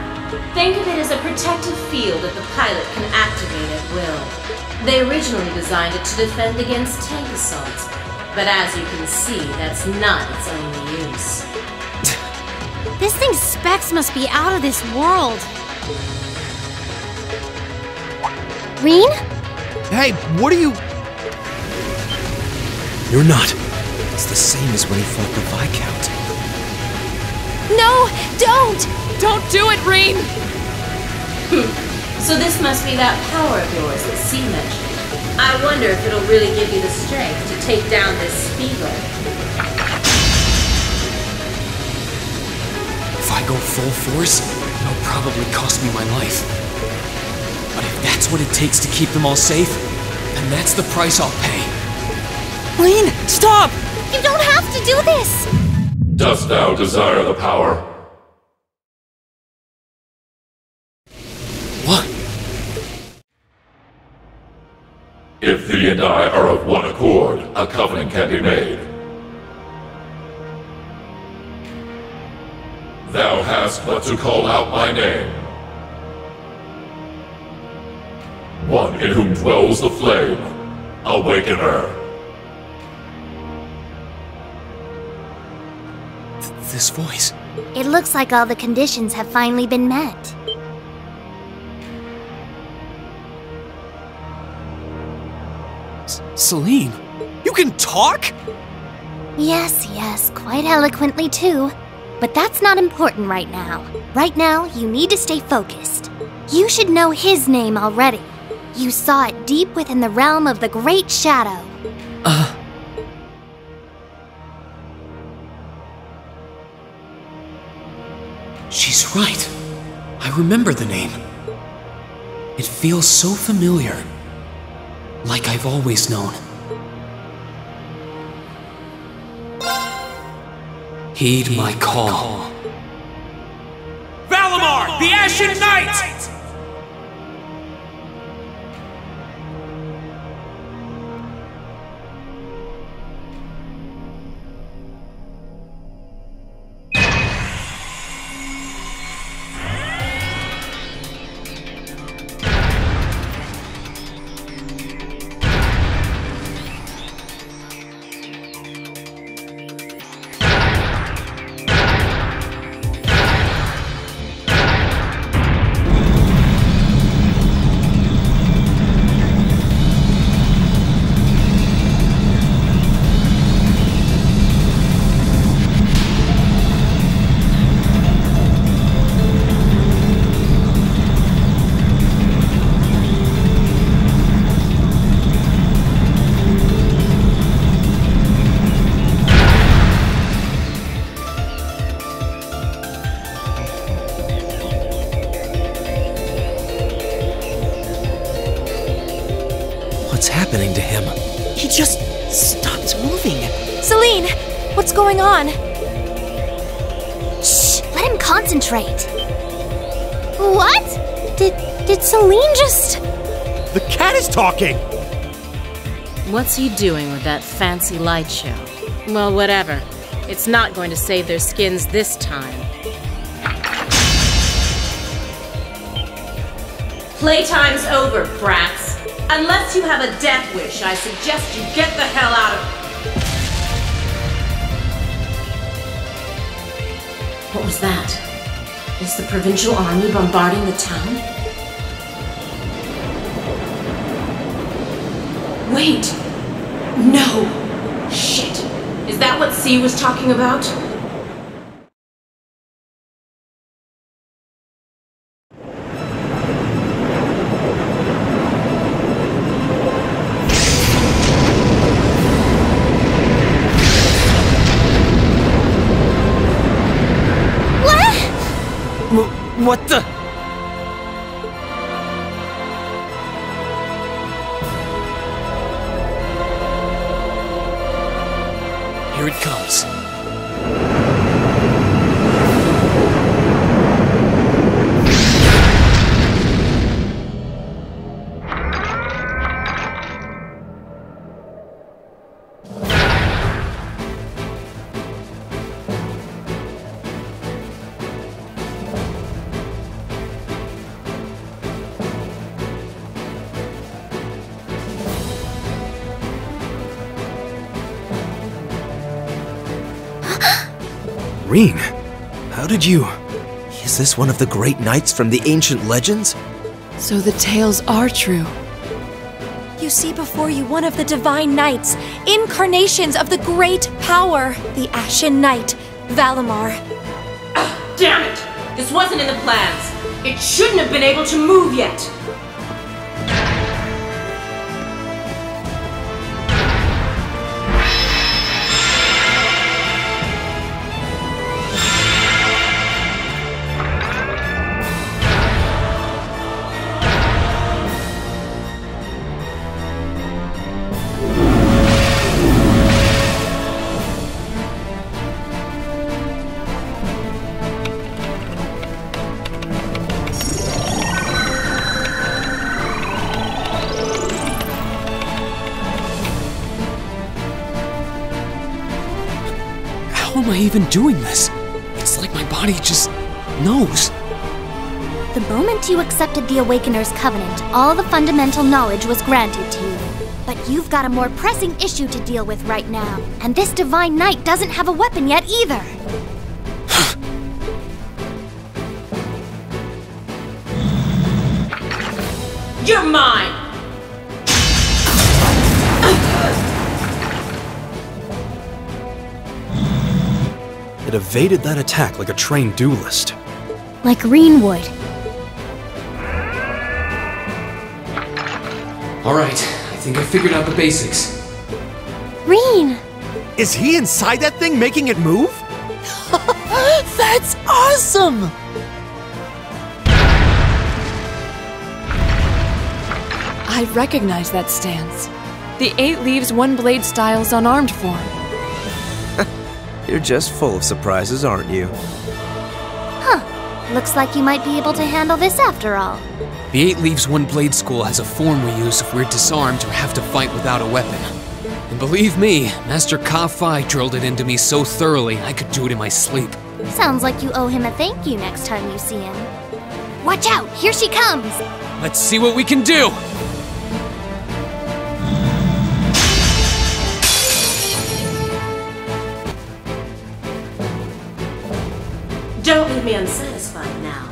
Speaker 26: Think of it as a protective field that the pilot can activate at will. They originally designed it to defend against tank assaults, but as you can see, that's not its only use.
Speaker 19: This thing's specs must be out of this world. Reen?
Speaker 9: Hey, what are you... You're not. It's the same as when he fought the Viscount.
Speaker 21: No! Don't!
Speaker 13: Don't do it, Reen!
Speaker 26: So this must be that power of yours that C mentioned. I wonder if it'll really give you the strength to take down this Spiegel.
Speaker 1: If I go full force, it'll probably cost me my life. But if that's what it takes to keep them all safe, then that's the price I'll pay.
Speaker 21: Reen, stop! You don't have to do this!
Speaker 25: Dost thou desire the power?
Speaker 1: What?
Speaker 25: If thee and I are of one accord, a covenant can be made. Thou hast but to call out my name. One in whom dwells the flame. Awaken her.
Speaker 1: This voice.
Speaker 3: It looks like all the conditions have finally been met.
Speaker 1: Celine, you can talk?
Speaker 3: Yes, quite eloquently too. But that's not important right now. Right now, you need to stay focused. You should know his name already. You saw it deep within the realm of the Great Shadow.
Speaker 1: She's right. I remember the name. It feels so familiar. Like I've always known. Heed my call.
Speaker 5: Valimar, the Ashen Knight!
Speaker 9: What's happening to him? He just stopped moving.
Speaker 21: Celine, what's going on?
Speaker 3: Shh, let him concentrate. What?
Speaker 21: Did Celine just...
Speaker 10: The cat is talking!
Speaker 27: What's he doing with that fancy light show? Well, whatever. It's not going to save their skins this time.
Speaker 26: Playtime's over, brats. Unless you have a death wish, I suggest you get the hell out of... What was that? Is the provincial army bombarding the town? Wait! No! Shit! Is that what C was talking about?
Speaker 9: What the?
Speaker 1: Here it comes.
Speaker 9: Reen, how did you... Is this one of the great knights from the ancient legends?
Speaker 13: So the tales are true.
Speaker 21: You see before you one of the Divine Knights, incarnations of the great power, the Ashen Knight, Valimar.
Speaker 27: Damn it! This wasn't in the plans. It shouldn't have been able to move yet.
Speaker 1: How am I even doing this? It's like my body just knows.
Speaker 3: The moment you accepted the Awakener's Covenant, all the fundamental knowledge was granted to you. But you've got a more pressing issue to deal with right now, and this Divine Knight doesn't have a weapon yet either.
Speaker 27: You're mine!
Speaker 6: It evaded that attack like a trained duelist.
Speaker 3: Like Greenwood.
Speaker 1: Alright, I think I figured out the basics.
Speaker 3: Reen!
Speaker 7: Is he inside that thing making it move?
Speaker 2: That's awesome!
Speaker 13: I recognize that stance. The 8 Leaves One Blade style's unarmed form.
Speaker 9: You're just full of surprises, aren't you?
Speaker 3: Huh. Looks like you might be able to handle this after all.
Speaker 1: The 8 Leaves One Blade School has a form we use if we're disarmed or have to fight without a weapon. And believe me, Master Ch.7 drilled it into me so thoroughly I could do it in my sleep.
Speaker 3: Sounds like you owe him a thank you next time you see him. Watch out! Here she comes!
Speaker 1: Let's see what we can do!
Speaker 26: Don't leave me unsatisfied now.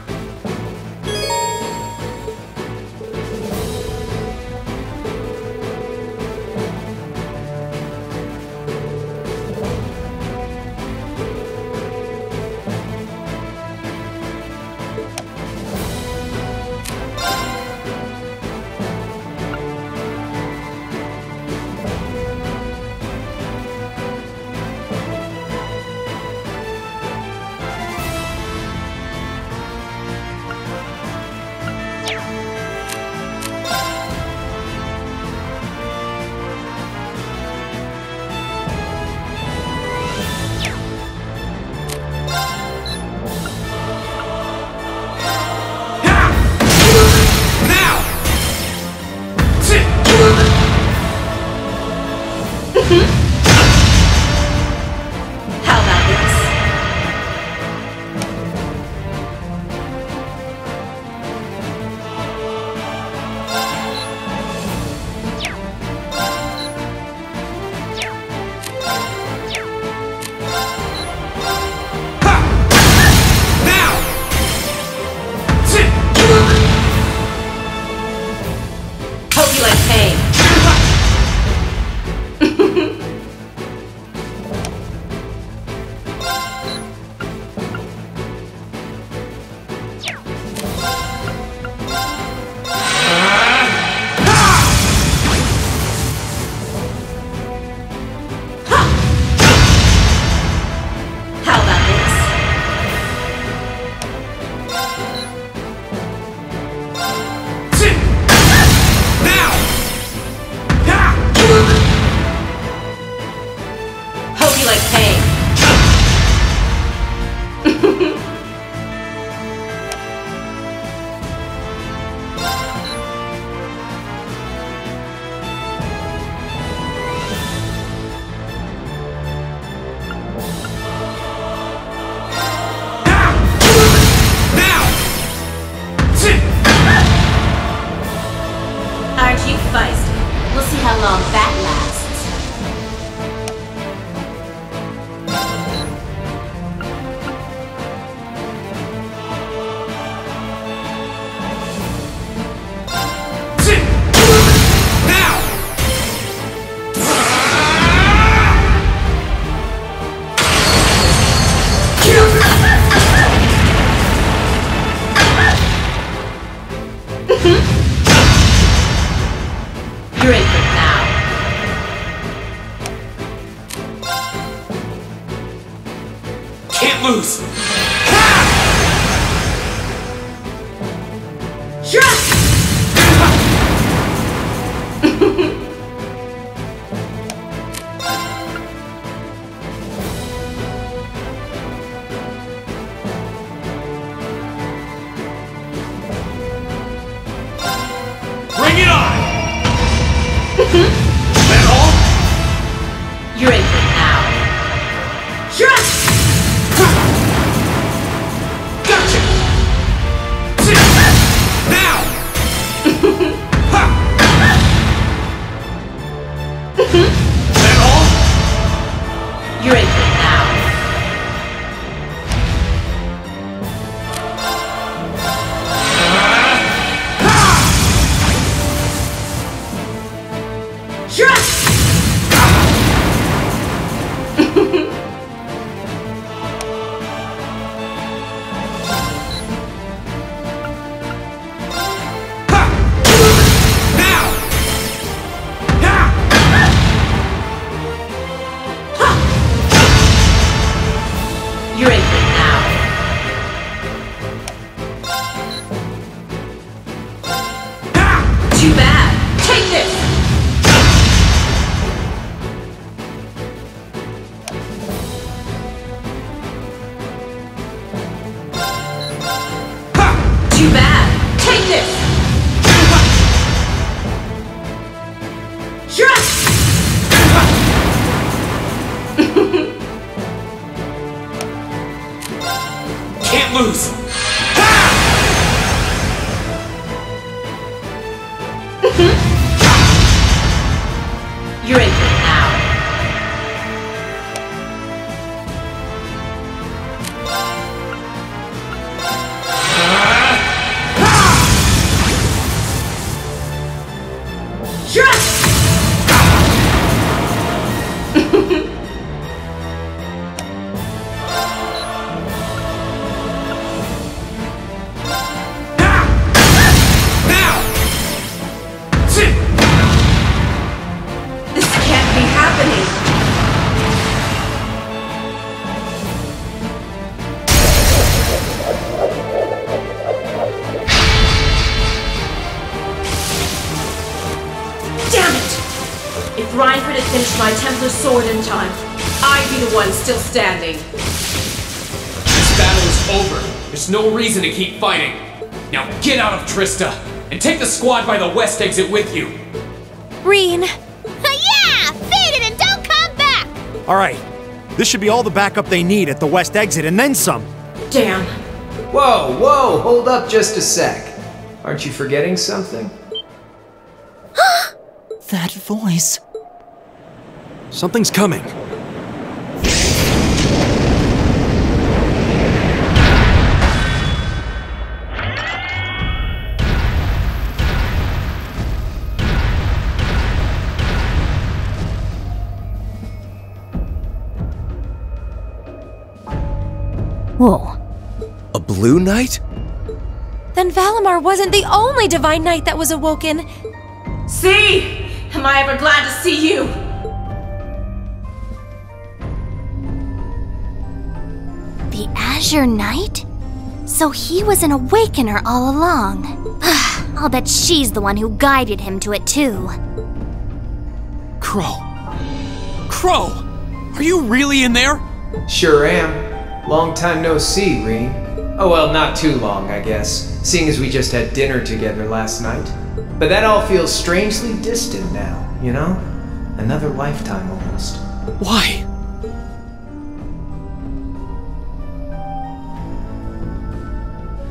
Speaker 5: Now! Can't lose! Bring it on! That all?
Speaker 26: You're in for now.
Speaker 5: Gotcha! Now! That all?
Speaker 26: You're in for now. You're in for now. Too bad. Take this. Too bad. Take this.
Speaker 5: Can't lose!
Speaker 26: You're in for now. This can't be happening. Damn it! If Reinford had finished my Templar sword in time, I'd be the one still standing.
Speaker 5: This battle is over. There's no reason to keep fighting. Now get out of Trista, and take the squad by the west exit with you.
Speaker 21: Reen.
Speaker 3: Yeah! Feed it and don't come back!
Speaker 7: Alright, this should be all the backup they need at the west exit and then some.
Speaker 26: Damn.
Speaker 11: Whoa, whoa, hold up just a sec. Aren't you forgetting something?
Speaker 6: That voice. Something's coming.
Speaker 21: Whoa.
Speaker 9: A blue knight?
Speaker 21: Then Valimar wasn't the only divine knight that was awoken.
Speaker 26: See? Am I ever glad to see you?
Speaker 14: The Azure Knight? So he was an awakener all along. I'll bet she's the one who guided him to it too.
Speaker 1: Crow. Crow! Are you really in there?
Speaker 11: Sure am. Long time no see, Reen. Oh well, not too long, I guess, seeing as we just had dinner together last night. But that all feels strangely distant now, you know? Another lifetime almost.
Speaker 1: Why?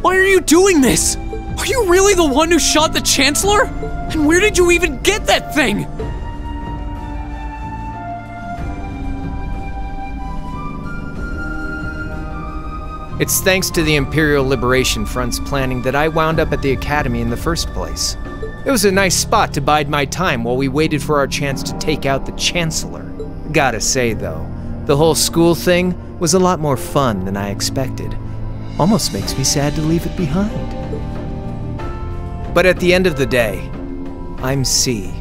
Speaker 1: Why are you doing this? Are you really the one who shot the Chancellor? And where did you even get that thing?
Speaker 11: It's thanks to the Imperial Liberation Front's planning that I wound up at the Academy in the first place. It was a nice spot to bide my time while we waited for our chance to take out the Chancellor. Gotta say, though, the whole school thing was a lot more fun than I expected. Almost makes me sad to leave it behind. But at the end of the day, I'm C.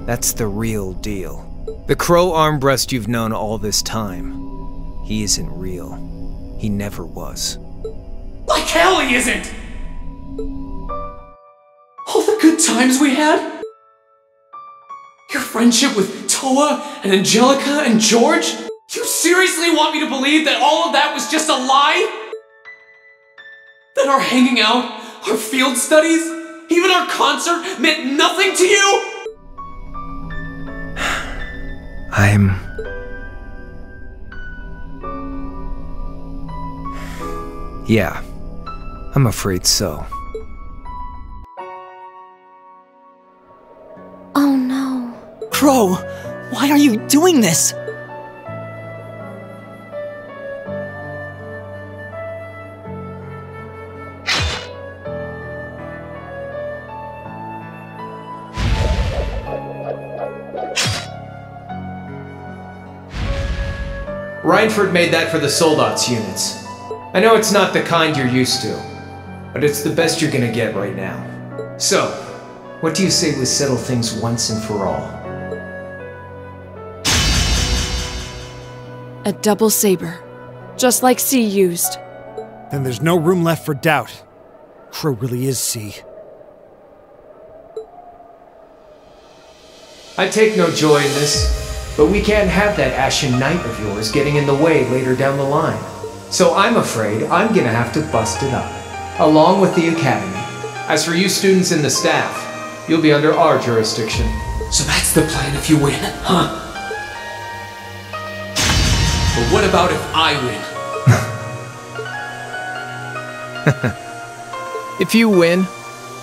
Speaker 11: That's the real deal. The Crow Armbrust you've known all this time, he isn't real. he never was.
Speaker 5: Like hell he isn't! All the good times we had? Your friendship with Toa and Angelica and George? You seriously want me to believe that all of that was just a lie? That our hanging out, our field studies, even our concert meant nothing to you?
Speaker 11: Yeah, I'm afraid so.
Speaker 3: Oh no.
Speaker 4: Crow, why are you doing this?
Speaker 11: Reinford made that for the Soldats units. I know it's not the kind you're used to, but it's the best you're gonna get right now. So, what do you say we settle things once and for all?
Speaker 13: A double saber, just like C used.
Speaker 7: Then there's no room left for doubt. Crow really is C.
Speaker 11: I take no joy in this, but we can't have that Ashen Knight of yours getting in the way later down the line. So I'm afraid I'm gonna have to bust it up, along with the Academy. As for you students and the staff, you'll be under our jurisdiction.
Speaker 5: So that's the plan if you win, huh? But what about if I
Speaker 11: win? If you win,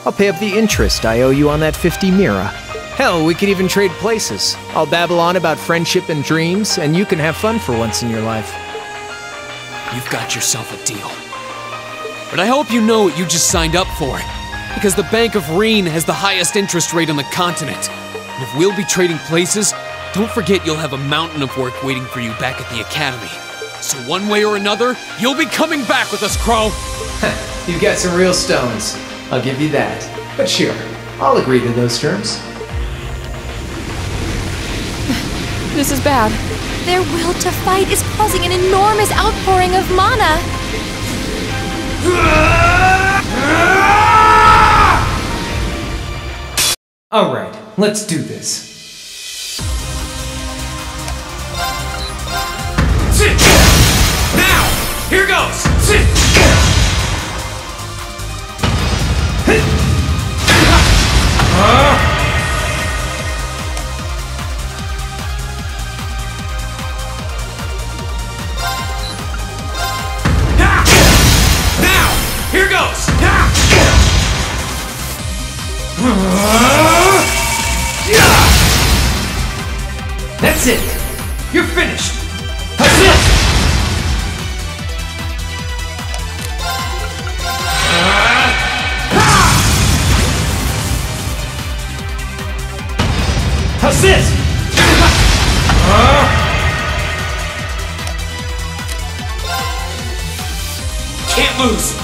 Speaker 11: I'll pay up the interest I owe you on that 50 Mira. Hell, we could even trade places. I'll babble on about friendship and dreams, and you can have fun for once in your life.
Speaker 1: You've got yourself a deal. But I hope you know what you just signed up for. Because the Bank of Reen has the highest interest rate on the continent. And if we'll be trading places, don't forget you'll have a mountain of work waiting for you back at the Academy. So one way or another, you'll be coming back with us, Crow!
Speaker 11: You've got some real stones. I'll give you that. But sure, I'll agree to those terms.
Speaker 13: This is bad.
Speaker 21: Their will to fight is causing an enormous outpouring of mana.
Speaker 11: Alright, let's do this.
Speaker 5: Now! Here goes! Here goes!
Speaker 11: That's it! You're finished! That's it! How's this?
Speaker 5: Can't lose!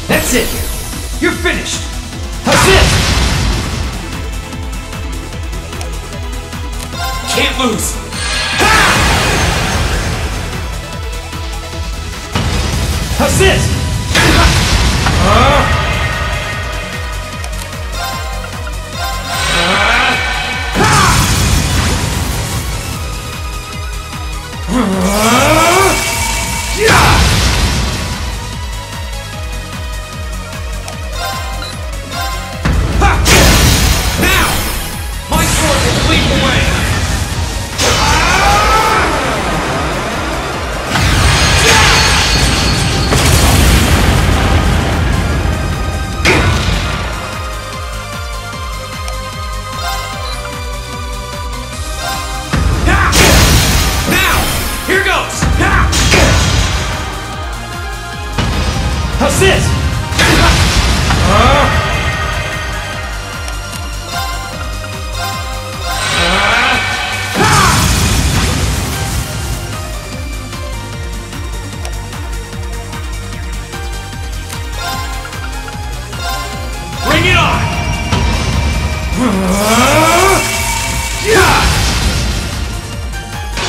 Speaker 11: That's it! You're finished! How's this?
Speaker 5: Can't lose!
Speaker 11: How's this?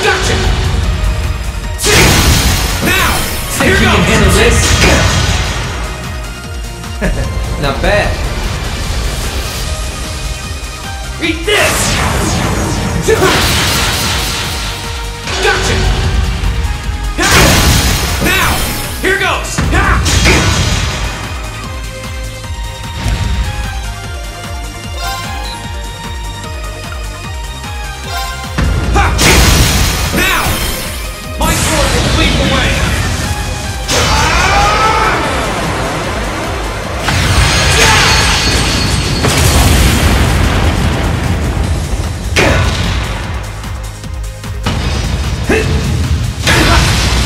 Speaker 5: Gotcha! Now!
Speaker 11: Think you can handle this? Not bad.
Speaker 5: Eat this! Gotcha! Now! Here goes! Now! My sword will lead the way!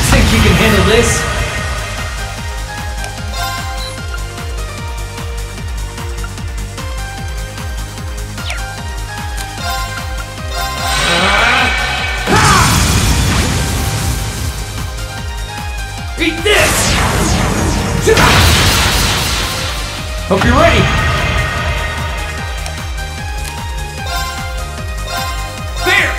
Speaker 11: Think you can handle this?
Speaker 5: Eat this!
Speaker 11: Hope you're ready.
Speaker 5: There!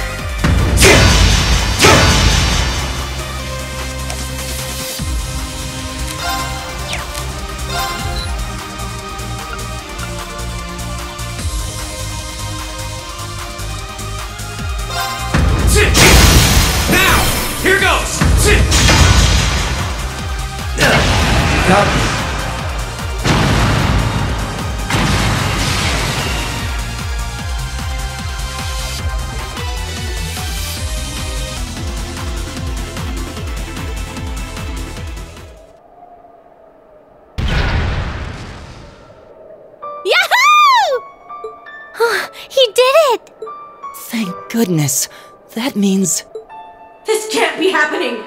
Speaker 5: Now! Here goes!
Speaker 3: Yahoo! He did it!
Speaker 4: Thank goodness. That means...
Speaker 26: This can't be happening!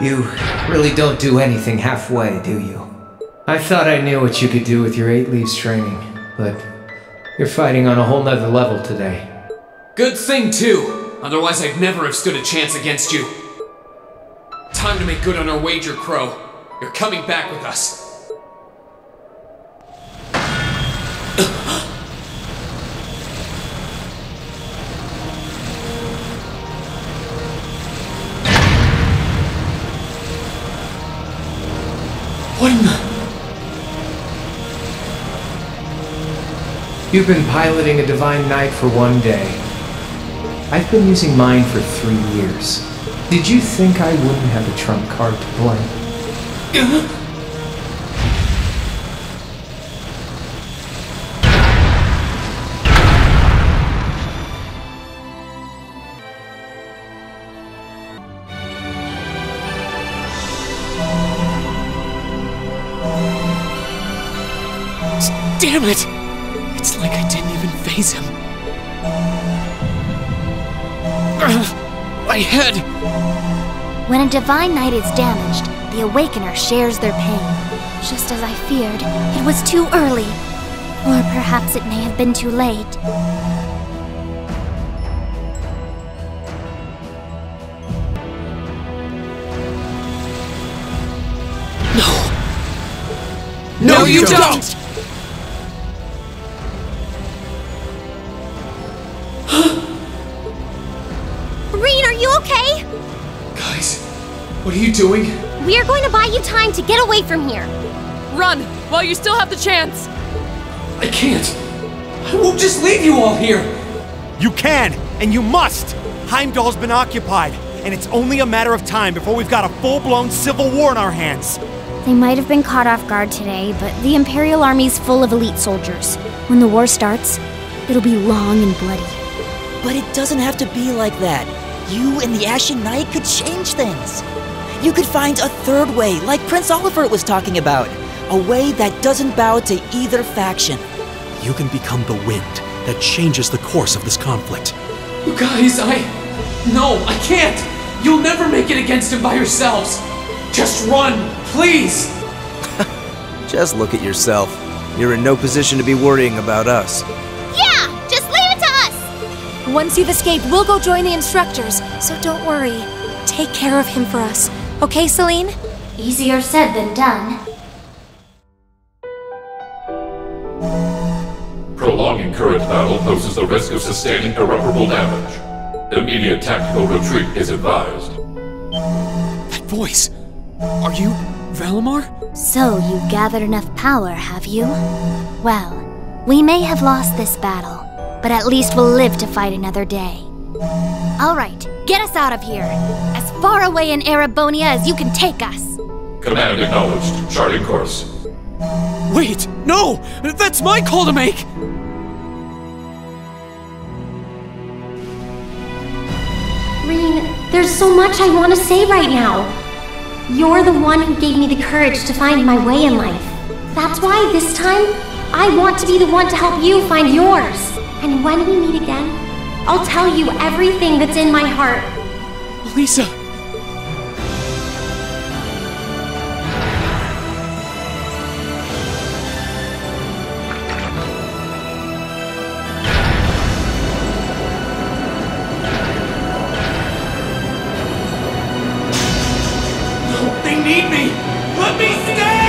Speaker 11: You really don't do anything halfway, do you? I thought I knew what you could do with your 8 leaves training, but you're fighting on a whole nother level today.
Speaker 5: Good thing, too. Otherwise, I'd never have stood a chance against you. Time to make good on our wager, Crow. You're coming back with us. What in the...
Speaker 11: You've been piloting a Divine Knight for 1 day. I've been using mine for 3 years. Did you think I wouldn't have a trump card to play?
Speaker 5: Damn it! It's like I didn't even face him. My head!
Speaker 14: When a Divine Knight is damaged, the Awakener shares their pain. Just as I feared, it was too early. Or perhaps it may have been too late.
Speaker 5: No, you don't!
Speaker 14: Rean, are you okay?
Speaker 5: Guys, what are you doing?
Speaker 14: We are going to buy you time to get away from here.
Speaker 13: Run, while you still have the chance!
Speaker 5: I can't. I won't just leave you all here.
Speaker 7: You can, and you must! Heimdall's been occupied, and it's only a matter of time before we've got a full-blown civil war in our hands.
Speaker 14: They might have been caught off guard today, but the Imperial Army's full of elite soldiers. When the war starts, it'll be long and bloody.
Speaker 4: But it doesn't have to be like that. You and the Ashen Knight could change things. You could find a third way, like Prince Oliver was talking about. A way that doesn't bow to either faction.
Speaker 6: You can become the wind that changes the course of this conflict.
Speaker 5: You guys, No, I can't! You'll never make it against him by yourselves! Just run, please!
Speaker 9: Just look at yourself. You're in no position to be worrying about us.
Speaker 3: Yeah! Just leave it to us!
Speaker 21: Once you've escaped, we'll go join the instructors, so don't worry. Take care of him for us. Okay, Celine?
Speaker 14: Easier said than done.
Speaker 8: prolonging current battle poses the risk of sustaining irreparable damage. Immediate tactical retreat is advised.
Speaker 5: That voice! Are you Valimar?
Speaker 14: So you've gathered enough power, have you? Well, we may have lost this battle, but at least we'll live to fight another day. Alright, get us out of here! As far away in Erebonia as you can take us!
Speaker 8: Command acknowledged. Charting course.
Speaker 5: Wait! No! That's my call to make!
Speaker 19: Rean, there's so much I want to say right now. You're the one who gave me the courage to find my way in life. That's why this time, I want to be the one to help you find yours. And when we meet again, I'll tell you everything that's in my heart.
Speaker 5: Lisa! They need me! Let me stay!